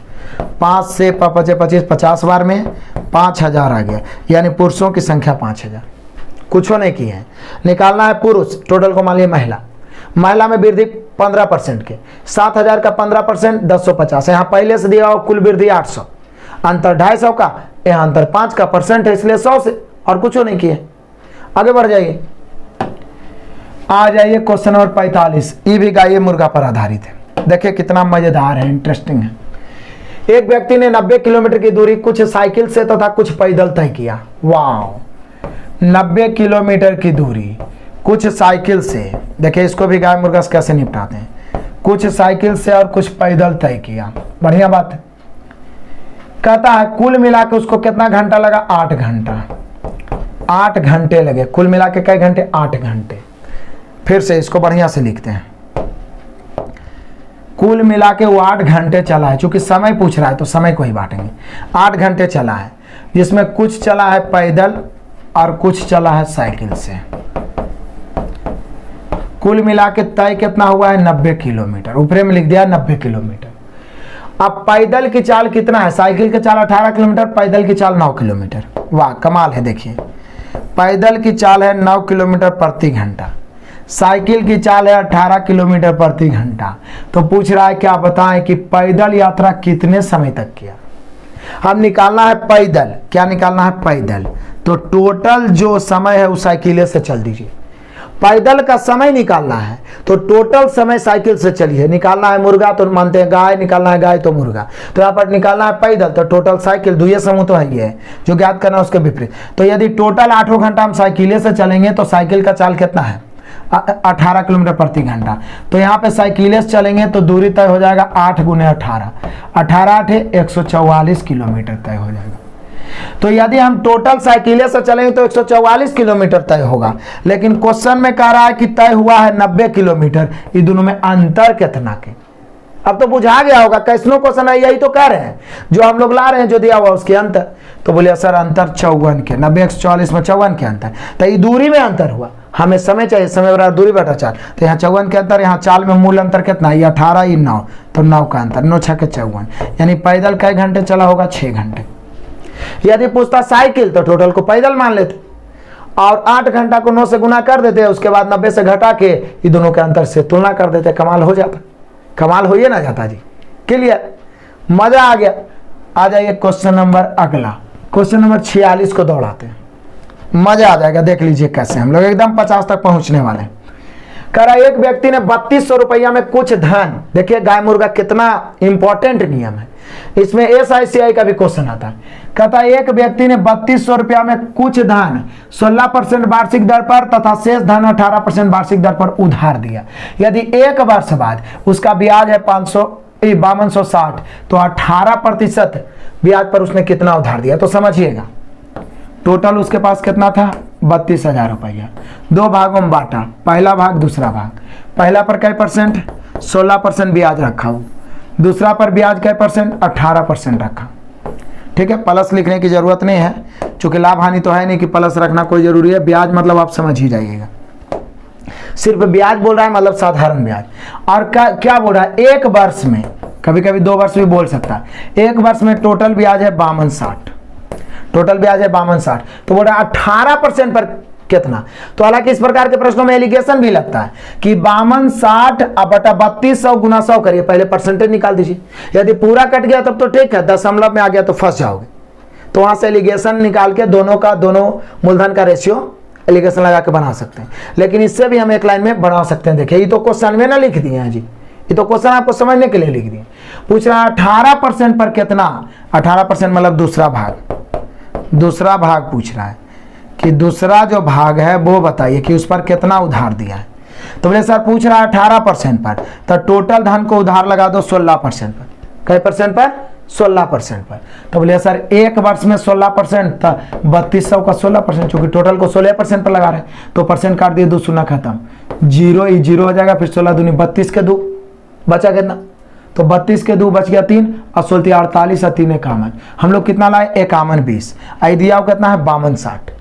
5 से 5 25, 50 बार में 5,000 आ गया, यानी पुरुषों की संख्या 5,000, कुछ नहीं की है। निकालना है पुरुष, टोटल को मान लिया महिला, महिला में वृद्धि 15% के, 7,000 का 15% 1050। यहाँ पहले से दिया हुआ कुल वृद्धि 800, अंतर 250 का, यहाँ अंतर 5 का, परसेंट है इसलिए 100 से, और कुछ नहीं किए। आगे बढ़ जाइए, आ जाइए क्वेश्चन नंबर 45। ये भी गाय मुर्गा पर आधारित है, देखिए कितना मजेदार है, इंटरेस्टिंग है। एक व्यक्ति ने 90 किलोमीटर की दूरी कुछ साइकिल से तथा कुछ पैदल तय किया। वाह, 90 किलोमीटर की दूरी कुछ साइकिल से, देखिए इसको भी गाय मुर्गा से कैसे निपटाते हैं, कुछ साइकिल से और कुछ पैदल तय किया, बढ़िया बात है। कहता है कुल मिला के उसको कितना घंटा लगा, 8 घंटा, 8 घंटे लगे, कुल मिला के कई घंटे, 8 घंटे। फिर से इसको बढ़िया से लिखते हैं, कुल मिला के वो 8 घंटे चला है, चूंकि समय पूछ रहा है तो समय को ही बांटेंगे। 8 घंटे चला है, जिसमें कुछ चला है पैदल और कुछ चला है साइकिल से। कुल मिला के तय कितना हुआ है, 90 किलोमीटर, ऊपर में लिख दिया 90 किलोमीटर। अब पैदल की चाल कितना है, साइकिल की चाल 18 किलोमीटर, पैदल की चाल 9 किलोमीटर। वाह कमाल है, देखिए पैदल की चाल है 9 किलोमीटर प्रति घंटा, साइकिल की चाल है 18 किलोमीटर प्रति घंटा। तो पूछ रहा है क्या बताएं कि पैदल यात्रा कितने समय तक किया। हम निकालना है पैदल, क्या निकालना है पैदल, तो टोटल जो समय है उस साइकिल से चल दीजिए। पैदल का समय निकालना है तो टोटल समय साइकिल से चलिए। निकालना है मुर्गा तो मानते हैं गाय, निकालना है गाय तो मुर्गा, तो यहाँ पर निकालना है पैदल तो टोटल साइकिल, दुइये समूह तो है ही है, जो ज्ञात करना है उसके विपरीत। तो यदि टोटल 8 घंटा हम साइकिल से चलेंगे तो साइकिल का चाल कितना है, 18 किलोमीटर प्रति घंटा। तो यहाँ पे साइकिल से चलेंगे तो दूरी तय हो जाएगा 8 गुने 18, 18 8 144 किलोमीटर तय हो जाएगा। तो यदि हम टोटल साइकिल से चलेंगे तो 144 किलोमीटर तय होगा, लेकिन क्वेश्चन में कह रहा है कि तय हुआ है 90 किलोमीटर। ये दोनों में अंतर कितना के, अब तो बुझा गया होगा, कैसनो क्वेश्चन है, यही तो कह रहे हैं जो हम लोग ला रहे हैं, जो दिया हुआ उसके अंतर। तो बोले सर अंतर 54 के, 90 144 में 54 के अंतर, तो ये दूरी में अंतर हुआ, हमें समय चाहिए, समय बराबर दूरी बटा चाल, तो यहाँ 54 के अंतर, यहाँ चाल में मूल अंतर कितना, ये 18 ये 9, तो 9 का अंतर, 9 6 के 54, यानी पैदल कई घंटे चला होगा, 6 घंटे। यदि पूछता साइकिल तो टोटल को पैदल मान लेते और 8 घंटा को 9 से गुना कर देते, उसके बाद 90 से घटा के ये दोनों के अंतर से तुलना कर देते, कमाल हो जाता, कमाल हो ही ना जाता जी। क्लियर, मजा आ गया। आ जाइए क्वेश्चन नंबर अगला, क्वेश्चन नंबर 46 को दौड़ाते हैं, मजा आ जाएगा, देख लीजिए कैसे हम लोग एकदम 50 तक पहुंचने वाले हैं। कह रहा एक व्यक्ति ने 3200 रुपया में कुछ धन, देखिए गाय मुर्गा कितना इंपॉर्टेंट नियम है, इसमें SICI का भी क्वेश्चन आता है। कहता है एक व्यक्ति ने 3200 रुपया में कुछ धन 16% वार्षिक दर पर तथा शेष धन 18% वार्षिक दर पर उधार दिया। यदि 1 वर्ष बाद उसका ब्याज है 5260, तो 18% ब्याज पर उसने कितना उधार दिया। तो समझिएगा टोटल उसके पास कितना था, 32,000 रुपया, 2 भागों में बांटा, पहला भाग दूसरा भाग। पहला पर कै परसेंट, 16% ब्याज रखा हूँ, दूसरा पर ब्याज कै परसेंट, 18% रखा। ठीक है, प्लस लिखने की जरूरत नहीं है, चूंकि लाभ हानि तो है नहीं कि प्लस रखना कोई जरूरी है। ब्याज मतलब आप समझ ही जाइएगा, सिर्फ ब्याज बोल रहा है, मतलब साधारण ब्याज। और क्या बोल रहा है, 1 वर्ष में, कभी कभी 2 वर्ष भी बोल सकता है, 1 वर्ष में टोटल ब्याज है 5260, टोटल ब्याज है 5260, तो बोल रहा है 18% पर कितना। तो हालांकि इस प्रकार के प्रश्नों में एलिगेशन भी लगता है कि 5260 बटा 3200 गुना 100 करिए, पहले परसेंटेज निकाल दीजिए। यदि पूरा कट गया तब तो ठीक है, दशमलव में आ गया तो फंस जाओगे। तो वहां से एलिगेशन निकाल के दोनों मूलधन का रेशियो एलिगेशन लगा के बना सकते हैं, लेकिन इससे भी हम एक लाइन में बना सकते हैं। देखिए ये तो क्वेश्चन में ना लिख दिए हैं जी, ये तो क्वेश्चन आपको समझने के लिए लिख दिए। पूछ रहा है 18% पर कितना, 18% मतलब दूसरा भाग पूछ रहा है। कि दूसरा जो भाग है वो बताइए कि उस पर कितना उधार दिया है। तो बोले सर पूछ रहा है 18% पर, तो टोटल धन को उधार लगा दो 16% पर। कई परसेंट पर? 16% पर। तो बोले सर एक वर्ष में 16% था, 3200 का 16%, चूंकि टोटल को 16% पर लगा रहे हैं तो परसेंट काट दिए, 2 शून्य खत्म, 0 ही 0 हो जाएगा। फिर 16 दूनी 32 के 2 बचा कितना? तो 32 के 2 बच गया 3 और 16 48 और 3 51। हम लोग कितना लाए? 51 20। आई दिया कितना है? 52 60।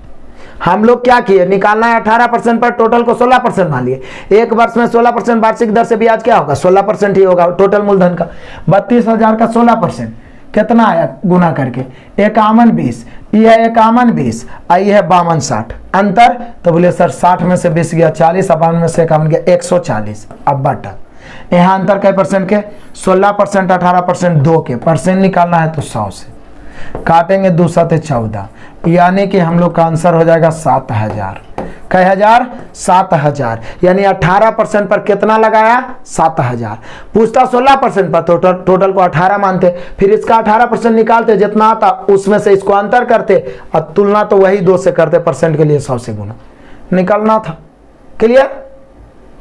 हम लोग क्या किए? निकालना है 18% पर, टोटल को 16% मान लिए। एक वर्ष में 16% वार्षिक दर से ब्याज क्या होगा? 16% ही होगा टोटल मूलधन का। 32,000 का 16% कितना आया गुना करके? 51 20। ये है 51 20 और ये है 52 60। अंतर? तो बोले सर 60 में से 20 गया 40, 52 में से 51 गया 140। अब बटा यहाँ अंतर कई परसेंट के? 16%, 18%, 2 के। परसेंट निकालना है तो 100 से काटेंगे, 2 7 14, यानी कि हम लोग का आंसर हो जाएगा 7000। कई हजार? 7000। यानी 18% पर कितना लगाया? 7000। पूछता 16% पर, तो टोटल को 18 मानते, फिर इसका 18% निकालते, जितना आता उसमें से इसको अंतर करते और तुलना तो वही 2 से करते, परसेंट के लिए 100 से गुना निकालना था। क्लियर?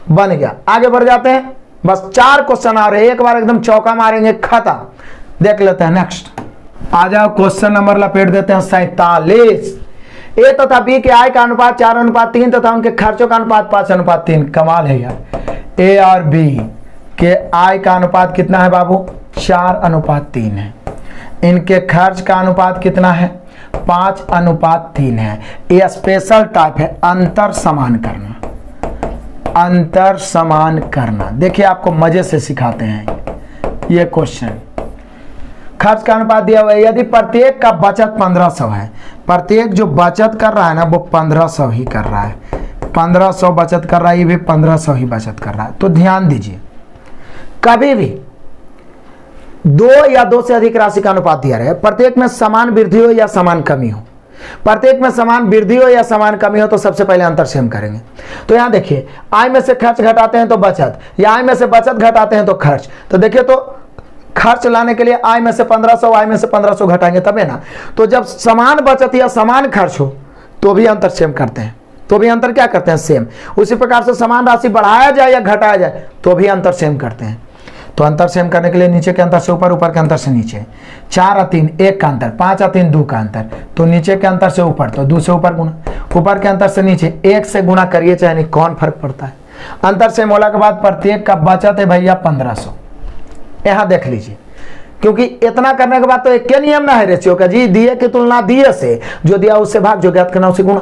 बन गया। आगे बढ़ जाते हैं। बस 4 क्वेश्चन आ रहे हैं, एक बार एकदम चौका मारेंगे, खत्म। देख लेते हैं नेक्स्ट। आ जाओ, क्वेश्चन नंबर लपेट देते हैं 47। ए तथा बी के आय का अनुपात 4:3 तथा उनके खर्चों का अनुपात 5:3। कमाल है यार। ए और बी के आय का अनुपात कितना है बाबू? 4:3 है। इनके खर्च का अनुपात कितना है? 5:3 है। ये स्पेशल टाइप है, अंतर समान करना। अंतर समान करना देखिए आपको मजे से सिखाते हैं ये क्वेश्चन। खर्च का अनुपात दिया हुआ है, यदि प्रत्येक का बचत 1500 है, प्रत्येक जो बचत कर रहा है ना वो 1500 ही कर रहा है, 1500 बचत कर रहा है, ये भी 1500 ही बचत कर रहा है। तो ध्यान दीजिए, कभी भी 2 या 2 से अधिक राशि का अनुपात दिया रहे, प्रत्येक में समान वृद्धि हो या समान कमी हो, प्रत्येक में समान वृद्धि हो या समान कमी हो, तो सबसे पहले अंतर से हम करेंगे। तो यहां देखिए, आय में से खर्च घटाते हैं तो बचत, या आय में से बचत घटाते हैं तो खर्च। तो देखिए, तो खर्च लाने के लिए आय में से 1500, आय में से 1500 घटाएंगे तबे ना। तो जब समान बचत या समान खर्च हो तो भी अंतर सेम करते हैं, तो भी अंतर क्या करते हैं? सेम। उसी प्रकार से समान राशि बढ़ाया जाए या घटाया जाए तो भी अंतर सेम करते हैं। तो अंतर सेम करने के लिए नीचे के अंतर से ऊपर, ऊपर के अंतर से नीचे। 4 और 3 1 का अंतर, 5 और 3 2 का अंतर। तो नीचे के अंतर से ऊपर तो 2 से ऊपर गुना, ऊपर के अंतर से नीचे 1 से गुना करिए, चाहे नहीं, कौन फर्क पड़ता है। अंतर सेम होने के बाद प्रत्येक का बचत है भैया 1500। यहां देख लीजिए, क्योंकि इतना करने के बाद तो एक क्या नियम ना है रेशियो का जी, दिए की तुलना दिए से, जो दिया उससे भाग, जो ज्ञात करना उसे गुणा।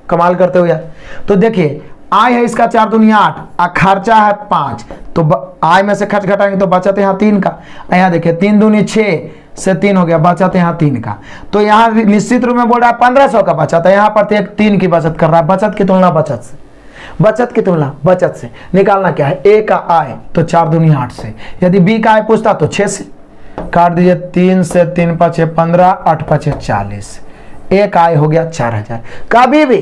कमाल करते हो यार। तो देखिए, आय है इसका 4 दूनी 8 और खर्चा है 5, तो आय में से खर्च घटाएंगे तो बचत यहाँ 3 का। यहाँ देखिए 3 दूनी 6 से 3 हो गया, बचत यहाँ 3 का। तो यहाँ निश्चित रूप में बोल रहा है 1500 का बचत है, यहाँ प्रत्येक 3 की बचत कर रहा है। बचत की तुलना बचत से, बचत की तुलना बचत से। निकालना क्या है? ए का आय तो 4 दूनी 8 से, यदि बी का आय पूछता तो 6 से। काट दीजिए, 3 से 3 5 15, 8 5 40। एक आय हो गया 4000। कभी भी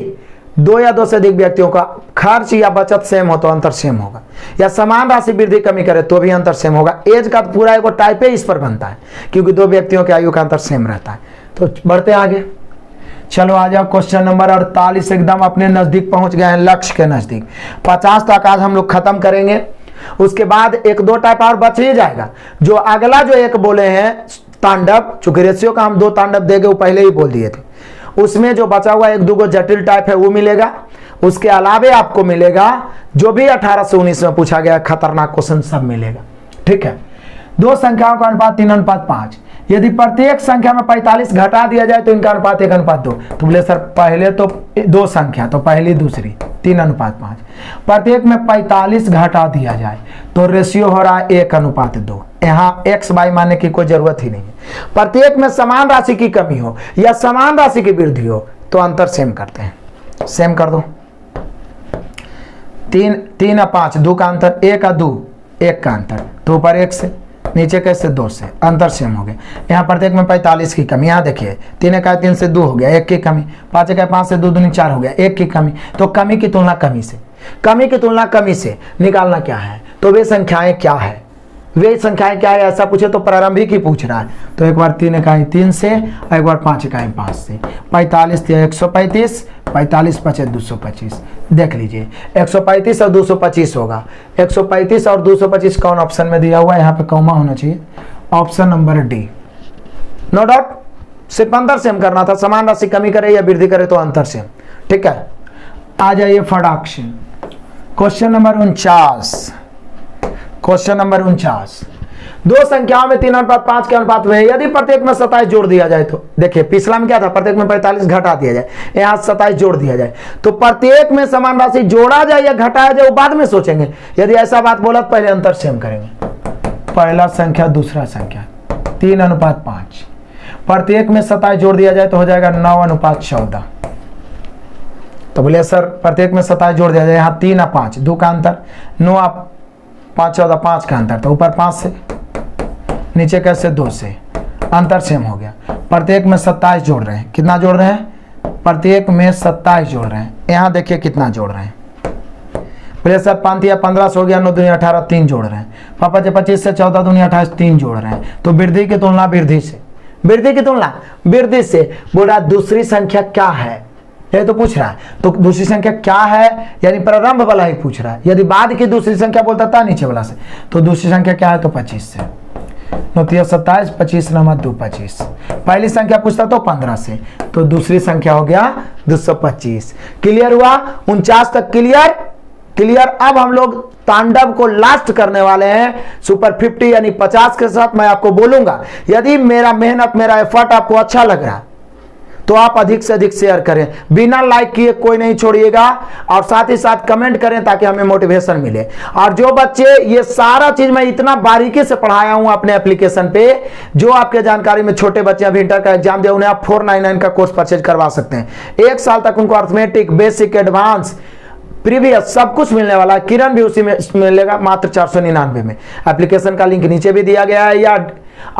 2 या 2 से अधिक व्यक्तियों का खर्च या बचत सेम हो तो अंतर सेम होगा, या समान राशि वृद्धि कमी करे तो भी अंतर सेम होगा। एज का पूरा एक टाइप इस पर बनता है, क्योंकि 2 व्यक्तियों के आयु का अंतर सेम रहता है। तो बढ़ते आगे, चलो आ जाओ। क्वेश्चन नंबर 48, एकदम अपने नजदीक पहुंच गए हैं, लक्ष्य के नजदीक। 50 तक आज हम लोग खत्म करेंगे, उसके बाद 1-2 टाइप और बच ही जाएगा। जो अगला जो एक बोले हैं तांडव, चूंकि रेशियो का हम 2 तांडव देंगे, वो पहले ही बोल दिए थे, उसमें जो बचा हुआ 1-2 जटिल टाइप है वो मिलेगा। उसके अलावे आपको मिलेगा जो भी 18 से 19 में पूछा गया खतरनाक क्वेश्चन सब मिलेगा। ठीक है। 2 संख्याओं का अनुपात 3:5, यदि प्रत्येक संख्या में 45 घटा दिया जाए तो इनका अनुपात 1:2। तो बोले सर पहले तो 2 संख्या, तो पहली दूसरी 3:5, प्रत्येक में 45 घटा दिया जाए तो रेशियो हो रहा है 1:2। यहाँ एक्स वाई मानने की कोई जरूरत ही नहीं है। प्रत्येक में समान राशि की कमी हो या समान राशि की वृद्धि हो तो अंतर सेम करते हैं। सेम कर दो, 3 और 5 2 का अंतर, 1 और 2 1 का अंतर, तो ऊपर 1 से, नीचे कैसे 2 से, अंतर सेम हो गया। यहाँ प्रत्येक में 45 की कमी, यहाँ देखिए 3 का 3 से 2 हो गया, 1 की कमी, 5 का 5 से 2 दूनी 4 हो गया, 1 की कमी। तो कमी की तुलना कमी से, कमी की तुलना कमी से निकालना क्या है? तो वे संख्याएं क्या है, वे संख्याएं क्या है ऐसा पूछे तो प्रारंभिक ही पूछ रहा है। तो एक बार 3 इकाई 3 से और एक बार 5 इकाई 5 से। 45 135, 45 पचे 225, देख लीजिए 135 और 225 होगा। 135 और 225 कौन ऑप्शन में दिया हुआ है, यहाँ पे कॉमा होना चाहिए, option number D. No doubt, सिर्फ अंतर सेम करना था, समान राशि कमी करे या वृद्धि करे तो अंतर सेम। ठीक है, आ जाइए फटाक से क्वेश्चन नंबर 49। क्वेश्चन नंबर 49, दो संख्याओं में 3:5 के अनुपात में, यदि प्रत्येक में 27 जोड़ दिया जाए तो, देखिए पिछला में क्या था, प्रत्येक में 45 घटा दिया जाए, यहाँ 27 जोड़ दिया जाए, तो प्रत्येक में समान राशि जोड़ा जाए या घटाया जाए वो बाद में सोचेंगे। यदि ऐसा बात बोला तो पहले अंतर सेम करेंगे, पहला संख्या दूसरा संख्या 3:5, प्रत्येक में 27 जोड़ दिया जाए तो हो जाएगा 9:14। तो बोले सर प्रत्येक में 27 जोड़ दिया जाए, यहाँ 3 और 5 2 का अंतर, 9 और 5 14 5 का अंतर, तो ऊपर 5 से नीचे कैसे 2 से, अंतर सेम हो गया। प्रत्येक में 27 जोड़ रहे हैं, कितना जोड़ रहे हैं, प्रत्येक में 27 जोड़ रहे हैं। यहाँ देखिए कितना जोड़ रहे हैं, बोले सर 5 या 15 से हो गया, 9 दूनी 18 3 जोड़ रहे हैं। पापा जी 25 से 14 दूनी 28 3 जोड़ रहे हैं। तो वृद्धि की तुलना वृद्धि से, वृद्धि की तुलना वृद्धि से, बोला दूसरी संख्या क्या है, ये तो पूछ रहा है, तो दूसरी संख्या क्या है यानी प्रारंभ वाला ही पूछ रहा है। यदि बाद की दूसरी संख्या बोलता था नीचे वाला से, तो दूसरी संख्या क्या है, तो 25 से, 9 27 25 9 2 25। पहली संख्या पूछता तो 15 से, तो दूसरी संख्या हो गया 225। क्लियर हुआ, 49 तक क्लियर क्लियर। अब हम लोग तांडव को लास्ट करने वाले हैं सुपर 50 यानी 50 के साथ। मैं आपको बोलूंगा यदि मेरा मेहनत मेरा एफर्ट आपको अच्छा लग रहा है तो आप अधिक से अधिक शेयर करें, बिना लाइक किए कोई नहीं छोड़िएगा, और साथ ही साथ कमेंट करें ताकि हमें मोटिवेशन मिले। और जो बच्चे, ये सारा चीज मैं इतना बारीकी से पढ़ाया हूं अपने एप्लीकेशन पे, जो आपके जानकारी में छोटे बच्चे अभी इंटर का एग्जाम दिया, उन्हें आप 499 का कोर्स परचेज करवा सकते हैं। 1 साल तक उनको अर्थमेटिक, बेसिक, एडवांस, प्रीवियस सब कुछ मिलने वाला है। किरण भी उसी में मिलेगा मात्र 499 में। एप्लीकेशन का लिंक नीचे भी दिया गया है, या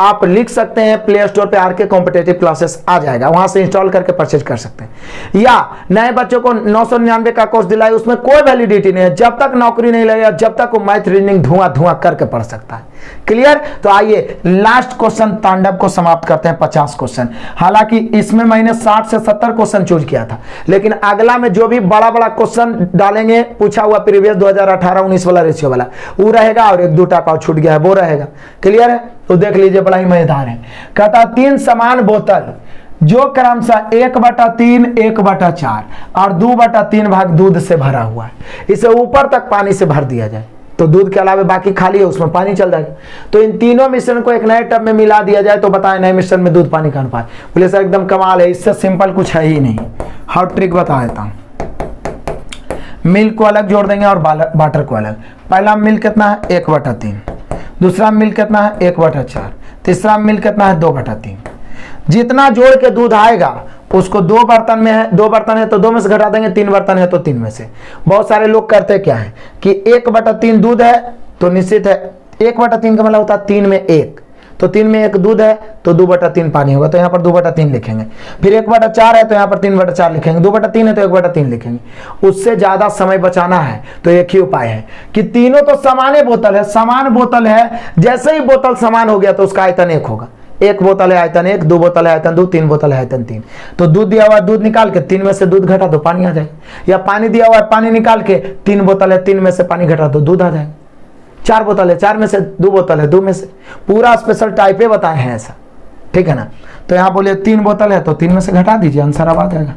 आप लिख सकते हैं प्ले स्टोर पे आरके कॉम्पिटिटिव क्लासेस आ जाएगा, वहां से इंस्टॉल करके परचेज कर सकते हैं। या नए बच्चों को 999 का कोर्स दिलाए, उसमें कोई वैलिडिटी नहीं है, जब तक नौकरी नहीं लगेगा जब तक वो मैथ रीजनिंग धुआं धुआं करके पढ़ सकता है। क्लियर। तो आइए लास्ट क्वेश्चन तांडव को समाप्त करते हैं, 50 क्वेश्चन। हालांकि इसमें मैंने 60 से 70 क्वेश्चन चूज किया था, लेकिन अगला में जो भी बड़ा बड़ा क्वेश्चन डालेंगे, पूछा हुआ प्रीवियस 2018-19 वाला रेशियो वाला, वो रहेगा, और 1-2 टाइप छूट गया है वो रहेगा। क्लियर है, तो देख लीजिए बड़ा ही मजेदार है। कहता 3 समान बोतल जो क्रमशः 1/3, 1/4 और 2/3 भाग दूध से भरा हुआ है, इसे ऊपर तक पानी से भर दिया जाए तो दूध के अलावा बाकी खाली है, उसमें पानी चल जाएगा। तो इन तीनों मिश्रण को एक नए टब में मिला दिया जाए तो बताएं नए मिश्रण में दूध पानी का अनुपात। बोले सर एकदम कमाल है, इससे सिंपल कुछ है ही नहीं। हॉट ट्रिक बता देता हूं, मिल्क को अलग जोड़ देंगे और वाटर को अलग। पहला मिल्क कितना है, 1/3, दूसरा मिल्क कितना है, 1/4, तीसरा मिल्क कितना है, 2/3। जितना जोड़ के दूध आएगा उसको 2 बर्तन में है, 2 बर्तन है तो 2 में से घटा देंगे, 3 बर्तन है तो 3 में से। बहुत सारे लोग करते क्या है कि 1/3 दूध है तो निश्चित है 1/3 का मतलब होता है 3 में 1, तो 3 में 1 दूध है तो 2/3 पानी होगा, तो यहाँ पर 2/3 लिखेंगे। फिर 1/4 है तो यहाँ पर 3/4 लिखेंगे, 2/3 है तो 1/3 लिखेंगे। उससे ज्यादा समय बचाना है तो एक ही उपाय है कि तीनों तो समान बोतल है, समान बोतल है, जैसे ही बोतल समान हो गया तो उसका आयतन 1 होगा। 1 बोतल है आयतन 1, 2 बोतल है आयतन 2, 3 बोतल है आयतन 3। तो दूध दिया हुआ है, दूध निकाल के 3 में से दूध घटा दो, पानी आ जाएगा। या पानी दिया हुआ है, पानी निकाल के 3 बोतल है, 3 में से पानी घटा दो, दूध आ जाएगा। 4 बोतल है, 4 में से 2 बोतल है, 2 में से। पूरा स्पेशल टाइपे बताए हैं ऐसा, ठीक है ना। तो यहाँ बोले 3 बोतल है तो 3 में से घटा दीजिए, आंसर अब आ जाएगा।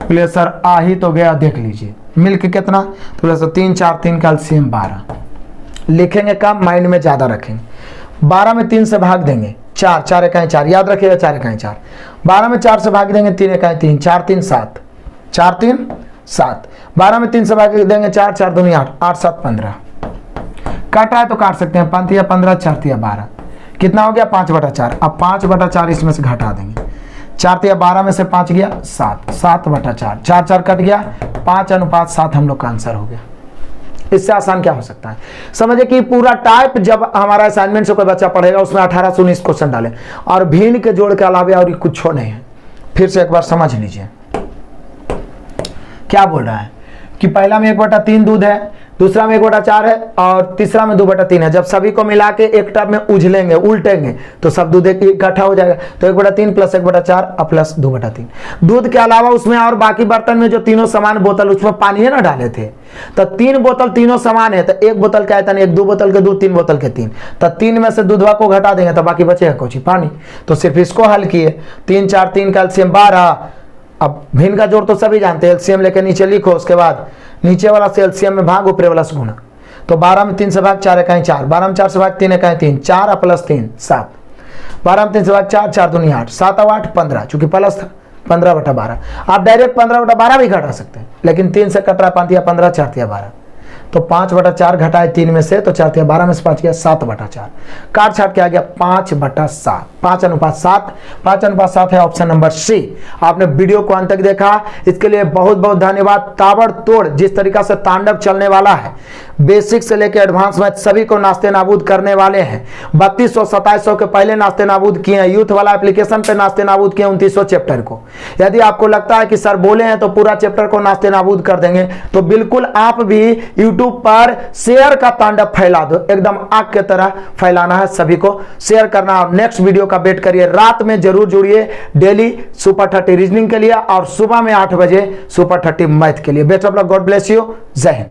बोले सर आ ही तो गया, देख लीजिए मिल्क कितना, तो बोले सर 3 4 3 कैल्शियम 12 लिखेंगे, कम माइंड में ज्यादा रखेंगे। 12 में 3 से भाग देंगे, 4 4 1 4, याद रखिएगा 4 1 4। 12 में 4 से भाग देंगे, 3 1 3, 4 3 7, 4 3 7। 12 में 3 से भाग देंगे, 4 4 2 8, 8 7 15। काटा है तो काट सकते हैं, 5 या 15, 4 या 12, कितना हो गया 5/4। अब 5/4 इसमें से घटा देंगे, 4 या 12 में से 5 गया 7, 7/4, 4 4 कट गया, 5:7 हम लोग का आंसर हो गया। इससे आसान क्या हो सकता है। समझे कि पूरा टाइप जब हमारा असाइनमेंट से कोई बच्चा पढ़ेगा उसमें 18 से 19 क्वेश्चन डाले और भिन्न के जोड़ के अलावा और कुछ नहीं है। फिर से एक बार समझ लीजिए क्या बोल रहा है कि पहला में 1/3 दूध है, दूसरा में 1/4 है और तीसरा में 2/3 है। जब सभी को मिला के एक टब में उझलेंगे उल्टेंगे तो सब दूध इकट्ठा हो जाएगा। तो 1/3 प्लस 1/4 और प्लस 2/3। दूध के अलावा उसमें और बाकी बर्तन में जो तीनों समान बोतल उसमें पानी है ना डाले थे, तो 3 बोतल तीनों समान है, तो 1 बोतल का आयतन 1, 2 बोतल के दूध, 3 बोतल के 3, तो 3 में से दूधवा को घटा देंगे तो बाकी बचेगा कुछ पानी। तो सिर्फ इसको हल किए, 3 4 3 का एलसीएम 12। अब भिन्न का जोड़ तो सभी जानते हैं, एलसीएम लेके नीचे लिखो, उसके बाद नीचे वाला से एलसीएम में भाग, ऊपरे वाला से गुना। तो 12 में 3 से भाग 4 इकाई 4, 12 में 4 से भाग 3 इकाई 3, 4 प्लस 3 7, 12 में 3 से भाग 4, 4 दूनी 8, 7 और 8 15, चूंकि प्लस था 15/12। आप डायरेक्ट 15/12 भी घटा सकते हैं, लेकिन 3 से कट रहा, 5 या 15, 4 या 12, तो 5/4 घटाए 3 में से, तो 4 या 12 में से 5 गया 7/4, काट छाट के आ गया 5/7, 5:7, 5:7 है ऑप्शन नंबर सी। आपने वीडियो को अंत तक देखा, इसके लिए बहुत बहुत धन्यवाद। ताबड़तोड़ जिस तरीका से तांडव चलने वाला है, बेसिक से लेकर एडवांस मैथ सभी को नास्ते नाबूद करने वाले हैं। 3200 2700 के पहले नास्ते नाबूद किए हैं, यूथ वाला एप्लीकेशन पे नास्ते नाबूद किए 2900 चैप्टर को। यदि आपको लगता है कि सर बोले हैं तो पूरा चैप्टर को नास्ते नाबूद कर देंगे, तो बिल्कुल आप भी यूट्यूब पर शेयर का तांडव फैला दो, एकदम आग की तरह फैलाना है, सभी को शेयर करना। और नेक्स्ट वीडियो का वेट करिए, रात में जरूर जुड़िए डेली सुपर 30 रीजनिंग के लिए और सुबह में 8 बजे सुपर 30 मैथ के लिए। Best of luck, God bless you, जय हिंद।